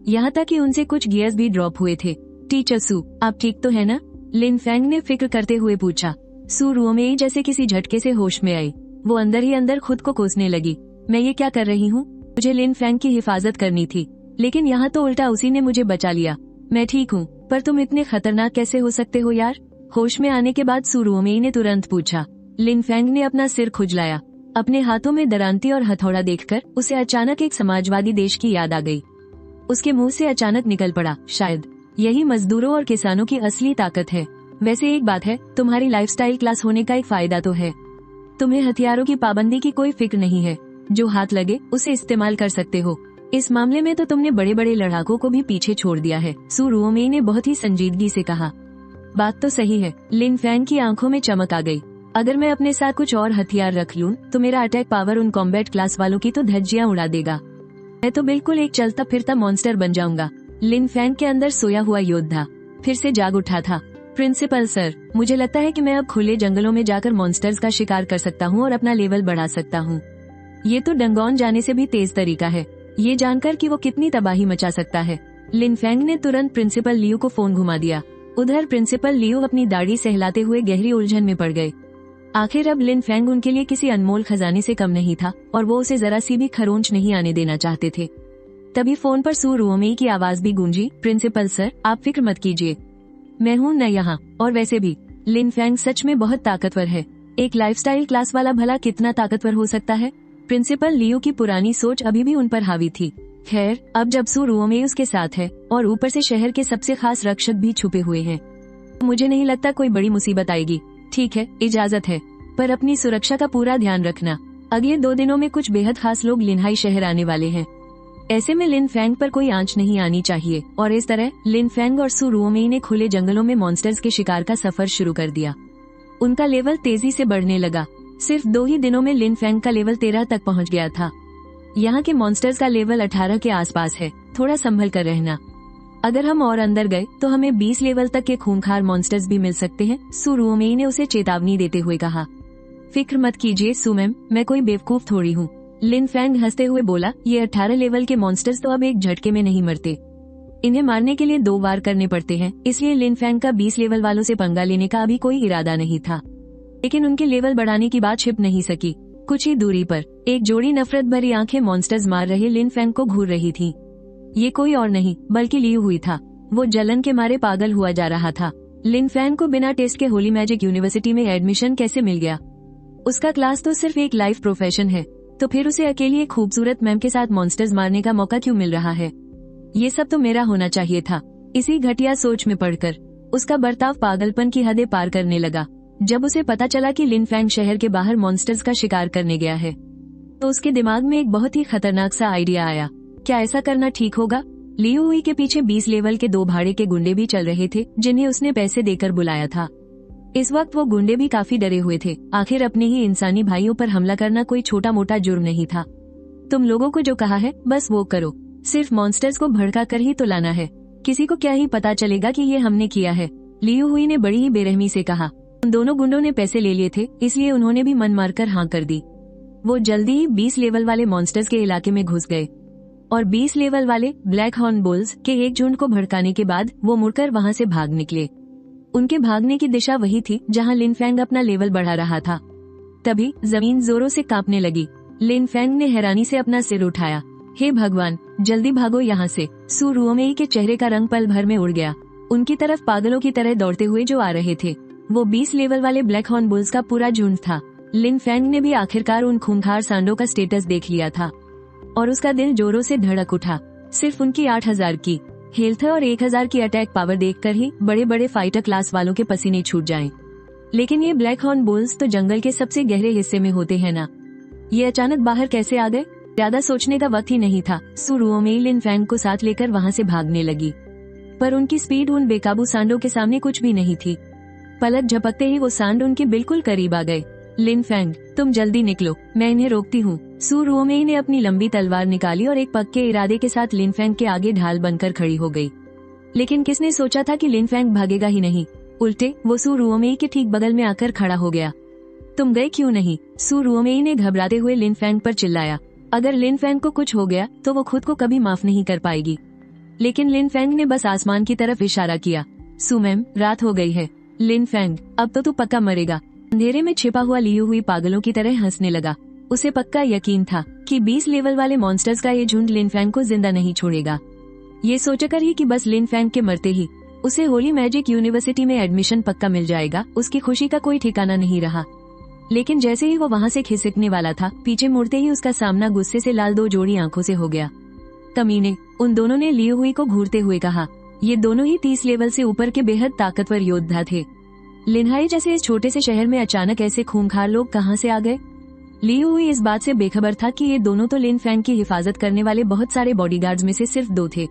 यहाँ तक कि उनसे कुछ गियर्स भी ड्रॉप हुए थे। टीचर सू, आप ठीक तो है ना? लिन फैंग ने फिक्र करते हुए पूछा। सू रुओमेई जैसे किसी झटके से होश में आई। वो अंदर ही अंदर खुद को कोसने लगी। मैं ये क्या कर रही हूँ? मुझे लिन फैंग की हिफाजत करनी थी, लेकिन यहाँ तो उल्टा उसी ने मुझे बचा लिया। मैं ठीक हूँ, पर तुम इतने खतरनाक कैसे हो सकते हो यार? होश में आने के बाद सू रुओमेई ने तुरंत पूछा। लिन फैंग ने अपना सिर खुजलाया। अपने हाथों में दरांती और हथौड़ा देखकर उसे अचानक एक समाजवादी देश की याद आ गई। उसके मुंह से अचानक निकल पड़ा, शायद यही मजदूरों और किसानों की असली ताकत है। वैसे एक बात है, तुम्हारी लाइफस्टाइल क्लास होने का एक फायदा तो है। तुम्हें हथियारों की पाबंदी की कोई फिक्र नहीं है। जो हाथ लगे उसे इस्तेमाल कर सकते हो। इस मामले में तो तुमने बड़े बड़े लड़ाकों को भी पीछे छोड़ दिया है। सू रुओमेई ने बहुत ही संजीदगी से कहा। बात तो सही है। लिन फैंग की आंखों में चमक आ गई। अगर मैं अपने साथ कुछ और हथियार रख लूं तो मेरा अटैक पावर उन कॉम्बैट क्लास वालों की तो धज्जियां उड़ा देगा। मैं तो बिल्कुल एक चलता फिरता मॉन्स्टर बन जाऊंगा। लिन फैंग के अंदर सोया हुआ योद्धा फिर से जाग उठा था। प्रिंसिपल सर, मुझे लगता है कि मैं अब खुले जंगलों में जाकर मॉन्स्टर्स का शिकार कर सकता हूँ और अपना लेवल बढ़ा सकता हूँ। ये तो डंगोन जाने से भी तेज तरीका है, ये जानकर कि वो कितनी तबाही मचा सकता है। लिन फैंग ने तुरंत प्रिंसिपल लियू को फोन घुमा दिया। उधर प्रिंसिपल लियू अपनी दाढ़ी सहलाते हुए गहरी उलझन में पड़ गए। आखिर अब लिन फैंग उनके लिए किसी अनमोल खजाने से कम नहीं था और वो उसे जरा सी भी खरोंच नहीं आने देना चाहते थे। तभी फोन पर सू रुओमेई की आवाज भी गूंजी। प्रिंसिपल सर, आप फिक्र मत कीजिए, मैं हूँ न यहाँ। और वैसे भी लिन फैंग सच में बहुत ताकतवर है। एक लाइफस्टाइल क्लास वाला भला कितना ताकतवर हो सकता है? प्रिंसिपल लियू की पुरानी सोच अभी भी उन पर हावी थी। खैर, अब जब सू रुओमेई उसके साथ है और ऊपर से शहर के सबसे खास रक्षक भी छुपे हुए हैं, मुझे नहीं लगता कोई बड़ी मुसीबत आएगी। ठीक है, इजाजत है, पर अपनी सुरक्षा का पूरा ध्यान रखना। अगले 2 दिनों में कुछ बेहद खास लोग लिनहाई शहर आने वाले हैं। ऐसे में लिन फैंग पर कोई आंच नहीं आनी चाहिए। और इस तरह लिन फैंग और सू रुओमेई ने खुले जंगलों में मॉन्स्टर्स के शिकार का सफर शुरू कर दिया। उनका लेवल तेजी से बढ़ने लगा। सिर्फ 2 ही दिनों में लिन फैंग का लेवल 13 तक पहुंच गया था। यहाँ के मॉन्स्टर्स का लेवल 18 के आसपास है। थोड़ा संभल कर रहना। अगर हम और अंदर गए तो हमें 20 लेवल तक के खूंखार मॉन्स्टर्स भी मिल सकते हैं, सू रुओमेई ने उसे चेतावनी देते हुए कहा। फिक्र मत कीजिए सू मैम, मैं कोई बेवकूफ थोड़ी हूँ। लिन फैंग हंसते हुए बोला। ये 18 लेवल के मॉन्स्टर्स तो अब एक झटके में नहीं मरते। इन्हें मारने के लिए 2 वार करने पड़ते हैं। इसलिए लिन फैंग का 20 लेवल वालों से पंगा लेने का अभी कोई इरादा नहीं था। लेकिन उनके लेवल बढ़ाने की बात छिप नहीं सकी। कुछ ही दूरी पर एक जोड़ी नफरत भरी आंखें मॉन्स्टर्स मार रहे लिन फैंग को घूर रही थी। ये कोई और नहीं बल्कि लियू हुई था। वो जलन के मारे पागल हुआ जा रहा था। लिन फैंग को बिना टेस्ट के होली मैजिक यूनिवर्सिटी में एडमिशन कैसे मिल गया? उसका क्लास तो सिर्फ एक लाइफ प्रोफेशन है, तो फिर उसे अकेली एक खूबसूरत मैम के साथ मॉन्स्टर्स मारने का मौका क्यों मिल रहा है? ये सब तो मेरा होना चाहिए था। इसी घटिया सोच में पड़कर उसका बर्ताव पागलपन की हदें पार करने लगा। जब उसे पता चला कि लिन फैंग शहर के बाहर मॉन्स्टर्स का शिकार करने गया है, तो उसके दिमाग में एक बहुत ही खतरनाक सा आइडिया आया। क्या ऐसा करना ठीक होगा? लियू हुई के पीछे 20 लेवल के 2 भाड़े के गुंडे भी चल रहे थे, जिन्हें उसने पैसे देकर बुलाया था। इस वक्त वो गुंडे भी काफी डरे हुए थे। आखिर अपने ही इंसानी भाइयों पर हमला करना कोई छोटा मोटा जुर्म नहीं था। तुम लोगों को जो कहा है बस वो करो। सिर्फ मॉन्स्टर्स को भड़का कर ही तो लाना है। किसी को क्या ही पता चलेगा कि ये हमने किया है। लियू हुई ने बड़ी ही बेरहमी से कहा। उन दोनों गुंडों ने पैसे ले लिए थे, इसलिए उन्होंने भी मन मारकर हाँ कर दी। वो जल्दी ही 20 लेवल वाले मॉन्स्टर्स के इलाके में घुस गए। और 20 लेवल वाले ब्लैक हॉर्न बुल्स के एक झुंड को भड़काने के बाद वो मुड़कर वहाँ से भाग निकले। उनके भागने की दिशा वही थी जहाँ लिन फेंग अपना लेवल बढ़ा रहा था। तभी जमीन जोरों से कांपने लगी। लिन फेंग ने हैरानी से अपना सिर उठाया। हे भगवान, जल्दी भागो यहाँ से। सु रुओमेई के चेहरे का रंग पल भर में उड़ गया। उनकी तरफ पागलों की तरह दौड़ते हुए जो आ रहे थे वो 20 लेवल वाले ब्लैक हॉर्न बुल्स का पूरा झुंड था। लिन फेंग ने भी आखिरकार उन खूंखार सांडों का स्टेटस देख लिया था और उसका दिल जोरों से धड़क उठा। सिर्फ उनकी 8000 की हेल्थ और 1000 की अटैक पावर देखकर ही बड़े बड़े फाइटर क्लास वालों के पसीने छूट जाएं। लेकिन ये ब्लैक हॉर्न बुल्स तो जंगल के सबसे गहरे हिस्से में होते हैं ना, ये अचानक बाहर कैसे आ गए? ज्यादा सोचने का वक्त ही नहीं था। सु रुओमेई लिन फेंग को साथ लेकर वहाँ से भागने लगी, पर उनकी स्पीड उन बेकाबू सांडों के सामने कुछ भी नहीं थी। पलक झपकते ही वो सांड उनके बिल्कुल करीब आ गए। लिन फेंग, तुम जल्दी निकलो, मैं इन्हें रोकती हूँ। सु रुओमेई ने अपनी लंबी तलवार निकाली और एक पक्के इरादे के साथ लिन फेंग के आगे ढाल बनकर खड़ी हो गई। लेकिन किसने सोचा था कि लिन फेंग भागेगा ही नहीं, उल्टे वो सु रुओमेई के ठीक बगल में आकर खड़ा हो गया। तुम गए क्यों नहीं? सु रुओमेई ने घबराते हुए लिन फेंग पर चिल्लाया। अगर लिन फेंग को कुछ हो गया तो वो खुद को कभी माफ नहीं कर पाएगी। लेकिन लिन फेंग ने बस आसमान की तरफ इशारा किया। सु मैम, रात हो गई है। लिन फेंग, अब तो तू पक्का मरेगा। अंधेरे में छिपा हुआ लियू हुई पागलों की तरह हंसने लगा। उसे पक्का यकीन था कि 20 लेवल वाले मॉन्स्टर्स का ये झुंड लिन फेंग को जिंदा नहीं छोड़ेगा। ये सोचकर ही कि बस लिन फेंग के मरते ही उसे होली मैजिक यूनिवर्सिटी में एडमिशन पक्का मिल जाएगा, उसकी खुशी का कोई ठिकाना नहीं रहा। लेकिन जैसे ही वो वहाँ से खिसकने वाला था, पीछे मुड़ते ही उसका सामना गुस्से से लाल 2 जोड़ी आंखों से हो गया। कमीने, उन दोनों ने लियू हुई को घूरते हुए कहा। ये दोनों ही 30 लेवल से ऊपर के बेहद ताकतवर योद्धा थे। लिनहाई जैसे इस छोटे से शहर में अचानक ऐसे खूंखार लोग कहाँ से आ गए? लियू हुई इस बात से बेखबर था कि ये दोनों तो लिन फेंग की हिफाजत करने वाले बहुत सारे बॉडीगार्ड्स में से सिर्फ 2 थे।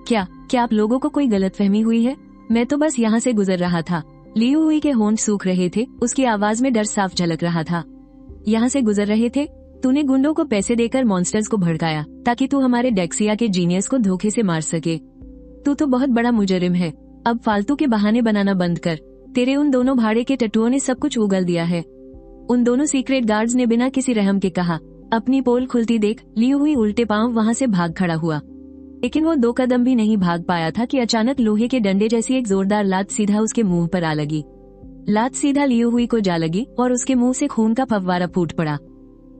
क्या आप लोगों को कोई गलतफहमी हुई है? मैं तो बस यहाँ से गुजर रहा था। लियू हुई के होंठ सूख रहे थे, उसकी आवाज में डर साफ झलक रहा था। यहाँ से गुजर रहे थे? तूने गुंडों को पैसे देकर मॉन्स्टर्स को भड़काया ताकि तू हमारे डेक्सिया के जीनियस को धोखे से मार सके। तू तो बहुत बड़ा मुजरिम है। अब फालतू के बहाने बनाना बंद कर। तेरे उन दोनों भाड़े के टट्टुओं ने सब कुछ उगल दिया है। उन दोनों सीक्रेट गार्ड्स ने बिना किसी रहम के कहा। अपनी पोल खुलती देख लियू हुई उल्टे पांव वहाँ से भाग खड़ा हुआ। लेकिन वो 2 कदम भी नहीं भाग पाया था कि अचानक लोहे के डंडे जैसी एक जोरदार लात सीधा उसके मुंह पर आ लगी। लात सीधा लियू हुई को जा लगी और उसके मुंह से खून का फव्वारा फूट पड़ा।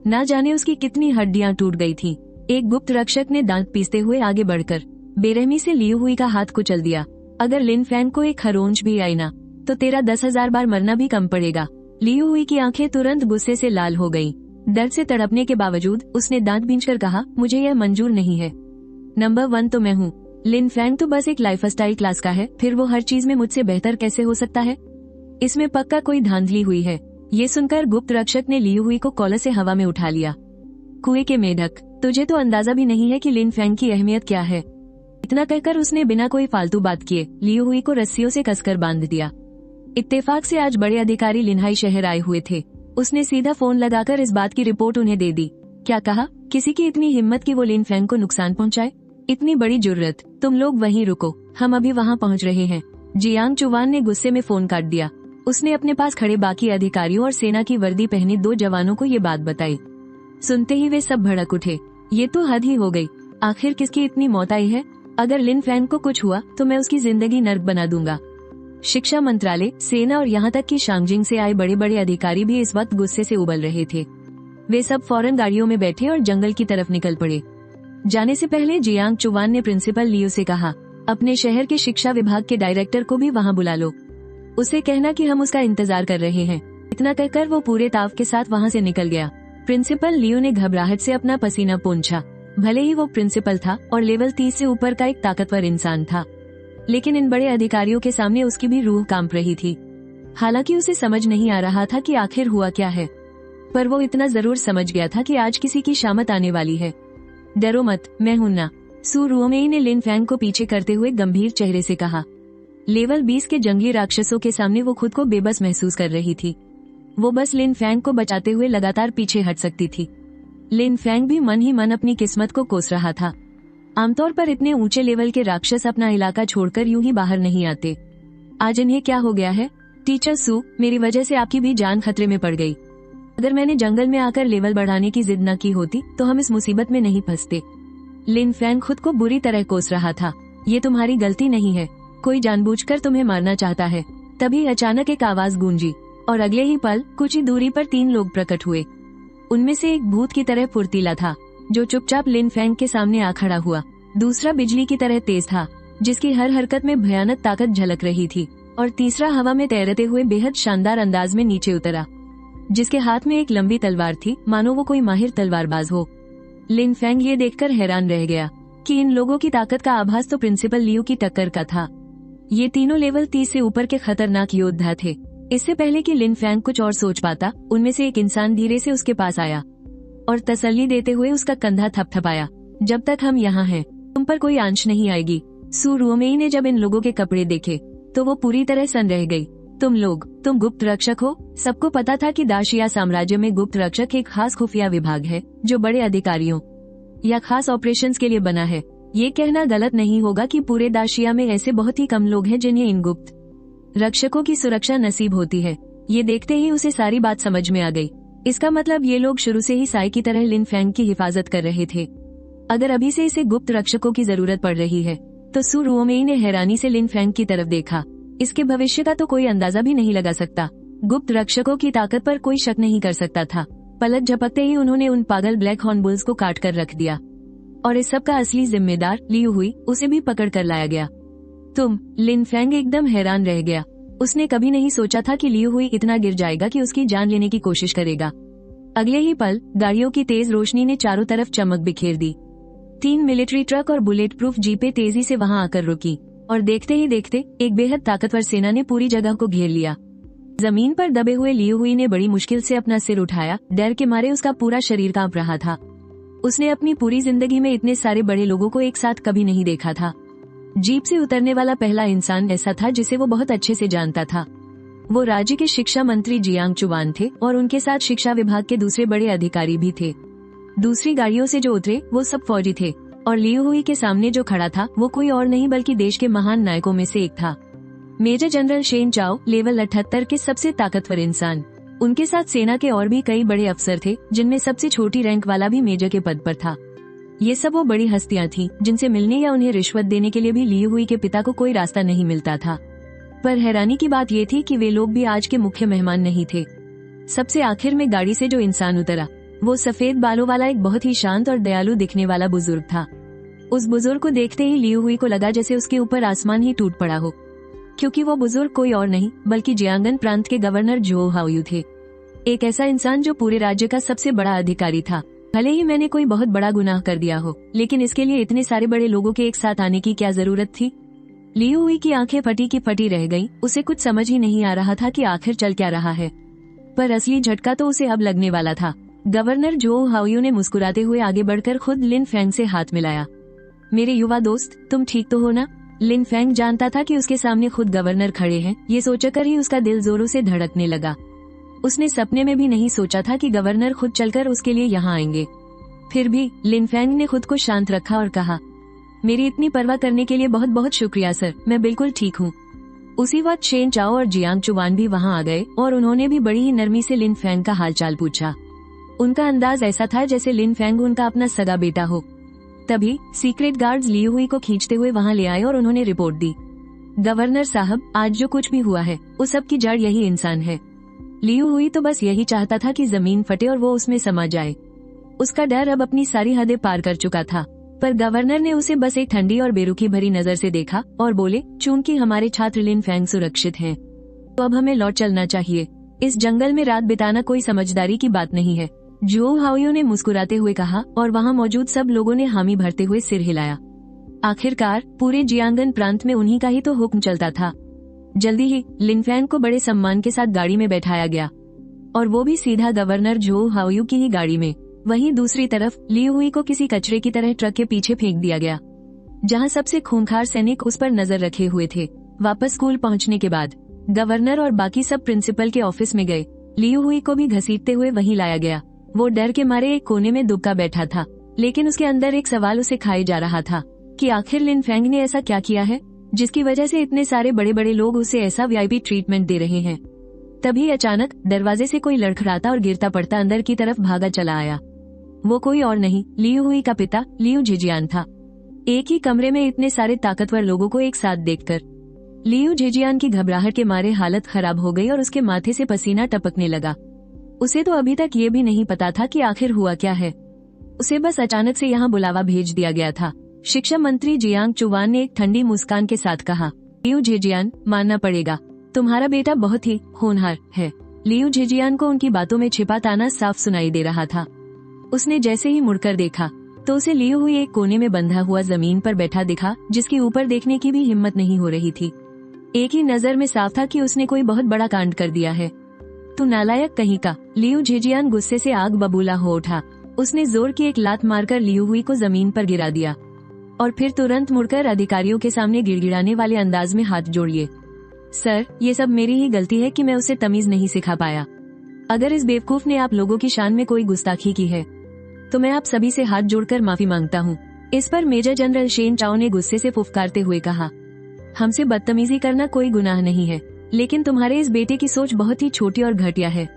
ना जाने उसकी कितनी हड्डियां टूट गई थीं। एक गुप्त रक्षक ने दांत पीसते हुए आगे बढ़कर बेरहमी से लियू हुई का हाथ कुचल दिया। अगर लिन फेंग को एक खरोंच भी आई ना तो तेरा 10,000 बार मरना भी कम पड़ेगा। लियू हुई की आंखें तुरंत गुस्से से लाल हो गईं। दर्द से तड़पने के बावजूद उसने दांत भींचकर कहा, मुझे यह मंजूर नहीं है। नंबर 1 तो मैं हूँ। लिन फेंग तो बस एक लाइफस्टाइल क्लास का है, फिर वो हर चीज में मुझसे बेहतर कैसे हो सकता है? इसमें पक्का कोई धांधली हुई है। ये सुनकर गुप्त रक्षक ने लियू हुई को कॉलर से हवा में उठा लिया। कुएं के मेढक, तुझे तो अंदाजा भी नहीं है कि लिन फेंग की अहमियत क्या है। इतना कहकर उसने बिना कोई फालतू बात किए लियू हुई को रस्सियों से कसकर बांध दिया। इत्तेफाक से आज बड़े अधिकारी लिनहाई शहर आए हुए थे। उसने सीधा फोन लगाकर इस बात की रिपोर्ट उन्हें दे दी। क्या कहा? किसी की इतनी हिम्मत कि वो लिन फेंग को नुकसान पहुंचाए? इतनी बड़ी जुर्रत! तुम लोग वहीं रुको, हम अभी वहाँ पहुँच रहे हैं। जियांग चुवान ने गुस्से में फोन काट दिया। उसने अपने पास खड़े बाकी अधिकारियों और सेना की वर्दी पहने 2 जवानों को ये बात बताई। सुनते ही वे सब भड़क उठे। ये तो हद ही हो गई। आखिर किसकी इतनी मौत आई है? अगर लिन फेंग को कुछ हुआ तो मैं उसकी जिंदगी नर्क बना दूंगा। शिक्षा मंत्रालय, सेना और यहाँ तक कि शांगजिंग से आए बड़े बड़े अधिकारी भी इस वक्त गुस्से से उबल रहे थे। वे सब फौरन गाड़ियों में बैठे और जंगल की तरफ निकल पड़े। जाने से पहले जियांग चुवान ने प्रिंसिपल लियू से कहा, अपने शहर के शिक्षा विभाग के डायरेक्टर को भी वहाँ बुला लो। उसे कहना कि हम उसका इंतजार कर रहे हैं। इतना कहकर वो पूरे ताव के साथ वहाँ से निकल गया। प्रिंसिपल लियू ने घबराहट से अपना पसीना पोंछा। भले ही वो प्रिंसिपल था और लेवल 30 से ऊपर का एक ताकतवर इंसान था, लेकिन इन बड़े अधिकारियों के सामने उसकी भी रूह कांप रही थी। हालांकि उसे समझ नहीं आ रहा था कि आखिर हुआ क्या है, पर वो इतना जरूर समझ गया था कि आज किसी की शामत आने वाली है। डरो मत, मैं हूं ना, सु रुओमेई ने लिन फेंग को पीछे करते हुए गंभीर चेहरे से कहा। लेवल 20 के जंगली राक्षसों के सामने वो खुद को बेबस महसूस कर रही थी। वो बस लिन फेंग को बचाते हुए लगातार पीछे हट सकती थी। लिन फेंग भी मन ही मन अपनी किस्मत को कोस रहा था। आमतौर पर इतने ऊंचे लेवल के राक्षस अपना इलाका छोड़कर यूं ही बाहर नहीं आते। आज इन्हें क्या हो गया है? टीचर सु, मेरी वजह से आपकी भी जान खतरे में पड़ गई। अगर मैंने जंगल में आकर लेवल बढ़ाने की जिद न की होती तो हम इस मुसीबत में नहीं फंसते। लिन फैंग खुद को बुरी तरह कोस रहा था। ये तुम्हारी गलती नहीं है, कोई जानबूझकर तुम्हें मारना चाहता है। तभी अचानक एक आवाज गूंजी और अगले ही पल कुछ ही दूरी पर 3 लोग प्रकट हुए। उनमें से एक भूत की तरह फुर्तीला था, जो चुपचाप लिन फैंग के सामने आ खड़ा हुआ। दूसरा बिजली की तरह तेज था, जिसकी हर हरकत में भयानक ताकत झलक रही थी। और तीसरा हवा में तैरते हुए बेहद शानदार अंदाज में नीचे उतरा, जिसके हाथ में एक लंबी तलवार थी, मानो वो कोई माहिर तलवारबाज हो। लिन फैंग ये देखकर हैरान रह गया कि इन लोगों की ताकत का आभास तो प्रिंसिपल लियू की टक्कर का था। ये तीनों लेवल 30 से ऊपर के खतरनाक योद्धा थे। इससे पहले कि लिन फैंग कुछ और सोच पाता, उनमें से एक इंसान धीरे से उसके पास आया और तसल्ली देते हुए उसका कंधा थपथपाया। जब तक हम यहाँ हैं, तुम पर कोई आंच नहीं आएगी। सू रुओमेई ने जब इन लोगों के कपड़े देखे तो वो पूरी तरह सन रह गई। तुम गुप्त रक्षक हो? सबको पता था कि दाशिया साम्राज्य में गुप्त रक्षक एक खास खुफिया विभाग है, जो बड़े अधिकारियों या खास ऑपरेशंस के लिए बना है। ये कहना गलत नहीं होगा कि पूरे दाशिया में ऐसे बहुत ही कम लोग हैं जिन्हें इन गुप्त रक्षकों की सुरक्षा नसीब होती है। ये देखते ही उसे सारी बात समझ में आ गई। इसका मतलब ये लोग शुरू से ही साई की तरह लिन फैंग की हिफाजत कर रहे थे। अगर अभी से इसे गुप्त रक्षकों की जरूरत पड़ रही है, तो सू रुओमेई ने हैरानी से लिन फैंग की तरफ देखा। इसके भविष्य का तो कोई अंदाजा भी नहीं लगा सकता। गुप्त रक्षकों की ताकत पर कोई शक नहीं कर सकता था। पलक झपकते ही उन्होंने उन पागल ब्लैक हॉर्नबुल्स को काट कर रख दिया और इस सब का असली जिम्मेदार लियू हुई, उसे भी पकड़ कर लाया गया। लिन फैंग एकदम हैरान रह गया। उसने कभी नहीं सोचा था कि लियू हुई इतना गिर जाएगा कि उसकी जान लेने की कोशिश करेगा। अगले ही पल गाड़ियों की तेज रोशनी ने चारों तरफ चमक बिखेर दी। 3 मिलिट्री ट्रक और बुलेट प्रूफ जीपें तेजी से वहां आकर रुकी और देखते ही देखते एक बेहद ताकतवर सेना ने पूरी जगह को घेर लिया। जमीन पर दबे हुए लियू हुई ने बड़ी मुश्किल से अपना सिर उठाया। डर के मारे उसका पूरा शरीर कांप रहा था। उसने अपनी पूरी जिंदगी में इतने सारे बड़े लोगों को एक साथ कभी नहीं देखा था। जीप से उतरने वाला पहला इंसान ऐसा था जिसे वो बहुत अच्छे से जानता था। वो राज्य के शिक्षा मंत्री जियांग चुवान थे और उनके साथ शिक्षा विभाग के दूसरे बड़े अधिकारी भी थे। दूसरी गाड़ियों से जो उतरे वो सब फौजी थे और लियू हुई के सामने जो खड़ा था वो कोई और नहीं बल्कि देश के महान नायकों में से एक था, मेजर जनरल शेन चाओ, लेवल 78 के सबसे ताकतवर इंसान। उनके साथ सेना के और भी कई बड़े अफसर थे, जिनमें सबसे छोटी रैंक वाला भी मेजर के पद पर था। ये सब वो बड़ी हस्तियां थीं, जिनसे मिलने या उन्हें रिश्वत देने के लिए भी लियू हुई के पिता को कोई रास्ता नहीं मिलता था। पर हैरानी की बात ये थी कि वे लोग भी आज के मुख्य मेहमान नहीं थे। सबसे आखिर में गाड़ी से जो इंसान उतरा वो सफेद बालों वाला एक बहुत ही शांत और दयालु दिखने वाला बुजुर्ग था। उस बुजुर्ग को देखते ही लियू हुई को लगा जैसे उसके ऊपर आसमान ही टूट पड़ा हो, क्योंकि वो बुजुर्ग कोई और नहीं बल्कि जियांगन प्रांत के गवर्नर जो हाओयू थे। एक ऐसा इंसान जो पूरे राज्य का सबसे बड़ा अधिकारी था। भले ही मैंने कोई बहुत बड़ा गुनाह कर दिया हो, लेकिन इसके लिए इतने सारे बड़े लोगों के एक साथ आने की क्या जरूरत थी? लियू हुई की आंखें फटी की फटी रह गईं। उसे कुछ समझ ही नहीं आ रहा था कि आखिर चल क्या रहा है। पर असली झटका तो उसे अब लगने वाला था। गवर्नर जो हाओयू ने मुस्कुराते हुए आगे बढ़कर खुद लिन फैंग से हाथ मिलाया। मेरे युवा दोस्त, तुम ठीक तो हो ना? लिन फैंग जानता था कि उसके सामने खुद गवर्नर खड़े हैं। ये सोचकर ही उसका दिल जोरों से धड़कने लगा। उसने सपने में भी नहीं सोचा था कि गवर्नर खुद चलकर उसके लिए यहाँ आएंगे। फिर भी लिन फैंग ने खुद को शांत रखा और कहा, मेरी इतनी परवाह करने के लिए बहुत बहुत शुक्रिया सर, मैं बिल्कुल ठीक हूँ। उसी वक्त शेन चाओ और जियांग चुवान भी वहाँ आ गए और उन्होंने भी बड़ी ही नरमी से लिन फैंग का हालचाल पूछा। उनका अंदाज ऐसा था जैसे लिन फैंग उनका अपना सगा बेटा हो। तभी सीक्रेट गार्ड्स लियू हुई को खींचते हुए वहाँ ले आए और उन्होंने रिपोर्ट दी, गवर्नर साहब, आज जो कुछ भी हुआ है उस सब की जड़ यही इंसान है। लियू हुई तो बस यही चाहता था कि जमीन फटे और वो उसमें समा जाए। उसका डर अब अपनी सारी हदें पार कर चुका था। पर गवर्नर ने उसे बस एक ठंडी और बेरुखी भरी नजर से देखा और बोले, चूंकि हमारे छात्र लिन फैंग सुरक्षित हैं, तो अब हमें लौट चलना चाहिए। इस जंगल में रात बिताना कोई समझदारी की बात नहीं है। जो हाओयू ने मुस्कुराते हुए कहा और वहाँ मौजूद सब लोगों ने हामी भरते हुए सिर हिलाया। आखिरकार पूरे जियांगन प्रांत में उन्हीं का ही तो हुक्म चलता था। जल्दी ही लिन फैंग को बड़े सम्मान के साथ गाड़ी में बैठाया गया और वो भी सीधा गवर्नर जो हाओयू की ही गाड़ी में। वहीं दूसरी तरफ लियू हुई को किसी कचरे की तरह ट्रक के पीछे फेंक दिया गया, जहां सबसे खूंखार सैनिक उस पर नजर रखे हुए थे। वापस स्कूल पहुंचने के बाद गवर्नर और बाकी सब प्रिंसिपल के ऑफिस में गए। लियू हुई को भी घसीटते हुए वहीं लाया गया। वो डर के मारे एक कोने में दुबका बैठा था, लेकिन उसके अंदर एक सवाल उसे खाए जा रहा था कि आखिर लिन फैंग ने ऐसा क्या किया है जिसकी वजह से इतने सारे बड़े बड़े लोग उसे ऐसा वीआईपी ट्रीटमेंट दे रहे हैं। तभी अचानक दरवाजे से कोई लड़खड़ाता और गिरता पड़ता अंदर की तरफ भागा चला आया। वो कोई और नहीं, लियू हुई का पिता लियू झिजियान था। एक ही कमरे में इतने सारे ताकतवर लोगों को एक साथ देखकर लियू झिजियान की घबराहट के मारे हालत खराब हो गई और उसके माथे से पसीना टपकने लगा। उसे तो अभी तक ये भी नहीं पता था कि आखिर हुआ क्या है। उसे बस अचानक से यहाँ बुलावा भेज दिया गया था। शिक्षा मंत्री जियांग चुवान ने एक ठंडी मुस्कान के साथ कहा, लियू झिजियान, मानना पड़ेगा, तुम्हारा बेटा बहुत ही होनहार है। लियू झिजियान को उनकी बातों में छिपा ताना साफ सुनाई दे रहा था। उसने जैसे ही मुड़कर देखा तो उसे लियू हुई एक कोने में बंधा हुआ जमीन पर बैठा दिखा, जिसके ऊपर देखने की भी हिम्मत नहीं हो रही थी। एक ही नजर में साफ था कि उसने कोई बहुत बड़ा कांड कर दिया है। तू नालायक कहीं का। लियू झिजियान गुस्से से आग बबूला हो उठा। उसने जोर की एक लात मारकर लियू हुई को जमीन पर गिरा दिया और फिर तुरंत मुड़कर अधिकारियों के सामने गिड़गिड़ाने वाले अंदाज में हाथ जोड़िए, सर, ये सब मेरी ही गलती है कि मैं उसे तमीज नहीं सिखा पाया। अगर इस बेवकूफ ने आप लोगों की शान में कोई गुस्ताखी की है तो मैं आप सभी से हाथ जोड़कर माफी मांगता हूँ। इस पर मेजर जनरल शेन चाओ ने गुस्से से फुफकारते हुए कहा, हमसे बदतमीजी करना कोई गुनाह नहीं है, लेकिन तुम्हारे इस बेटे की सोच बहुत ही छोटी और घटिया है।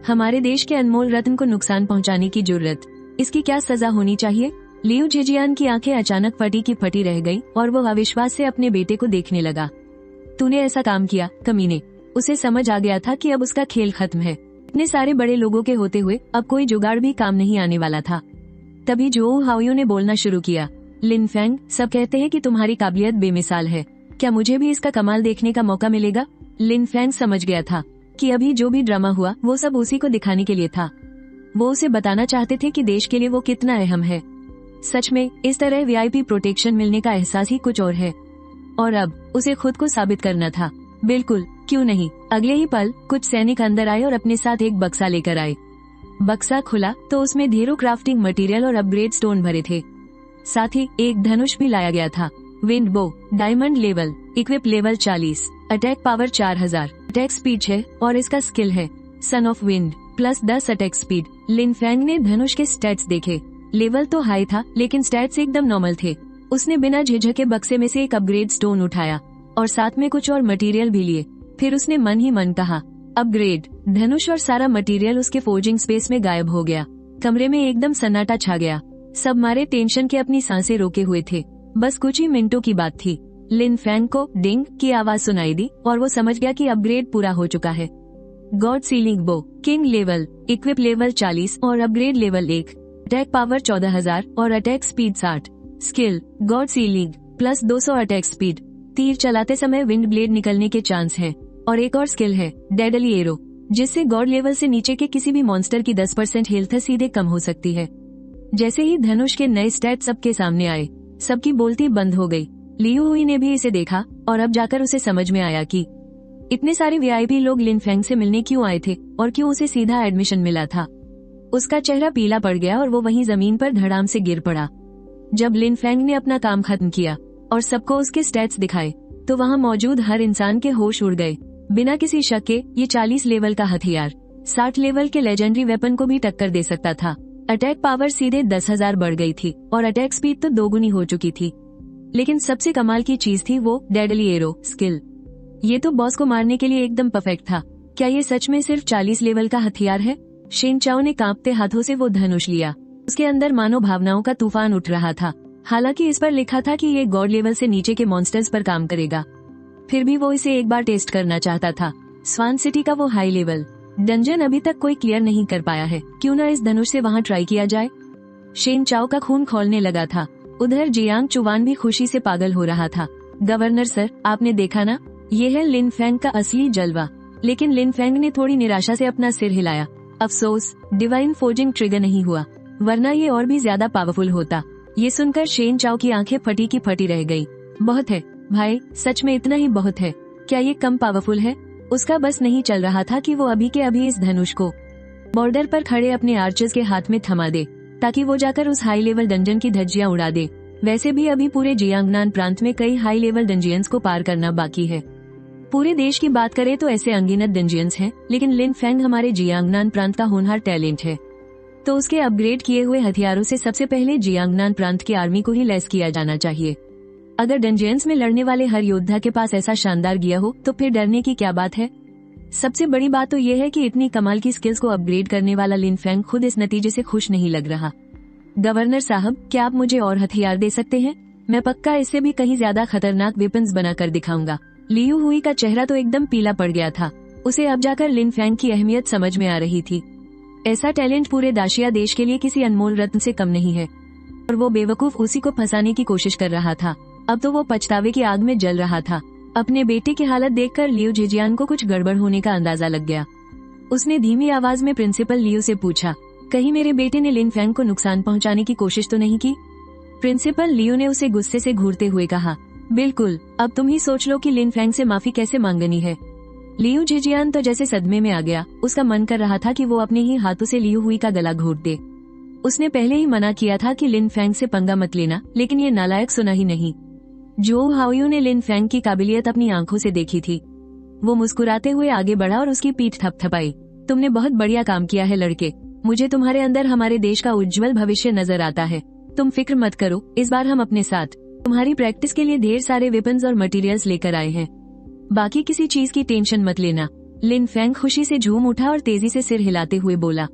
हमारे देश के अनमोल रत्न को नुकसान पहुंचाने की जुर्रत, इसकी क्या सजा होनी चाहिए? लियू झिजियान की आंखें अचानक फटी की फटी रह गई और वो अविश्वास से अपने बेटे को देखने लगा। तूने ऐसा काम किया, कमीने। उसे समझ आ गया था कि अब उसका खेल खत्म है। इतने सारे बड़े लोगों के होते हुए अब कोई जुगाड़ भी काम नहीं आने वाला था। तभी जोऊ हाओयू ने बोलना शुरू किया, लिन फेंग, सब कहते हैं कि तुम्हारी काबिलियत बेमिसाल है, क्या मुझे भी इसका कमाल देखने का मौका मिलेगा? लिन फेंग समझ गया था कि अभी जो भी ड्रामा हुआ वो सब उसी को दिखाने के लिए था। वो उसे बताना चाहते थे कि देश के लिए वो कितना अहम है। सच में इस तरह वीआईपी प्रोटेक्शन मिलने का एहसास ही कुछ और है, और अब उसे खुद को साबित करना था। बिल्कुल, क्यों नहीं। अगले ही पल कुछ सैनिक अंदर आए और अपने साथ एक बक्सा लेकर आए। बक्सा खुला तो उसमें ढेरों क्राफ्टिंग मटेरियल और अपग्रेड स्टोन भरे थे। साथ ही एक धनुष भी लाया गया था। Wind bow, diamond level, equip level 40, attack power 4000, attack speed 6 और इसका स्किल है son of wind plus 10 attack speed. Lin Feng ने धनुष के स्टैट्स देखे। लेवल तो हाई था लेकिन स्टैट्स एकदम नॉर्मल थे। उसने बिना झिझके बक्से में से एक अपग्रेड स्टोन उठाया और साथ में कुछ और मटेरियल भी लिए। फिर उसने मन ही मन कहा, अपग्रेड। धनुष और सारा मटेरियल उसके फोर्जिंग स्पेस में गायब हो गया। कमरे में एकदम सन्नाटा छा गया। सब मारे टेंशन के अपनी सांसें रोके हुए थे। बस कुछ ही मिनटों की बात थी। लिन फेंग को डिंग की आवाज सुनाई दी और वो समझ गया कि अपग्रेड पूरा हो चुका है। गॉड सीलिंग बो, किंग लेवल, इक्विप लेवल 40 और अपग्रेड लेवल 1, अटैक पावर 14000 और attack speed 60, skill God ceiling plus 200 attack speed. तीर चलाते समय विंड ब्लेड निकलने के चांस है और एक और स्किल है डेडली एरो, जिससे गॉड लेवल से नीचे के किसी भी मॉन्स्टर की 10% हेल्थ सीधे कम हो सकती है। जैसे ही धनुष के नए स्टैट सबके सामने आए, सबकी बोलती बंद हो गई। लियू हुई ने भी इसे देखा और अब जाकर उसे समझ में आया कि इतने सारे वीआईपी लोग लिन फेंग से मिलने क्यों आए थे और क्यों उसे सीधा एडमिशन मिला था। उसका चेहरा पीला पड़ गया और वो वहीं जमीन पर धड़ाम से गिर पड़ा। जब लिन फेंग ने अपना काम खत्म किया और सबको उसके स्टैट्स दिखाए तो वहाँ मौजूद हर इंसान के होश उड़ गए। बिना किसी शक के ये 40 लेवल का हथियार 60 लेवल के लेजेंडरी वेपन को भी टक्कर दे सकता था। अटैक पावर सीधे 10,000 बढ़ गई थी और अटैक स्पीड तो दोगुनी हो चुकी थी। लेकिन सबसे कमाल की चीज थी वो डेडली एरो स्किल। ये तो बॉस को मारने के लिए एकदम परफेक्ट था। क्या ये सच में सिर्फ 40 लेवल का हथियार है? शेन चाओ ने कांपते हाथों से वो धनुष लिया। उसके अंदर मानो भावनाओं का तूफान उठ रहा था। हालांकि इस पर लिखा था कि ये गॉड लेवल से नीचे के मॉन्स्टर्स पर काम करेगा, फिर भी वो इसे एक बार टेस्ट करना चाहता था। स्वान सिटी का वो हाई लेवल डंजन अभी तक कोई क्लियर नहीं कर पाया है, क्यों ना इस धनुष से वहाँ ट्राई किया जाए। शेन चाओ का खून खौलने लगा था। उधर जियांग चुवान भी खुशी से पागल हो रहा था। गवर्नर सर, आपने देखा ना, ये है लिन फेंग का असली जलवा। लेकिन लिन फेंग ने थोड़ी निराशा से अपना सिर हिलाया। अफसोस, डिवाइन फोर्जिंग ट्रिगर नहीं हुआ, वरना ये और भी ज्यादा पावरफुल होता। ये सुनकर शेन चाओ की आंखें फटी की फटी रह गई। बहुत है भाई, सच में इतना ही बहुत है। क्या ये कम पावरफुल है? उसका बस नहीं चल रहा था कि वो अभी के अभी इस धनुष को बॉर्डर पर खड़े अपने आर्चर्स के हाथ में थमा दे, ताकि वो जाकर उस हाई लेवल डंजन की धज्जियां उड़ा दे। वैसे भी अभी पूरे जियांगनान प्रांत में कई हाई लेवल डंजियंस को पार करना बाकी है। पूरे देश की बात करें तो ऐसे अनगिनत डंजियंस हैं, लेकिन लिन फेंग हमारे जियांगनान प्रांत का होनहार टैलेंट है। तो उसके अपग्रेड किए हुए हथियारों से सबसे पहले जियांगनान प्रांत की आर्मी को ही लैस किया जाना चाहिए। अगर डंजियंस में लड़ने वाले हर योद्धा के पास ऐसा शानदार गियर हो तो फिर डरने की क्या बात है। सबसे बड़ी बात तो यह है कि इतनी कमाल की स्किल्स को अपग्रेड करने वाला लिन फेंग खुद इस नतीजे से खुश नहीं लग रहा। गवर्नर साहब, क्या आप मुझे और हथियार दे सकते हैं? मैं पक्का इससे भी कहीं ज्यादा खतरनाक वेपन्स बनाकर दिखाऊंगा। लियू हुई का चेहरा तो एकदम पीला पड़ गया था। उसे अब जाकर लिन फैंग की अहमियत समझ में आ रही थी। ऐसा टैलेंट पूरे दाशिया देश के लिए किसी अनमोल रत्न से कम नहीं है, और वो बेवकूफ उसी को फंसाने की कोशिश कर रहा था। अब तो वो पछतावे की आग में जल रहा था। अपने बेटे की हालत देखकर लियू झिजियान को कुछ गड़बड़ होने का अंदाजा लग गया। उसने धीमी आवाज में प्रिंसिपल लियू से पूछा, कहीं मेरे बेटे ने लिन फैंग को नुकसान पहुंचाने की कोशिश तो नहीं की? प्रिंसिपल लियू ने उसे गुस्से से घूरते हुए कहा, बिल्कुल, अब तुम ही सोच लो कि लिन फैंग से माफी कैसे मांगनी है। लियू झिजियान तो जैसे सदमे में आ गया। उसका मन कर रहा था कि वो अपने ही हाथों से लियू हुई का गला घोट दे। उसने पहले ही मना किया था कि लिन फैंग से पंगा मत लेना, लेकिन ये नालायक सुना ही नहीं। जो हाओयू ने लिन फैंग की काबिलियत अपनी आंखों से देखी थी। वो मुस्कुराते हुए आगे बढ़ा और उसकी पीठ थपथपाई। तुमने बहुत बढ़िया काम किया है लड़के। मुझे तुम्हारे अंदर हमारे देश का उज्जवल भविष्य नजर आता है। तुम फिक्र मत करो, इस बार हम अपने साथ तुम्हारी प्रैक्टिस के लिए ढेर सारे वेपन्स और मटेरियल्स लेकर आए हैं। बाकी किसी चीज की टेंशन मत लेना। लिन फैंग खुशी से झूम उठा और तेजी से सिर हिलाते हुए बोला,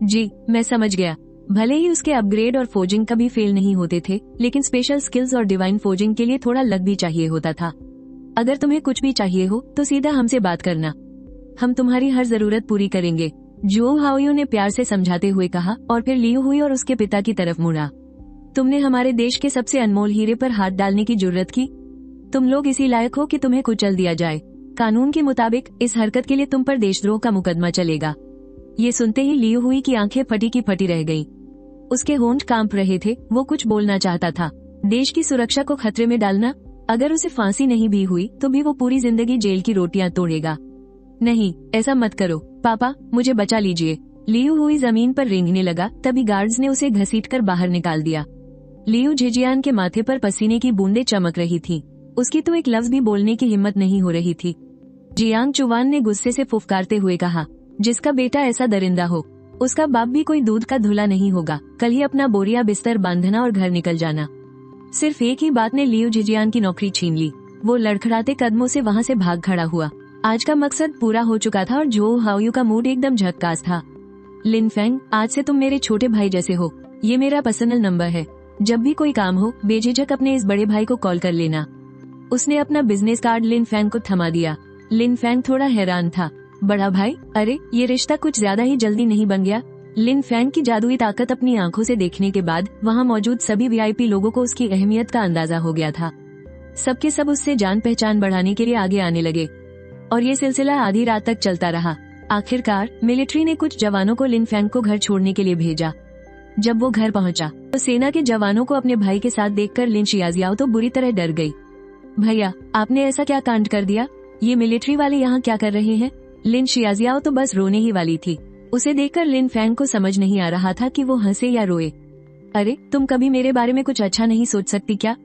जी मैं समझ गया। भले ही उसके अपग्रेड और फोर्जिंग कभी फेल नहीं होते थे, लेकिन स्पेशल स्किल्स और डिवाइन फोर्जिंग के लिए थोड़ा लक भी चाहिए होता था। अगर तुम्हें कुछ भी चाहिए हो तो सीधा हमसे बात करना, हम तुम्हारी हर जरूरत पूरी करेंगे। जो हाओयू ने प्यार से समझाते हुए कहा और फिर लियू हुई और उसके पिता की तरफ मुड़ा। तुमने हमारे देश के सबसे अनमोल हीरे पर हाथ डालने की जुर्रत की। तुम लोग इसी लायक हो कि तुम्हें कुचल दिया जाए। कानून के मुताबिक इस हरकत के लिए तुम पर देशद्रोह का मुकदमा चलेगा। ये सुनते ही लियू हुई की आंखें फटी की फटी रह गईं। उसके होंठ कांप रहे थे। वो कुछ बोलना चाहता था। देश की सुरक्षा को खतरे में डालना, अगर उसे फांसी नहीं भी हुई तो भी वो पूरी जिंदगी जेल की रोटियां तोड़ेगा। नहीं, ऐसा मत करो पापा, मुझे बचा लीजिए। लियू हुई जमीन पर रेंगने लगा। तभी गार्ड्स ने उसे घसीटकर बाहर निकाल दिया। लियू झिजियान के माथे पर पसीने की बूंदें चमक रही थी। उसकी तो एक लफ्ज भी बोलने की हिम्मत नहीं हो रही थी। जियांग चुवान ने गुस्से से फुफकारते हुए कहा, जिसका बेटा ऐसा दरिंदा हो, उसका बाप भी कोई दूध का धुला नहीं होगा। कल ही अपना बोरिया बिस्तर बांधना और घर निकल जाना। सिर्फ एक ही बात ने लियू झिजियान की नौकरी छीन ली। वो लड़खड़ाते कदमों से वहाँ से भाग खड़ा हुआ। आज का मकसद पूरा हो चुका था और जो हाओयू का मूड एकदम झक्कास था। लिन फैंग, आज से तुम मेरे छोटे भाई जैसे हो। ये मेरा पर्सनल नंबर है। जब भी कोई काम हो बेझिझक अपने इस बड़े भाई को कॉल कर लेना। उसने अपना बिजनेस कार्ड लिन फैंग को थमा दिया। लिन फैंग थोड़ा हैरान था। बड़ा भाई? अरे ये रिश्ता कुछ ज्यादा ही जल्दी नहीं बन गया? लिन फैंग की जादुई ताकत अपनी आंखों से देखने के बाद वहाँ मौजूद सभी वीआईपी लोगों को उसकी अहमियत का अंदाजा हो गया था। सबके सब उससे जान पहचान बढ़ाने के लिए आगे आने लगे और ये सिलसिला आधी रात तक चलता रहा। आखिरकार मिलिट्री ने कुछ जवानों को लिन फैंग को घर छोड़ने के लिए भेजा। जब वो घर पहुंचा तो सेना के जवानों को अपने भाई के साथ देखकर लिन शियाजियाओ तो बुरी तरह डर गई। भैया, आपने ऐसा क्या कांड कर दिया? ये मिलिट्री वाले यहाँ क्या कर रहे हैं? लिन शियाजियाओ तो बस रोने ही वाली थी। उसे देखकर लिन फैंग को समझ नहीं आ रहा था कि वो हंसे या रोए। अरे तुम कभी मेरे बारे में कुछ अच्छा नहीं सोच सकती क्या?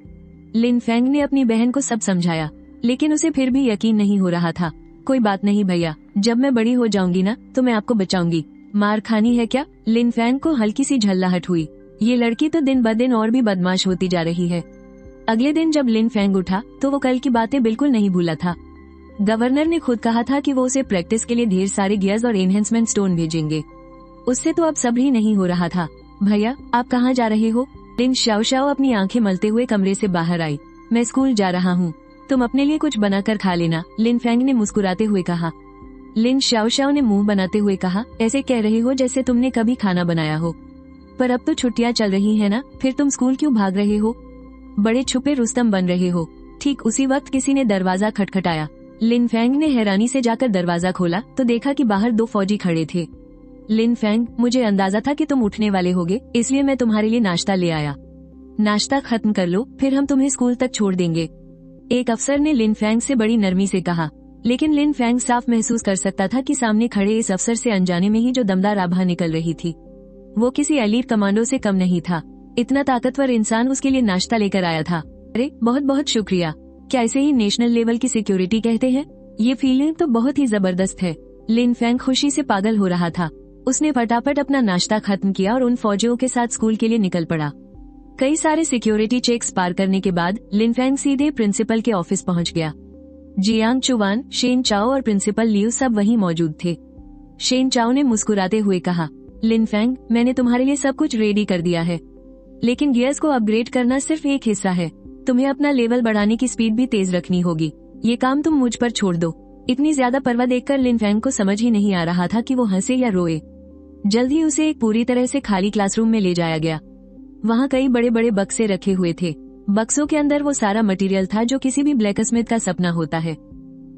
लिन फैंग ने अपनी बहन को सब समझाया, लेकिन उसे फिर भी यकीन नहीं हो रहा था। कोई बात नहीं भैया, जब मैं बड़ी हो जाऊंगी ना तो मैं आपको बचाऊंगी। मार खानी है क्या? लिन फैंग को हल्की सी झल्लाहट हुई। ये लड़की तो दिन ब दिन और भी बदमाश होती जा रही है। अगले दिन जब लिन फैंग उठा तो वो कल की बातें बिल्कुल नहीं भूला था। गवर्नर ने खुद कहा था कि वो उसे प्रैक्टिस के लिए ढेर सारे गियर्स और एनहेंसमेंट स्टोन भेजेंगे। उससे तो अब सब्र ही नहीं हो रहा था। भैया, आप कहाँ जा रहे हो? लिन शाओ अपनी आंखें मलते हुए कमरे से बाहर आई। मैं स्कूल जा रहा हूँ, तुम अपने लिए कुछ बनाकर खा लेना, लिन फैंग ने मुस्कुराते हुए कहा। लिन शाओ ने मुंह बनाते हुए कहा, ऐसे कह रहे हो जैसे तुमने कभी खाना बनाया हो। पर अब तो छुट्टियाँ चल रही है ना, फिर तुम स्कूल क्यों भाग रहे हो? बड़े छुपे रुस्तम बन रहे हो। ठीक उसी वक्त किसी ने दरवाजा खटखटाया। लिन फैंग ने हैरानी से जाकर दरवाजा खोला तो देखा कि बाहर 2 फौजी खड़े थे। लिन फैंग, मुझे अंदाजा था कि तुम उठने वाले होगे, इसलिए मैं तुम्हारे लिए नाश्ता ले आया। नाश्ता खत्म कर लो, फिर हम तुम्हें स्कूल तक छोड़ देंगे, एक अफसर ने लिन फैंग से बड़ी नरमी से कहा। लेकिन लिन फैंग साफ महसूस कर सकता था कि सामने खड़े इस अफसर से अनजाने में ही जो दमदार आभा निकल रही थी वो किसी एलीट कमांडो से कम नहीं था। इतना ताकतवर इंसान उसके लिए नाश्ता लेकर आया था। अरे बहुत बहुत शुक्रिया। क्या इसे ही नेशनल लेवल की सिक्योरिटी कहते हैं? ये फीलिंग तो बहुत ही जबरदस्त है। लिन फैंग खुशी से पागल हो रहा था। उसने फटाफट अपना नाश्ता खत्म किया और उन फौजियों के साथ स्कूल के लिए निकल पड़ा। कई सारे सिक्योरिटी चेक्स पार करने के बाद लिन फैंग सीधे प्रिंसिपल के ऑफिस पहुंच गया। जियांग चुवान, शेन चाओ और प्रिंसिपल लियू सब वहीं मौजूद थे। शेन चाओ ने मुस्कुराते हुए कहा, लिन फैंग, मैंने तुम्हारे लिए सब कुछ रेडी कर दिया है। लेकिन गियर्स को अपग्रेड करना सिर्फ एक हिस्सा है। तुम्हें अपना लेवल बढ़ाने की स्पीड भी तेज रखनी होगी। ये काम तुम मुझ पर छोड़ दो। इतनी ज्यादा परवाह देखकर लिन फैंग को समझ ही नहीं आ रहा था कि वो हंसे या रोए। जल्द ही उसे एक पूरी तरह से खाली क्लासरूम में ले जाया गया। वहाँ कई बड़े बड़े बक्से रखे हुए थे। बक्सों के अंदर वो सारा मटेरियल था जो किसी भी ब्लैकस्मिथ का सपना होता है,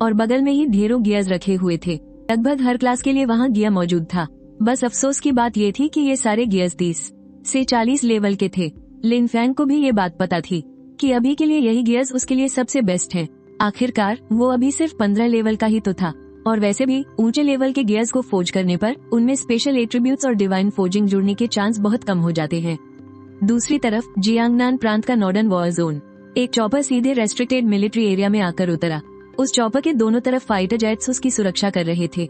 और बगल में ही ढेरों गियर्स रखे हुए थे। लगभग हर क्लास के लिए वहाँ गियर मौजूद था। बस अफसोस की बात ये थी कि ये सारे गियर्स 30 से 40 लेवल के थे। लिन फैंग को भी ये बात पता थी कि अभी के लिए यही गियर्स उसके लिए सबसे बेस्ट है। आखिरकार वो अभी सिर्फ 15 लेवल का ही तो था, और वैसे भी ऊंचे लेवल के गियर्स को फोर्ज करने पर उनमें स्पेशल एट्रीब्यूट्स और डिवाइन फोर्जिंग जुड़ने के चांस बहुत कम हो जाते हैं। दूसरी तरफ जियांगनान प्रांत का नॉर्डर्न वॉर जोन, एक चॉपर सीधे रेस्ट्रिक्टेड मिलिट्री एरिया में आकर उतरा। उस चॉपर के दोनों तरफ फाइटर जेट्स उसकी सुरक्षा कर रहे थे।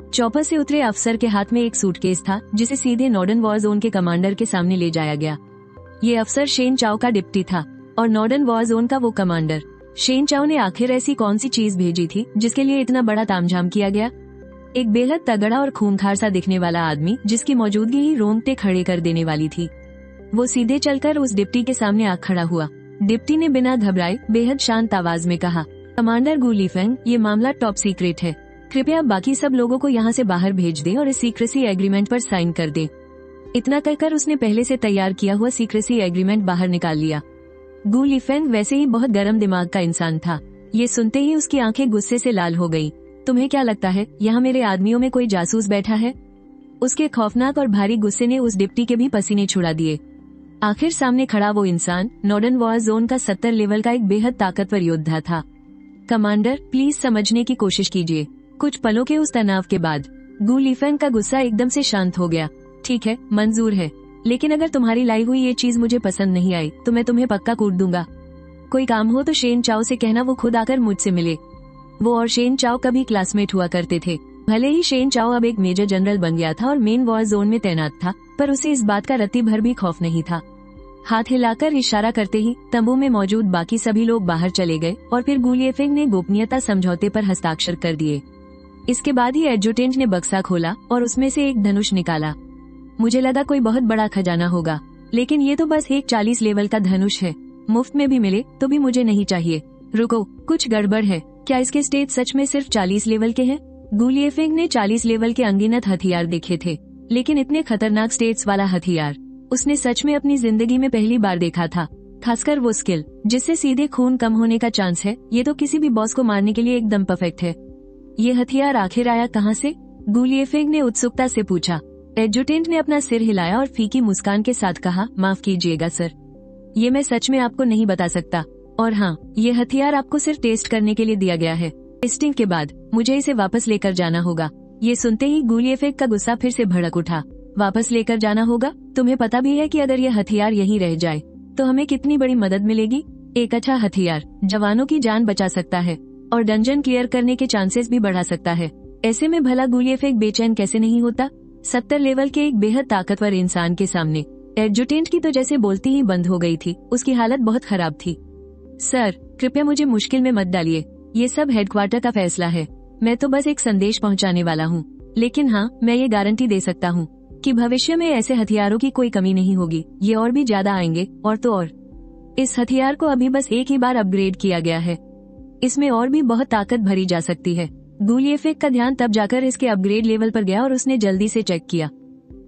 चॉपर से उतरे अफसर के हाथ में एक सूटकेस था जिसे सीधे नॉर्डर्न वॉर जोन के कमांडर के सामने ले जाया गया। ये अफसर शेन चाओ का डिप्टी था और नॉर्डर्न वॉर जोन का वो कमांडर। शेन चाओ ने आखिर ऐसी कौन सी चीज भेजी थी जिसके लिए इतना बड़ा तामझाम किया गया? एक बेहद तगड़ा और खूंखार सा दिखने वाला आदमी जिसकी मौजूदगी ही रोंगटे खड़े कर देने वाली थी। वो सीधे चलकर उस डिप्टी के सामने आ खड़ा हुआ। डिप्टी ने बिना घबराए बेहद शांत आवाज में कहा, कमांडर गु लिफेंग, ये मामला टॉप सीक्रेट है। कृपया बाकी सब लोगों को यहाँ से बाहर भेज दें और इस सीक्रेसी एग्रीमेंट पर साइन कर दें। इतना कहकर उसने पहले से तैयार किया हुआ सीक्रेसी एग्रीमेंट बाहर निकाल लिया। गु लिफेंग वैसे ही बहुत गर्म दिमाग का इंसान था। ये सुनते ही उसकी आंखें गुस्से से लाल हो गईं। तुम्हें क्या लगता है यहाँ मेरे आदमियों में कोई जासूस बैठा है? उसके खौफनाक और भारी गुस्से ने उस डिप्टी के भी पसीने छुड़ा दिए। आखिर सामने खड़ा वो इंसान नॉर्डर्न वॉर जोन का 70 लेवल का एक बेहद ताकतवर योद्धा था। कमांडर, प्लीज समझने की कोशिश कीजिए। कुछ पलों के उस तनाव के बाद गु लिफेंग का गुस्सा एकदम से शांत हो गया। ठीक है, मंजूर है, लेकिन अगर तुम्हारी लाई हुई ये चीज मुझे पसंद नहीं आई तो मैं तुम्हें पक्का कूट दूंगा। कोई काम हो तो शेन चाओ से कहना वो खुद आकर मुझसे मिले। वो और शेन चाओ कभी क्लासमेट हुआ करते थे। भले ही शेन चाओ अब एक मेजर जनरल बन गया था और मेन वॉर जोन में तैनात था, पर उसे इस बात का रत्ती भर भी खौफ नहीं था। हाथ हिलाकर इशारा करते ही तंबू में मौजूद बाकी सभी लोग बाहर चले गए और फिर गु लिफेंग ने गोपनीयता समझौते पर हस्ताक्षर कर दिए। इसके बाद ही एडजुटेंट ने बक्सा खोला और उसमें से एक धनुष निकाला। मुझे लगा कोई बहुत बड़ा खजाना होगा, लेकिन ये तो बस एक 40 लेवल का धनुष है। मुफ्त में भी मिले तो भी मुझे नहीं चाहिए। रुको, कुछ गड़बड़ है। क्या इसके स्टेज सच में सिर्फ 40 लेवल के हैं? गु लिफेंग ने 40 लेवल के अनगिनत हथियार देखे थे, लेकिन इतने खतरनाक स्टेट्स वाला हथियार उसने सच में अपनी जिंदगी में पहली बार देखा था। खासकर वो स्किल जिससे सीधे खून कम होने का चांस है। ये तो किसी भी बॉस को मारने के लिए एकदम परफेक्ट है। ये हथियार आखिर आया कहाँ से? गु लिफेंग ने उत्सुकता से पूछा। एडजुटेंट ने अपना सिर हिलाया और फीकी मुस्कान के साथ कहा, माफ कीजिएगा सर, ये मैं सच में आपको नहीं बता सकता। और हाँ, ये हथियार आपको सिर्फ टेस्ट करने के लिए दिया गया है। टेस्टिंग के बाद मुझे इसे वापस लेकर जाना होगा। ये सुनते ही गु लिफेंग का गुस्सा फिर से भड़क उठा। वापस लेकर जाना होगा? तुम्हें पता भी है कि अगर ये हथियार यहीं रह जाए तो हमें कितनी बड़ी मदद मिलेगी? एक अच्छा हथियार जवानों की जान बचा सकता है और डंजन क्लियर करने के चांसेस भी बढ़ा सकता है। ऐसे में भला गु लिफेंग बेचैन कैसे नहीं होता? 70 लेवल के एक बेहद ताकतवर इंसान के सामने एडजुटेंट की तो जैसे बोलती ही बंद हो गई थी। उसकी हालत बहुत खराब थी। सर, कृपया मुझे मुश्किल में मत डालिए। ये सब हेडक्वार्टर का फैसला है। मैं तो बस एक संदेश पहुंचाने वाला हूँ। लेकिन हाँ, मैं ये गारंटी दे सकता हूँ कि भविष्य में ऐसे हथियारों की कोई कमी नहीं होगी। ये और भी ज्यादा आएंगे, और तो और इस हथियार को अभी बस एक ही बार अपग्रेड किया गया है। इसमें और भी बहुत ताकत भरी जा सकती है। गु लिफेंग का ध्यान तब जाकर इसके अपग्रेड लेवल पर गया और उसने जल्दी से चेक किया।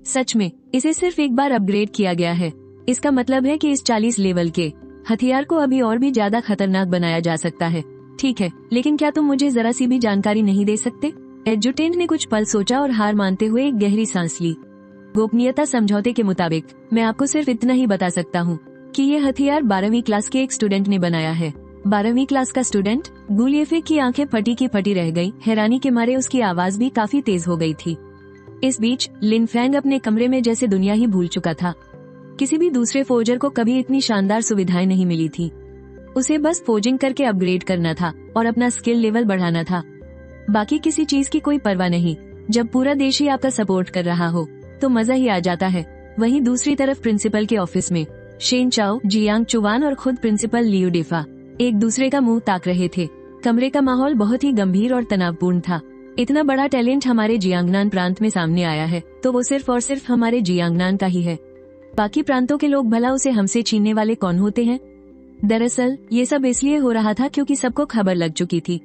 सच में इसे सिर्फ एक बार अपग्रेड किया गया है। इसका मतलब है कि इस 40 लेवल के हथियार को अभी और भी ज्यादा खतरनाक बनाया जा सकता है। ठीक है, लेकिन क्या तुम मुझे जरा सी भी जानकारी नहीं दे सकते? एडजुटेंट ने कुछ पल सोचा और हार मानते हुए एक गहरी सांस ली। गोपनीयता समझौते के मुताबिक मैं आपको सिर्फ इतना ही बता सकता हूँ कि ये हथियार 12वीं क्लास के एक स्टूडेंट ने बनाया है। 12वीं क्लास का स्टूडेंट? गु लिफेंग की आंखें फटी की फटी रह गईं। हैरानी के मारे उसकी आवाज भी काफी तेज हो गई थी। इस बीच लिन फैंग अपने कमरे में जैसे दुनिया ही भूल चुका था। किसी भी दूसरे फोर्जर को कभी इतनी शानदार सुविधाएं नहीं मिली थी। उसे बस फोर्जिंग करके अपग्रेड करना था और अपना स्किल लेवल बढ़ाना था। बाकी किसी चीज की कोई परवाह नहीं। जब पूरा देश ही आपका सपोर्ट कर रहा हो तो मजा ही आ जाता है। वहीं दूसरी तरफ प्रिंसिपल के ऑफिस में शेन चाओ, जियांग चुवान और खुद प्रिंसिपल लियू डेफा एक दूसरे का मुंह ताक रहे थे। कमरे का माहौल बहुत ही गंभीर और तनावपूर्ण था। इतना बड़ा टैलेंट हमारे जियांगनान प्रांत में सामने आया है तो वो सिर्फ और सिर्फ हमारे जियांगनान का ही है। बाकी प्रांतों के लोग भला उसे हमसे छीनने वाले कौन होते हैं? दरअसल ये सब इसलिए हो रहा था क्योंकि सबको खबर लग चुकी थी।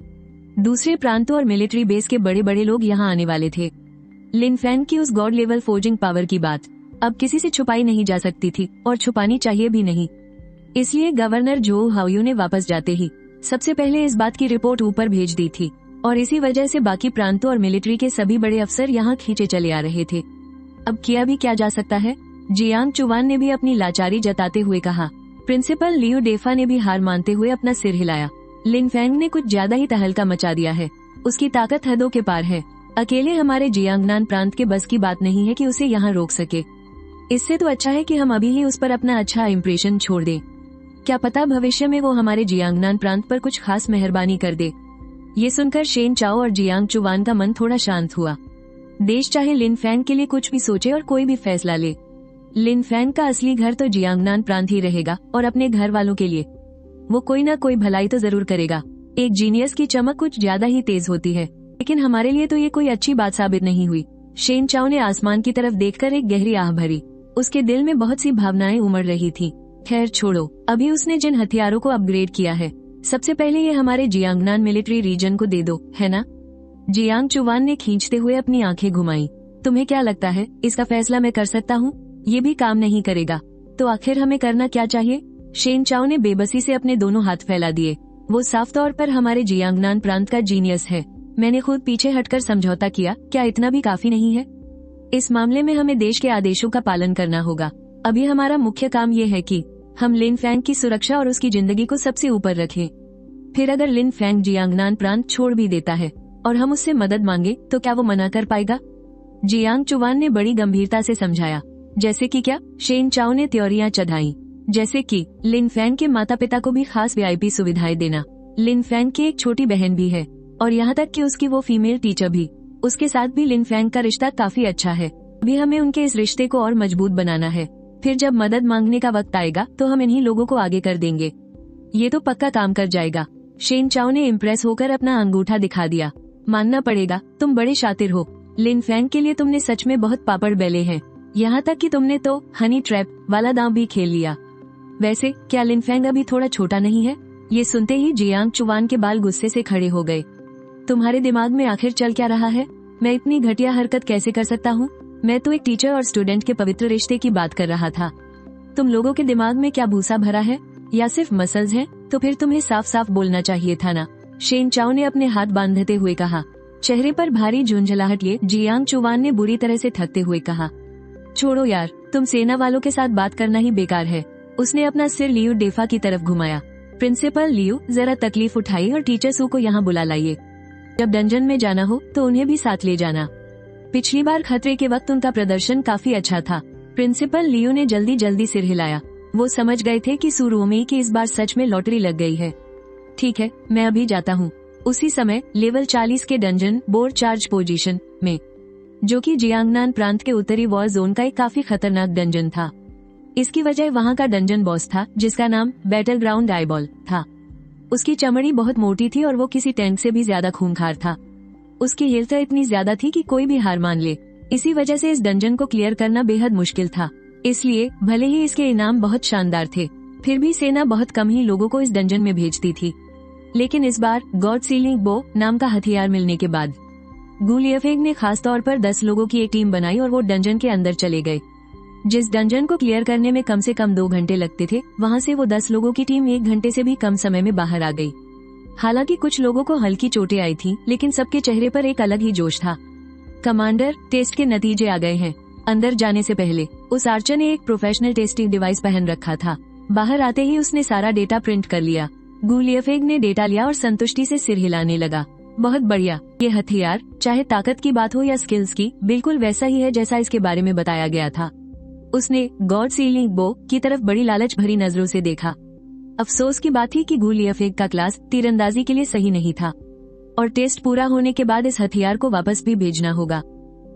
दूसरे प्रांतों और मिलिट्री बेस के बड़े बड़े लोग यहाँ आने वाले थे। लिन फैंग की उस गॉड लेवल फोर्जिंग पावर की बात अब किसी से छुपाई नहीं जा सकती थी और छुपानी चाहिए भी नहीं। इसलिए गवर्नर जो हाओयू ने वापस जाते ही सबसे पहले इस बात की रिपोर्ट ऊपर भेज दी थी और इसी वजह से बाकी प्रांतों और मिलिट्री के सभी बड़े अफसर यहाँ खींचे चले आ रहे थे। अब किया भी क्या जा सकता है? जियांग चुवान ने भी अपनी लाचारी जताते हुए कहा। प्रिंसिपल लियू डेफा ने भी हार मानते हुए अपना सिर हिलाया। लिन फैंग ने कुछ ज्यादा ही तहलका मचा दिया है। उसकी ताकत हदों के पार है। अकेले हमारे जियांगनान प्रांत के बस की बात नहीं है कि उसे यहाँ रोक सके। इससे तो अच्छा है कि हम अभी ही उस पर अपना अच्छा इम्प्रेशन छोड़ दें। क्या पता भविष्य में वो हमारे जियांगनान प्रांत पर कुछ खास मेहरबानी कर दे। ये सुनकर शेन चाओ और जियांग चुवान का मन थोड़ा शांत हुआ। देश चाहे लिन फैंग के लिए कुछ भी सोचे और कोई भी फैसला ले, लिन फैंग का असली घर तो जियांगनान प्रांत ही रहेगा और अपने घर वालों के लिए वो कोई ना कोई भलाई तो जरूर करेगा। एक जीनियस की चमक कुछ ज्यादा ही तेज होती है, लेकिन हमारे लिए तो ये कोई अच्छी बात साबित नहीं हुई। शेन चाओ ने आसमान की तरफ देखकर एक गहरी आह भरी। उसके दिल में बहुत सी भावनाएं उमड़ रही थी। खैर छोड़ो, अभी उसने जिन हथियारों को अपग्रेड किया है, सबसे पहले ये हमारे जियांगनान मिलिट्री रीजन को दे दो, है ना? जियांग चुवान ने खींचते हुए अपनी आंखें घुमाई। तुम्हें क्या लगता है इसका फैसला मैं कर सकता हूँ? ये भी काम नहीं करेगा तो आखिर हमें करना क्या चाहिए? शेन चाओ ने बेबसी से अपने दोनों हाथ फैला दिए। वो साफ तौर पर हमारे जियांगनान प्रांत का जीनियस है। मैंने खुद पीछे हटकर समझौता किया, क्या इतना भी काफी नहीं है? इस मामले में हमें देश के आदेशों का पालन करना होगा। अभी हमारा मुख्य काम ये है कि हम लिन फैंग की सुरक्षा और उसकी जिंदगी को सबसे ऊपर रखें। फिर अगर लिन फैंग जियांगनान प्रांत छोड़ भी देता है और हम उससे मदद मांगे तो क्या वो मना कर पाएगा? जियांग चुवान ने बड़ी गंभीरता से समझाया। जैसे कि क्या? शेन चाओ ने त्योरियां चढ़ाई। जैसे कि लिन फैंग के माता पिता को भी खास वीआईपी सुविधाएं देना। लिन फैंग की एक छोटी बहन भी है और यहाँ तक कि उसकी वो फीमेल टीचर भी। उसके साथ भी लिन फैंग का रिश्ता काफी अच्छा है। अभी हमें उनके इस रिश्ते को और मजबूत बनाना है। फिर जब मदद मांगने का वक्त आएगा तो हम इन्हीं लोगों को आगे कर देंगे। ये तो पक्का काम कर जाएगा। शेन चाओ ने इम्प्रेस होकर अपना अंगूठा दिखा दिया। मानना पड़ेगा, तुम बड़े शातिर हो। लिन फैंग के लिए तुमने सच में बहुत पापड़ बेले हैं। यहाँ तक कि तुमने तो हनी ट्रैप वाला दांव भी खेल लिया। वैसे क्या लिन फैंग अभी थोड़ा छोटा नहीं है? ये सुनते ही जियांग चुवान के बाल गुस्से से खड़े हो गए। तुम्हारे दिमाग में आखिर चल क्या रहा है? मैं इतनी घटिया हरकत कैसे कर सकता हूँ? मैं तो एक टीचर और स्टूडेंट के पवित्र रिश्ते की बात कर रहा था। तुम लोगों के दिमाग में क्या भूसा भरा है या सिर्फ मसल्स हैं? तो फिर तुम्हें साफ साफ बोलना चाहिए था ना। शेन चाओ ने अपने हाथ बांधते हुए कहा। चेहरे पर भारी झुंझलाहट लिए जियांग चुवान ने बुरी तरह से थकते हुए कहा, छोड़ो यार, तुम सेना वालों के साथ बात करना ही बेकार है। उसने अपना सिर लियू डेफा की तरफ घुमाया। प्रिंसिपल लियू, जरा तकलीफ उठाइए और टीचर सू को यहाँ बुला लाइए। जब डंजन में जाना हो तो उन्हें भी साथ ले जाना। पिछली बार खतरे के वक्त उनका प्रदर्शन काफी अच्छा था। प्रिंसिपल लियू ने जल्दी जल्दी सिर हिलाया। वो समझ गए थे कि सू रोमेई की इस बार सच में लॉटरी लग गई है। ठीक है, मैं अभी जाता हूँ। उसी समय लेवल 40 के डंजन बोर्ड चार्ज पोजीशन में, जो कि जियांगनान प्रांत के उत्तरी वॉर जोन का एक काफी खतरनाक डंजन था। इसकी वजह वहाँ का डंजन बॉस था जिसका नाम बैटल ग्राउंड आईबॉल था। उसकी चमड़ी बहुत मोटी थी और वो किसी टैंक से भी ज्यादा खूंखार था। उसकी हिलता इतनी ज्यादा थी कि कोई भी हार मान ले। इसी वजह से इस डंजन को क्लियर करना बेहद मुश्किल था। इसलिए भले ही इसके इनाम बहुत शानदार थे, फिर भी सेना बहुत कम ही लोगों को इस डंजन में भेजती थी। लेकिन इस बार गॉड सीलिंग बो नाम का हथियार मिलने के बाद गु लियफेंग ने खास तौर पर 10 लोगों की एक टीम बनाई और वो डंजन के अंदर चले गए। जिस डंजन को क्लियर करने में कम से कम 2 घंटे लगते थे, वहाँ से वो 10 लोगों की टीम 1 घंटे से भी कम समय में बाहर आ गई। हालांकि कुछ लोगों को हल्की चोटें आई थी, लेकिन सबके चेहरे पर एक अलग ही जोश था। कमांडर, टेस्ट के नतीजे आ गए हैं। अंदर जाने से पहले उस आर्चर ने एक प्रोफेशनल टेस्टिंग डिवाइस पहन रखा था। बाहर आते ही उसने सारा डेटा प्रिंट कर लिया। गु लियफेंग ने डेटा लिया और संतुष्टि से सिर हिलाने लगा। बहुत बढ़िया, ये हथियार चाहे ताकत की बात हो या स्किल्स की, बिल्कुल वैसा ही है जैसा इसके बारे में बताया गया था। उसने गॉड सीलिंग बो की तरफ बड़ी लालच भरी नजरों से देखा। अफसोस की बात थी कि गु लियफेंग का क्लास तीरंदाजी के लिए सही नहीं था और टेस्ट पूरा होने के बाद इस हथियार को वापस भी भेजना होगा।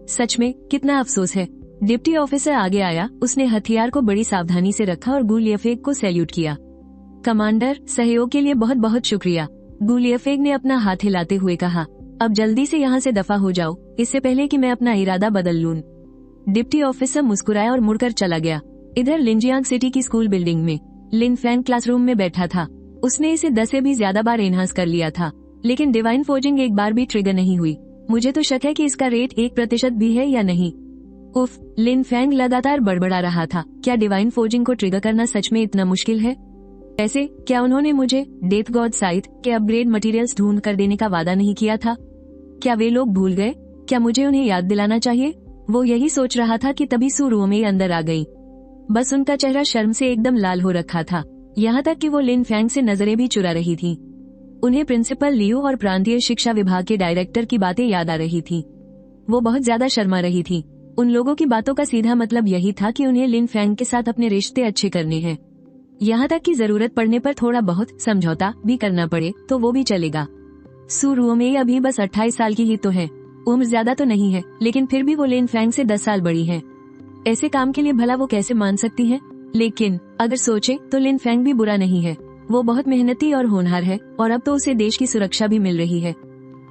सच में कितना अफसोस है। डिप्टी ऑफिसर आगे आया। उसने हथियार को बड़ी सावधानी से रखा और गु लियफेंग को सैल्यूट किया। कमांडर, सहयोग के लिए बहुत बहुत शुक्रिया, गु लियफेंग ने अपना हाथ हिलाते हुए कहा। अब जल्दी से यहाँ से दफा हो जाओ, इससे पहले कि मैं अपना इरादा बदल लूं। डिप्टी ऑफिसर मुस्कुराया और मुड़कर चला गया। इधर लिंजियांग सिटी की स्कूल बिल्डिंग में लिन फैंग क्लासरूम में बैठा था। उसने इसे 10 से भी ज्यादा बार एनहांस कर लिया था, लेकिन डिवाइन फोर्जिंग एक बार भी ट्रिगर नहीं हुई। मुझे तो शक है कि इसका रेट 1% भी है या नहीं। उफ, लिन फैंग लगातार बड़बड़ा रहा था। क्या डिवाइन फोर्जिंग को ट्रिगर करना सच में इतना मुश्किल है? ऐसे क्या उन्होंने मुझे डेथ गॉड साइट के अपग्रेड मटेरियल्स ढूंढ कर देने का वादा नहीं किया था? क्या वे लोग भूल गए? क्या मुझे उन्हें याद दिलाना चाहिए? वो यही सोच रहा था कि तभी सू रुओमेई अंदर आ गई। बस उनका चेहरा शर्म से एकदम लाल हो रखा था, यहाँ तक कि वो लिन फैंग से नजरें भी चुरा रही थी। उन्हें प्रिंसिपल लियो और प्रांतीय शिक्षा विभाग के डायरेक्टर की बातें याद आ रही थी। वो बहुत ज्यादा शर्मा रही थी। उन लोगों की बातों का सीधा मतलब यही था कि उन्हें लिन फैंग के साथ अपने रिश्ते अच्छे करने हैं, यहाँ तक कि जरूरत पड़ने पर थोड़ा बहुत समझौता भी करना पड़े तो वो भी चलेगा। सू रुओमेई अभी बस 28 साल की ही तो है, उम्र ज्यादा तो नहीं है, लेकिन फिर भी वो लिन फैंग से 10 साल बड़ी है। ऐसे काम के लिए भला वो कैसे मान सकती है? लेकिन अगर सोचे तो लिन फैंग भी बुरा नहीं है। वो बहुत मेहनती और होनहार है और अब तो उसे देश की सुरक्षा भी मिल रही है।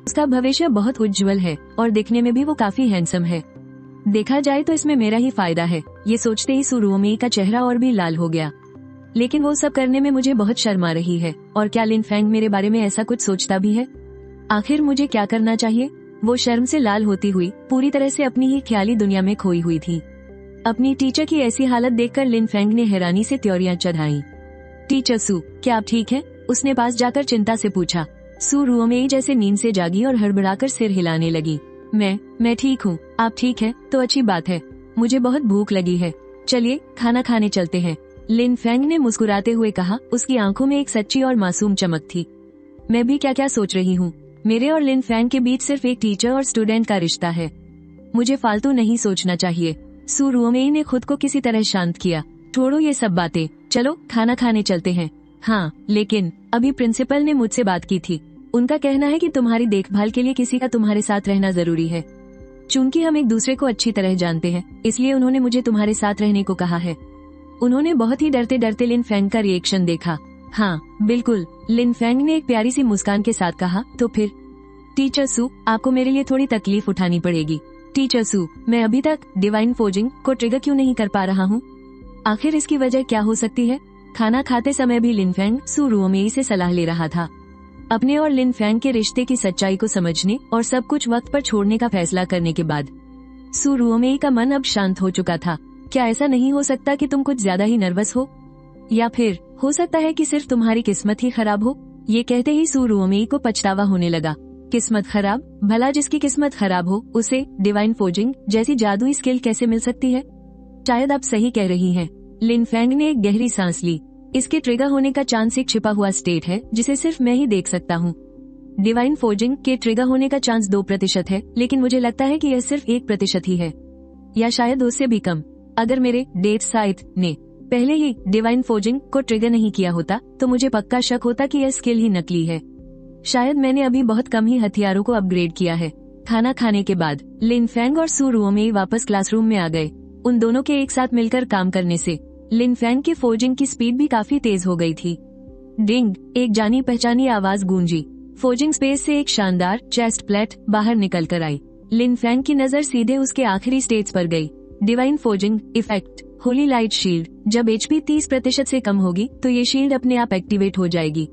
उसका भविष्य बहुत उज्जवल है और दिखने में भी वो काफी हैंडसम है। देखा जाए तो इसमें मेरा ही फायदा है। ये सोचते ही सू रुओमेई का चेहरा और भी लाल हो गया। लेकिन वो सब करने में मुझे बहुत शर्म आ रही है। और क्या लिन फैंग मेरे बारे में ऐसा कुछ सोचता भी है? आखिर मुझे क्या करना चाहिए? वो शर्म से लाल होती हुई पूरी तरह से अपनी ही ख्याली दुनिया में खोई हुई थी। अपनी टीचर की ऐसी हालत देखकर लिन फैंग ने हैरानी से त्योरियां चढ़ाई। टीचर सू, क्या आप ठीक हैं? उसने पास जाकर चिंता से पूछा। सू रुओमेई जैसे नींद से जागी और हड़बड़ाकर सिर हिलाने लगी। मैं ठीक हूँ। आप ठीक हैं तो अच्छी बात है। मुझे बहुत भूख लगी है, चलिए खाना खाने चलते हैं। लिन फैंग ने मुस्कुराते हुए कहा। उसकी आंखों में एक सच्ची और मासूम चमक थी। मैं भी क्या क्या सोच रही हूँ। मेरे और लिन फैंग के बीच सिर्फ एक टीचर और स्टूडेंट का रिश्ता है। मुझे फालतू नहीं सोचना चाहिए। सू रुओमेई ने खुद को किसी तरह शांत किया। छोड़ो ये सब बातें, चलो खाना खाने चलते हैं। हाँ, लेकिन अभी प्रिंसिपल ने मुझसे बात की थी। उनका कहना है कि तुम्हारी देखभाल के लिए किसी का तुम्हारे साथ रहना जरूरी है। चूंकि हम एक दूसरे को अच्छी तरह जानते हैं, इसलिए उन्होंने मुझे तुम्हारे साथ रहने को कहा है। उन्होंने बहुत ही डरते डरते लिन फैंग का रिएक्शन देखा। हाँ बिल्कुल, लिन फैंग ने एक प्यारी सी मुस्कान के साथ कहा। तो फिर? टीचर सू, आपको मेरे लिए थोड़ी तकलीफ उठानी पड़ेगी। टीचर सू, मैं अभी तक डिवाइन फोर्जिंग को ट्रिगर क्यों नहीं कर पा रहा हूँ? आखिर इसकी वजह क्या हो सकती है? खाना खाते समय भी लिन फैंग सू रुओमेई से सलाह ले रहा था। अपने और लिन फैंग के रिश्ते की सच्चाई को समझने और सब कुछ वक्त पर छोड़ने का फैसला करने के बाद सू रुओमेई का मन अब शांत हो चुका था। क्या ऐसा नहीं हो सकता कि तुम कुछ ज्यादा ही नर्वस हो? या फिर हो सकता है कि सिर्फ तुम्हारी किस्मत ही खराब हो? ये कहते ही सू रुओमेई को पछतावा होने लगा। किस्मत खराब? भला जिसकी किस्मत खराब हो उसे डिवाइन फोर्जिंग जैसी जादुई स्किल कैसे मिल सकती है? शायद आप सही कह रही हैं। लिन फैंग ने एक गहरी सांस ली। इसके ट्रिगर होने का चांस एक छिपा हुआ स्टेट है जिसे सिर्फ मैं ही देख सकता हूँ। डिवाइन फोर्जिंग के ट्रिगर होने का चांस 2% है, लेकिन मुझे लगता है कि यह सिर्फ 1% ही है, या शायद उससे भी कम। अगर मेरे डेथ साइट ने पहले ही डिवाइन फोर्जिंग को ट्रिगर नहीं किया होता तो मुझे पक्का शक होता कि यह स्किल ही नकली है। शायद मैंने अभी बहुत कम ही हथियारों को अपग्रेड किया है। खाना खाने के बाद लिन फैंग और सू रुओमेई वापस क्लासरूम में आ गए। उन दोनों के एक साथ मिलकर काम करने से लिन फैंग की फोर्जिंग की स्पीड भी काफी तेज हो गई थी। डिंग, एक जानी पहचानी आवाज गूंजी। फोर्जिंग स्पेस से एक शानदार चेस्ट प्लेट बाहर निकल कर आई। लिन फैंग की नजर सीधे उसके आखिरी स्टेज पर गई। Divine forging effect, Holi light shield. जब एचपी 30% से कम होगी तो ये शील्ड अपने आप एक्टिवेट हो जाएगी।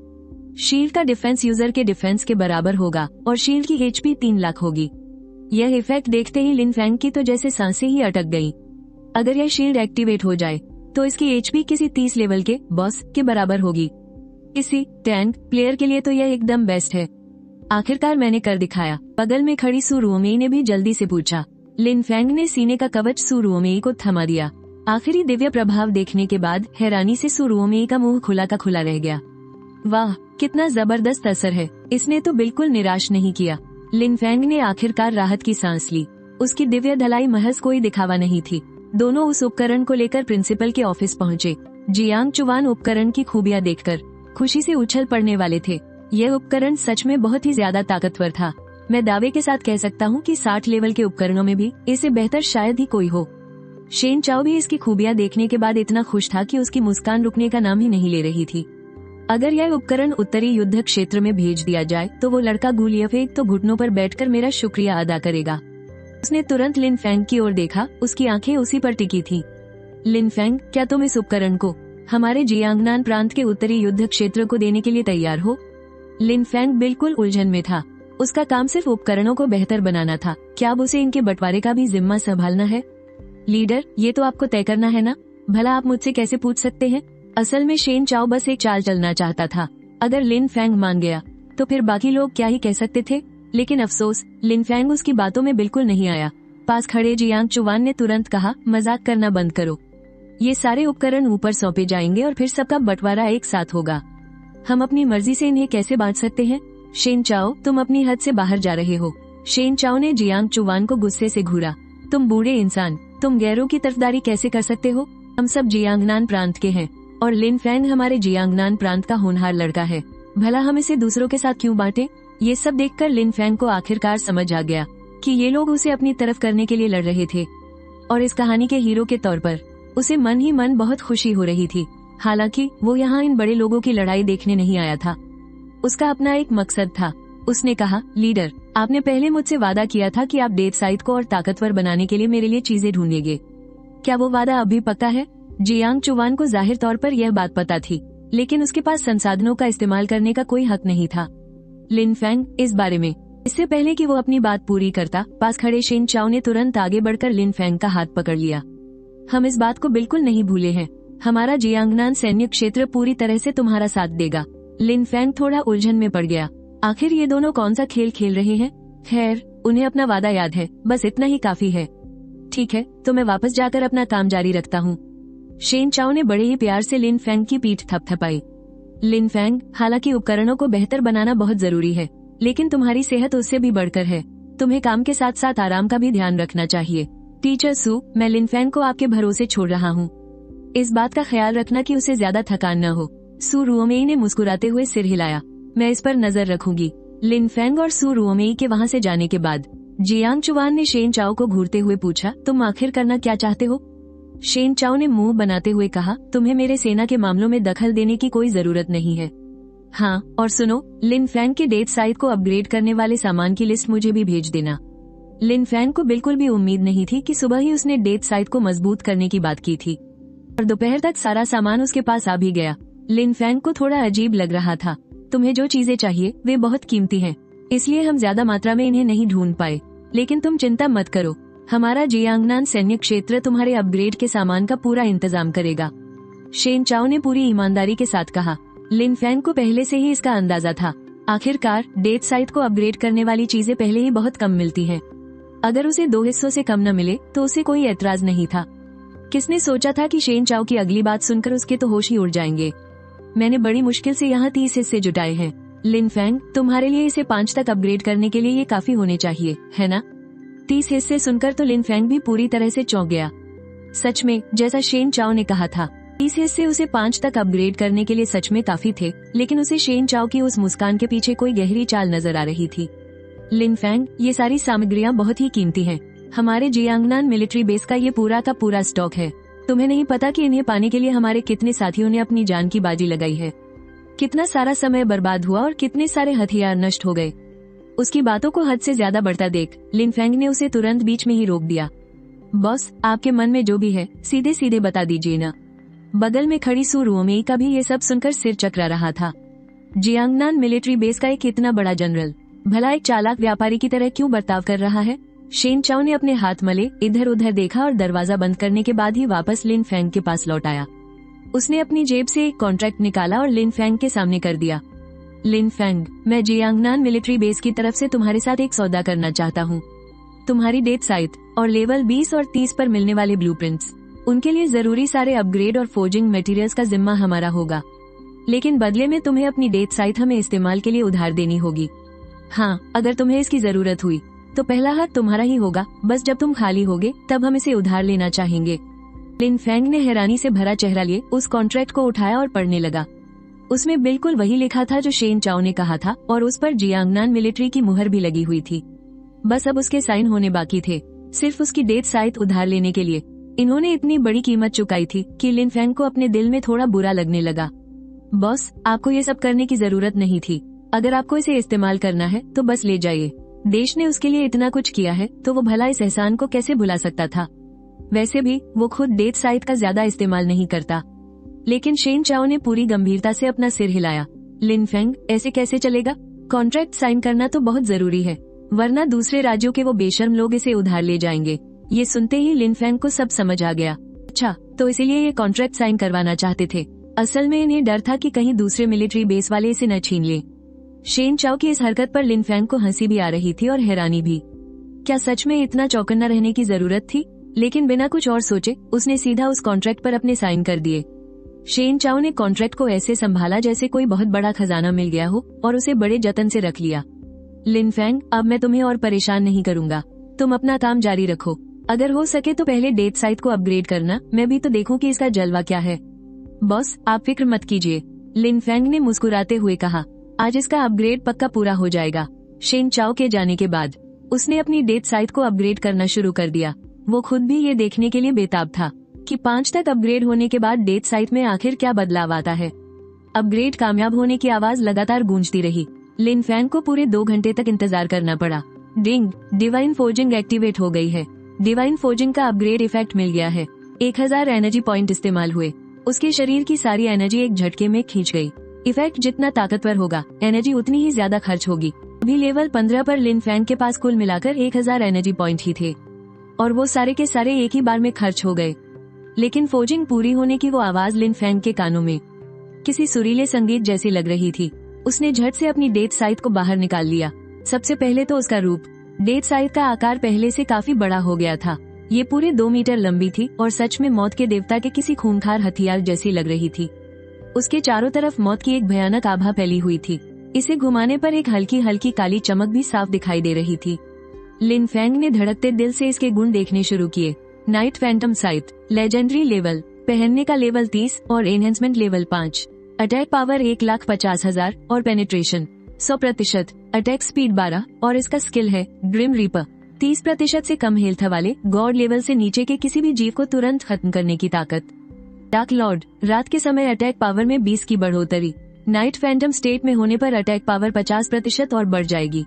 शील्ड का डिफेंस यूजर के डिफेंस के बराबर होगा और शील्ड की एचपी 3 लाख होगी। यह इफेक्ट देखते ही लिन फैंग की तो जैसे सांसें ही अटक गईं। अगर यह शील्ड एक्टिवेट हो जाए तो इसकी एचपी किसी 30 लेवल के बॉस के बराबर होगी। किसी टैंक प्लेयर के लिए तो यह एकदम बेस्ट है। आखिरकार मैंने कर दिखाया। बगल में खड़ी सू रुओमेई ने भी जल्दी से पूछा। लिन फैंग ने सीने का कवच सू रुओमेई को थमा दिया। आखिरी दिव्य प्रभाव देखने के बाद हैरानी से सू रुओमेई का मुंह खुला का खुला रह गया। वाह, कितना जबरदस्त असर है। इसने तो बिल्कुल निराश नहीं किया। लिन फैंग ने आखिरकार राहत की सांस ली। उसकी दिव्य धलाई महज कोई दिखावा नहीं थी। दोनों उस उपकरण को लेकर प्रिंसिपल के ऑफिस पहुँचे। जियांग चुवान उपकरण की खूबियां देखकर खुशी से उछल पड़ने वाले थे। यह उपकरण सच में बहुत ही ज्यादा ताकतवर था। मैं दावे के साथ कह सकता हूँ कि 60 लेवल के उपकरणों में भी इससे बेहतर शायद ही कोई हो। शेन चाओ भी इसकी खूबियां देखने के बाद इतना खुश था कि उसकी मुस्कान रुकने का नाम ही नहीं ले रही थी। अगर यह उपकरण उत्तरी युद्ध क्षेत्र में भेज दिया जाए तो वो लड़का गुलियफेक तो घुटनों पर बैठकर मेरा शुक्रिया अदा करेगा। उसने तुरंत लिन फैंग की ओर देखा। उसकी आंखें उसी पर टिकी थी। लिन फेंग, क्या तुम इस उपकरण को हमारे जियांगनान प्रांत के उत्तरी युद्ध क्षेत्र को देने के लिए तैयार हो? लिन फेंग बिल्कुल उलझन में था। उसका काम सिर्फ उपकरणों को बेहतर बनाना था, क्या अब उसे इनके बंटवारे का भी जिम्मा संभालना है? लीडर, ये तो आपको तय करना है ना, भला आप मुझसे कैसे पूछ सकते हैं? असल में शेन चाओ बस एक चाल चलना चाहता था। अगर लिन फेंग मान गया तो फिर बाकी लोग क्या ही कह सकते थे। लेकिन अफसोस, लिन फेंग उसकी बातों में बिल्कुल नहीं आया। पास खड़े जियांग चुवान ने तुरंत कहा, मजाक करना बंद करो। ये सारे उपकरण ऊपर सौंपे जाएंगे और फिर सबका बंटवारा एक साथ होगा। हम अपनी मर्जी से इन्हें कैसे बांट सकते हैं? शेन चाओ, तुम अपनी हद से बाहर जा रहे हो। शेन चाओ ने जियांग चुवान को गुस्से से घूरा। तुम बूढ़े इंसान, तुम गैरों की तरफदारी कैसे कर सकते हो? हम सब जियांगनान प्रांत के हैं और लिन फेंग हमारे जियांगनान प्रांत का होनहार लड़का है। भला हम इसे दूसरों के साथ क्यों बांटे? ये सब देखकर लिन फेंग को आखिरकार समझ आ गया कि ये लोग उसे अपनी तरफ करने के लिए लड़ रहे थे और इस कहानी के हीरो के तौर पर उसे मन ही मन बहुत खुशी हो रही थी। हालांकि वो यहाँ इन बड़े लोगों की लड़ाई देखने नहीं आया था। उसका अपना एक मकसद था। उसने कहा, लीडर, आपने पहले मुझसे वादा किया था कि आप डेथ साइट को और ताकतवर बनाने के लिए मेरे लिए चीजें ढूंढेंगे। क्या वो वादा अभी पक्का है? जियांग चुवान को जाहिर तौर पर यह बात पता थी, लेकिन उसके पास संसाधनों का इस्तेमाल करने का कोई हक नहीं था। लिन फेंग, इस बारे में इससे पहले कि वो अपनी बात पूरी करता, पास खड़े शेन चाओ ने तुरंत आगे बढ़कर लिन फेंग का हाथ पकड़ लिया। हम इस बात को बिल्कुल नहीं भूले हैं। हमारा जियांगनान सैन्य क्षेत्र पूरी तरह से तुम्हारा साथ देगा। लिन फेंग थोड़ा उलझन में पड़ गया। आखिर ये दोनों कौन सा खेल खेल रहे हैं? खैर, उन्हें अपना वादा याद है, बस इतना ही काफी है। ठीक है, तो मैं वापस जाकर अपना काम जारी रखता हूँ। शेन चाओ ने बड़े ही प्यार से लिन फेंग की पीठ थपथपाई। लिन फेंग, हालांकि उपकरणों को बेहतर बनाना बहुत जरूरी है, लेकिन तुम्हारी सेहत उससे भी बढ़कर है। तुम्हें काम के साथ साथ आराम का भी ध्यान रखना चाहिए। टीचर सू, मैं लिन फेंग को आपके भरोसे छोड़ रहा हूँ। इस बात का ख्याल रखना कि उसे ज्यादा थकान न हो। सू रुओमेई ने मुस्कुराते हुए सिर हिलाया। मैं इस पर नजर रखूंगी। लिन फेंग और सू रुओमेई के वहाँ से जाने के बाद जियांग चुवान ने शेन चाओ को घूरते हुए पूछा, तुम आखिर करना क्या चाहते हो? शेन चाओ ने मुंह बनाते हुए कहा, तुम्हें मेरे सेना के मामलों में दखल देने की कोई जरूरत नहीं है। हाँ, और सुनो, लिन फेंग के डेथ साइट को अपग्रेड करने वाले सामान की लिस्ट मुझे भी भेज देना। लिन फेंग को बिल्कुल भी उम्मीद नहीं थी कि सुबह ही उसने डेथ साइट को मजबूत करने की बात की थी और दोपहर तक सारा सामान उसके पास आ भी गया। लिन फेंग को थोड़ा अजीब लग रहा था। तुम्हें जो चीजें चाहिए वे बहुत कीमती हैं, इसलिए हम ज्यादा मात्रा में इन्हें नहीं ढूंढ पाए। लेकिन तुम चिंता मत करो, हमारा जियांगनान सैन्य क्षेत्र तुम्हारे अपग्रेड के सामान का पूरा इंतजाम करेगा। शेन चाओ ने पूरी ईमानदारी के साथ कहा। लिन फेंग को पहले से ही इसका अंदाजा था। आखिरकार डेथ साइट को अपग्रेड करने वाली चीजें पहले ही बहुत कम मिलती हैं। अगर उसे 2 हिस्सों से कम न मिले तो उसे कोई ऐतराज नहीं था। किसने सोचा था कि शेन चाओ की अगली बात सुनकर उसके तो होश ही उड़ जाएंगे। मैंने बड़ी मुश्किल से यहाँ 30 हिस्से जुटाए हैं। लिन फेंग, तुम्हारे लिए इसे 5 तक अपग्रेड करने के लिए ये काफी होने चाहिए, है ना? 30 हिस्से सुनकर तो लिन फेंग भी पूरी तरह से चौंक गया। सच में, जैसा शेन चाओ ने कहा था, 30 हिस्से उसे 5 तक अपग्रेड करने के लिए सच में काफी थे, लेकिन उसे शेन चाओ की उस मुस्कान के पीछे कोई गहरी चाल नजर आ रही थी। लिन फेंग, ये सारी सामग्रियां बहुत ही कीमती हैं। हमारे जियांगनान मिलिट्री बेस का ये पूरा का पूरा स्टॉक है। तुम्हें नहीं पता कि इन्हें पाने के लिए हमारे कितने साथियों ने अपनी जान की बाजी लगाई है, कितना सारा समय बर्बाद हुआ और कितने सारे हथियार नष्ट हो गए। उसकी बातों को हद से ज्यादा बढ़ता देख लिन फेंग ने उसे तुरंत बीच में ही रोक दिया। बॉस, आपके मन में जो भी है सीधे सीधे बता दीजिए ना। बगल में खड़ी सू रुओमेई का भी ये सब सुनकर सिर चकरा रहा था। जियांगनान मिलिट्री बेस का एक इतना बड़ा जनरल भला एक चालाक व्यापारी की तरह क्यों बर्ताव कर रहा है? शेन चाओ ने अपने हाथ मले, इधर उधर देखा और दरवाजा बंद करने के बाद ही वापस लिन फेंग के पास लौट आया। उसने अपनी जेब से एक कॉन्ट्रैक्ट निकाला और लिन फेंग के सामने कर दिया। लिन फेंग, मैं जियांगनान मिलिट्री बेस की तरफ से तुम्हारे साथ एक सौदा करना चाहता हूँ। तुम्हारी डेथ साइट और लेवल 20 और 30 पर मिलने वाले ब्लूप्रिंट्स, उनके लिए जरूरी सारे अपग्रेड और फोर्जिंग मटेरियल्स का जिम्मा हमारा होगा, लेकिन बदले में तुम्हें अपनी डेथ साइट हमें इस्तेमाल के लिए उधार देनी होगी। हाँ, अगर तुम्हें इसकी जरूरत हुई तो पहला हाथ तुम्हारा ही होगा। बस जब तुम खाली होगे तब हम इसे उधार लेना चाहेंगे। लिन फेंग ने हैरानी से भरा चेहरा लिए उस कॉन्ट्रैक्ट को उठाया और पढ़ने लगा। उसमें बिल्कुल वही लिखा था जो शेन चाओ ने कहा था और उस पर जियांगनान मिलिट्री की मुहर भी लगी हुई थी। बस अब उसके साइन होने बाकी थे, सिर्फ उसकी डेथ साइट उधार लेने के लिए। इन्होंने इतनी बड़ी कीमत चुकाई थी कि लिन फेंग को अपने दिल में थोड़ा बुरा लगने लगा। बॉस, आपको ये सब करने की जरूरत नहीं थी। अगर आपको इसे इस्तेमाल करना है तो बस ले जाइए। देश ने उसके लिए इतना कुछ किया है तो वो भला इस एहसान को कैसे भुला सकता था। वैसे भी वो खुद डेथ साइट का ज्यादा इस्तेमाल नहीं करता। लेकिन शेन चाओ ने पूरी गंभीरता से अपना सिर हिलाया। लिन फेंग, ऐसे कैसे चलेगा? कॉन्ट्रैक्ट साइन करना तो बहुत जरूरी है, वरना दूसरे राज्यों के वो बेशर्म लोग इसे उधार ले जाएंगे। ये सुनते ही लिन फेंग को सब समझ आ गया। अच्छा, तो इसीलिए ये कॉन्ट्रैक्ट साइन करवाना चाहते थे। असल में इन्हें डर था कि कहीं दूसरे मिलिट्री बेस वाले इसे न छीन ले। शेन चाओ की इस हरकत पर लिन फेंग को हंसी भी आ रही थी और हैरानी भी। क्या सच में इतना चौकन्ना रहने की जरूरत थी? लेकिन बिना कुछ और सोचे उसने सीधा उस कॉन्ट्रैक्ट पर अपने साइन कर दिए। शेन चाओ ने कॉन्ट्रैक्ट को ऐसे संभाला जैसे कोई बहुत बड़ा खजाना मिल गया हो और उसे बड़े जतन से रख लिया। लिन फेंग, अब मैं तुम्हें और परेशान नहीं करूंगा, तुम अपना काम जारी रखो। अगर हो सके तो पहले डेथ साइट को अपग्रेड करना, मैं भी तो देखूं कि इसका जलवा क्या है। बॉस, आप फिक्र मत कीजिए, लिन फेंग ने मुस्कुराते हुए कहा। आज इसका अपग्रेड पक्का पूरा हो जाएगा। शेन चाओ के जाने के बाद उसने अपनी डेथ साइट को अपग्रेड करना शुरू कर दिया। वो खुद भी ये देखने के लिए बेताब था कि 5 तक अपग्रेड होने के बाद डेथ साइट में आखिर क्या बदलाव आता है। अपग्रेड कामयाब होने की आवाज लगातार गूंजती रही। लिन फेंग को पूरे 2 घंटे तक इंतजार करना पड़ा। डिंग, डिवाइन फोर्जिंग एक्टिवेट हो गई है। डिवाइन फोर्जिंग का अपग्रेड इफेक्ट मिल गया है। 1000 एनर्जी पॉइंट इस्तेमाल हुए। उसके शरीर की सारी एनर्जी एक झटके में खींच गई। इफेक्ट जितना ताकतवर होगा, एनर्जी उतनी ही ज्यादा खर्च होगी। अभी लेवल 15 पर लिन फेंग के पास कुल मिलाकर 1000 एनर्जी पॉइंट ही थे और वो सारे के सारे एक ही बार में खर्च हो गए। लेकिन फोर्जिंग पूरी होने की वो आवाज लिन फेंग के कानों में किसी सुरीले संगीत जैसी लग रही थी। उसने झट से अपनी डेथ साइट को बाहर निकाल लिया। सबसे पहले तो उसका रूप। डेथ साइट का आकार पहले से काफी बड़ा हो गया था। ये पूरे 2 मीटर लंबी थी और सच में मौत के देवता के किसी खूंखार हथियार जैसी लग रही थी। उसके चारों तरफ मौत की एक भयानक आभा फैली हुई थी। इसे घुमाने पर एक हल्की हल्की काली चमक भी साफ दिखाई दे रही थी। लिन फेंग ने धड़कते दिल से इसके गुण देखने शुरू किए। Night Phantom site, legendary level, पहनने का लेवल 30 और एनहेंसमेंट लेवल 5। अटैक पावर 1,50,000 और पेनिट्रेशन 100%। अटैक स्पीड 12 और इसका स्किल है ग्रिम रीपर। 30% से कम हेल्थ वाले गॉड लेवल से नीचे के किसी भी जीव को तुरंत खत्म करने की ताकत। डार्क लॉर्ड, रात के समय अटैक पावर में 20 की बढ़ोतरी। नाइट फैंटम स्टेट में होने पर अटैक पावर 50% और बढ़ जाएगी।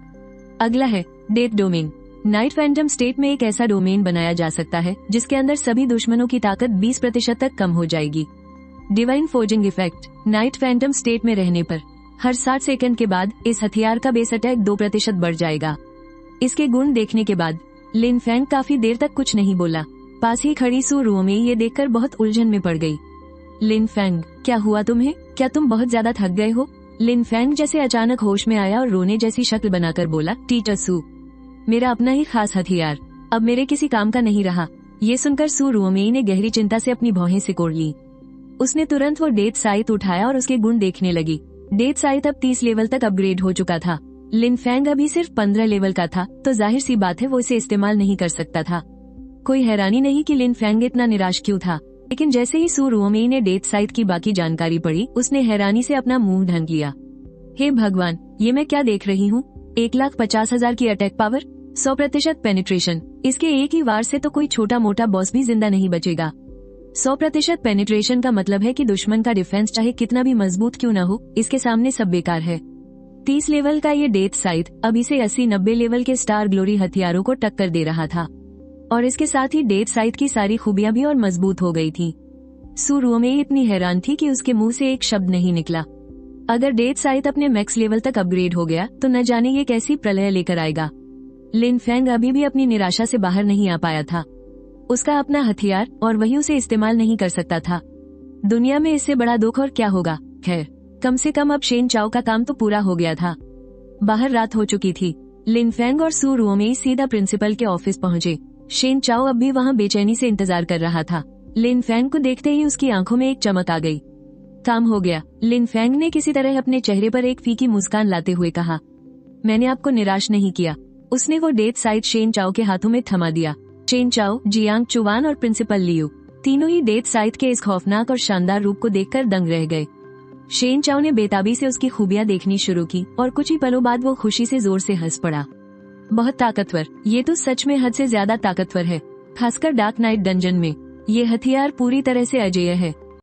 अगला है death domain. Night Phantom state में एक ऐसा डोमेन बनाया जा सकता है जिसके अंदर सभी दुश्मनों की ताकत 20% तक कम हो जाएगी। Divine forging effect, night Phantom state में रहने पर हर 60 सेकंड के बाद इस हथियार का बेस अटैक 2% बढ़ जाएगा। इसके गुण देखने के बाद लिन फेंग काफी देर तक कुछ नहीं बोला। पास ही खड़ी सू रुओमे ये देखकर बहुत उलझन में पड़ गई। लिन फेंग, क्या हुआ तुम्हें? क्या तुम बहुत ज्यादा थक गए हो? लिन फेंग जैसे अचानक होश में आया और रोने जैसी शक्ल बनाकर बोला, टीचर सू, मेरा अपना ही खास हथियार अब मेरे किसी काम का नहीं रहा। ये सुनकर सू रुओमे ने गहरी चिंता से अपनी भौहें सिकोड़ ली। उसने तुरंत वो डेथ साइट उठाया और उसके गुण देखने लगी। डेथ साइट अब 30 लेवल तक अपग्रेड हो चुका था। लिन फेंग अभी सिर्फ 15 लेवल का था, तो जाहिर सी बात है वो इसे इस्तेमाल नहीं कर सकता था। कोई हैरानी नहीं कि लिन फेंग इतना निराश क्यों था। लेकिन जैसे ही सू रुओमे ने डेथ साइट की बाकी जानकारी पढ़ी, उसने हैरानी से अपना मुंह ढक लिया। हे भगवान, ये मैं क्या देख रही हूँ? 1,50,000 की अटैक पावर, 100% पेनिट्रेशन। इसके एक ही वार से तो कोई छोटा मोटा बॉस भी जिंदा नहीं बचेगा। 100% पेनिट्रेशन का मतलब है कि दुश्मन का डिफेंस चाहे कितना भी मजबूत क्यों न हो, इसके सामने सब बेकार है। 30 लेवल का ये डेथ साइट अब इसे 80-90 लेवल के स्टार ग्लोरी हथियारों को टक्कर दे रहा था और इसके साथ ही डेथ साइट की सारी खूबियां भी और मजबूत हो गई थी। सू रुओमे इतनी हैरान थी कि उसके मुंह से एक शब्द नहीं निकला। अगर डेथ साइट अपने मैक्स लेवल तक अपग्रेड हो गया तो न जाने ये कैसी प्रलय लेकर आएगा। लिन फेंग अभी भी अपनी निराशा से बाहर नहीं आ पाया था। उसका अपना हथियार और वही उसे इस्तेमाल नहीं कर सकता था। दुनिया में इससे बड़ा दुख और क्या होगा। खैर, कम से कम अब शेन चाओ का काम तो पूरा हो गया था। बाहर रात हो चुकी थी। लिन फेंग और सू रुओमे सीधा प्रिंसिपल के ऑफिस पहुंचे। शेन चाओ अब भी वहाँ बेचैनी से इंतजार कर रहा था। लिन फेंग को देखते ही उसकी आंखों में एक चमक आ गई। काम हो गया, लिन फेंग ने किसी तरह अपने चेहरे पर एक फीकी मुस्कान लाते हुए कहा। मैंने आपको निराश नहीं किया। उसने वो डेथ साइट शेन चाओ के हाथों में थमा दिया। शेन चाओ, जियांग चुवान और प्रिंसिपल लियू तीनों ही डेथ साइट के इस खौफनाक और शानदार रूप को देखकर दंग रह गए। शेन चाओ ने बेताबी से उसकी खूबियां देखनी शुरू की और कुछ ही पलों बाद वो खुशी से जोर से हंस पड़ा। बहुत ताकतवर, ये तो सच में हद से ज्यादा ताकतवर है, खासकर डार्क नाइट डंजन में। ये हथियार पूरी तरह से अजेय है।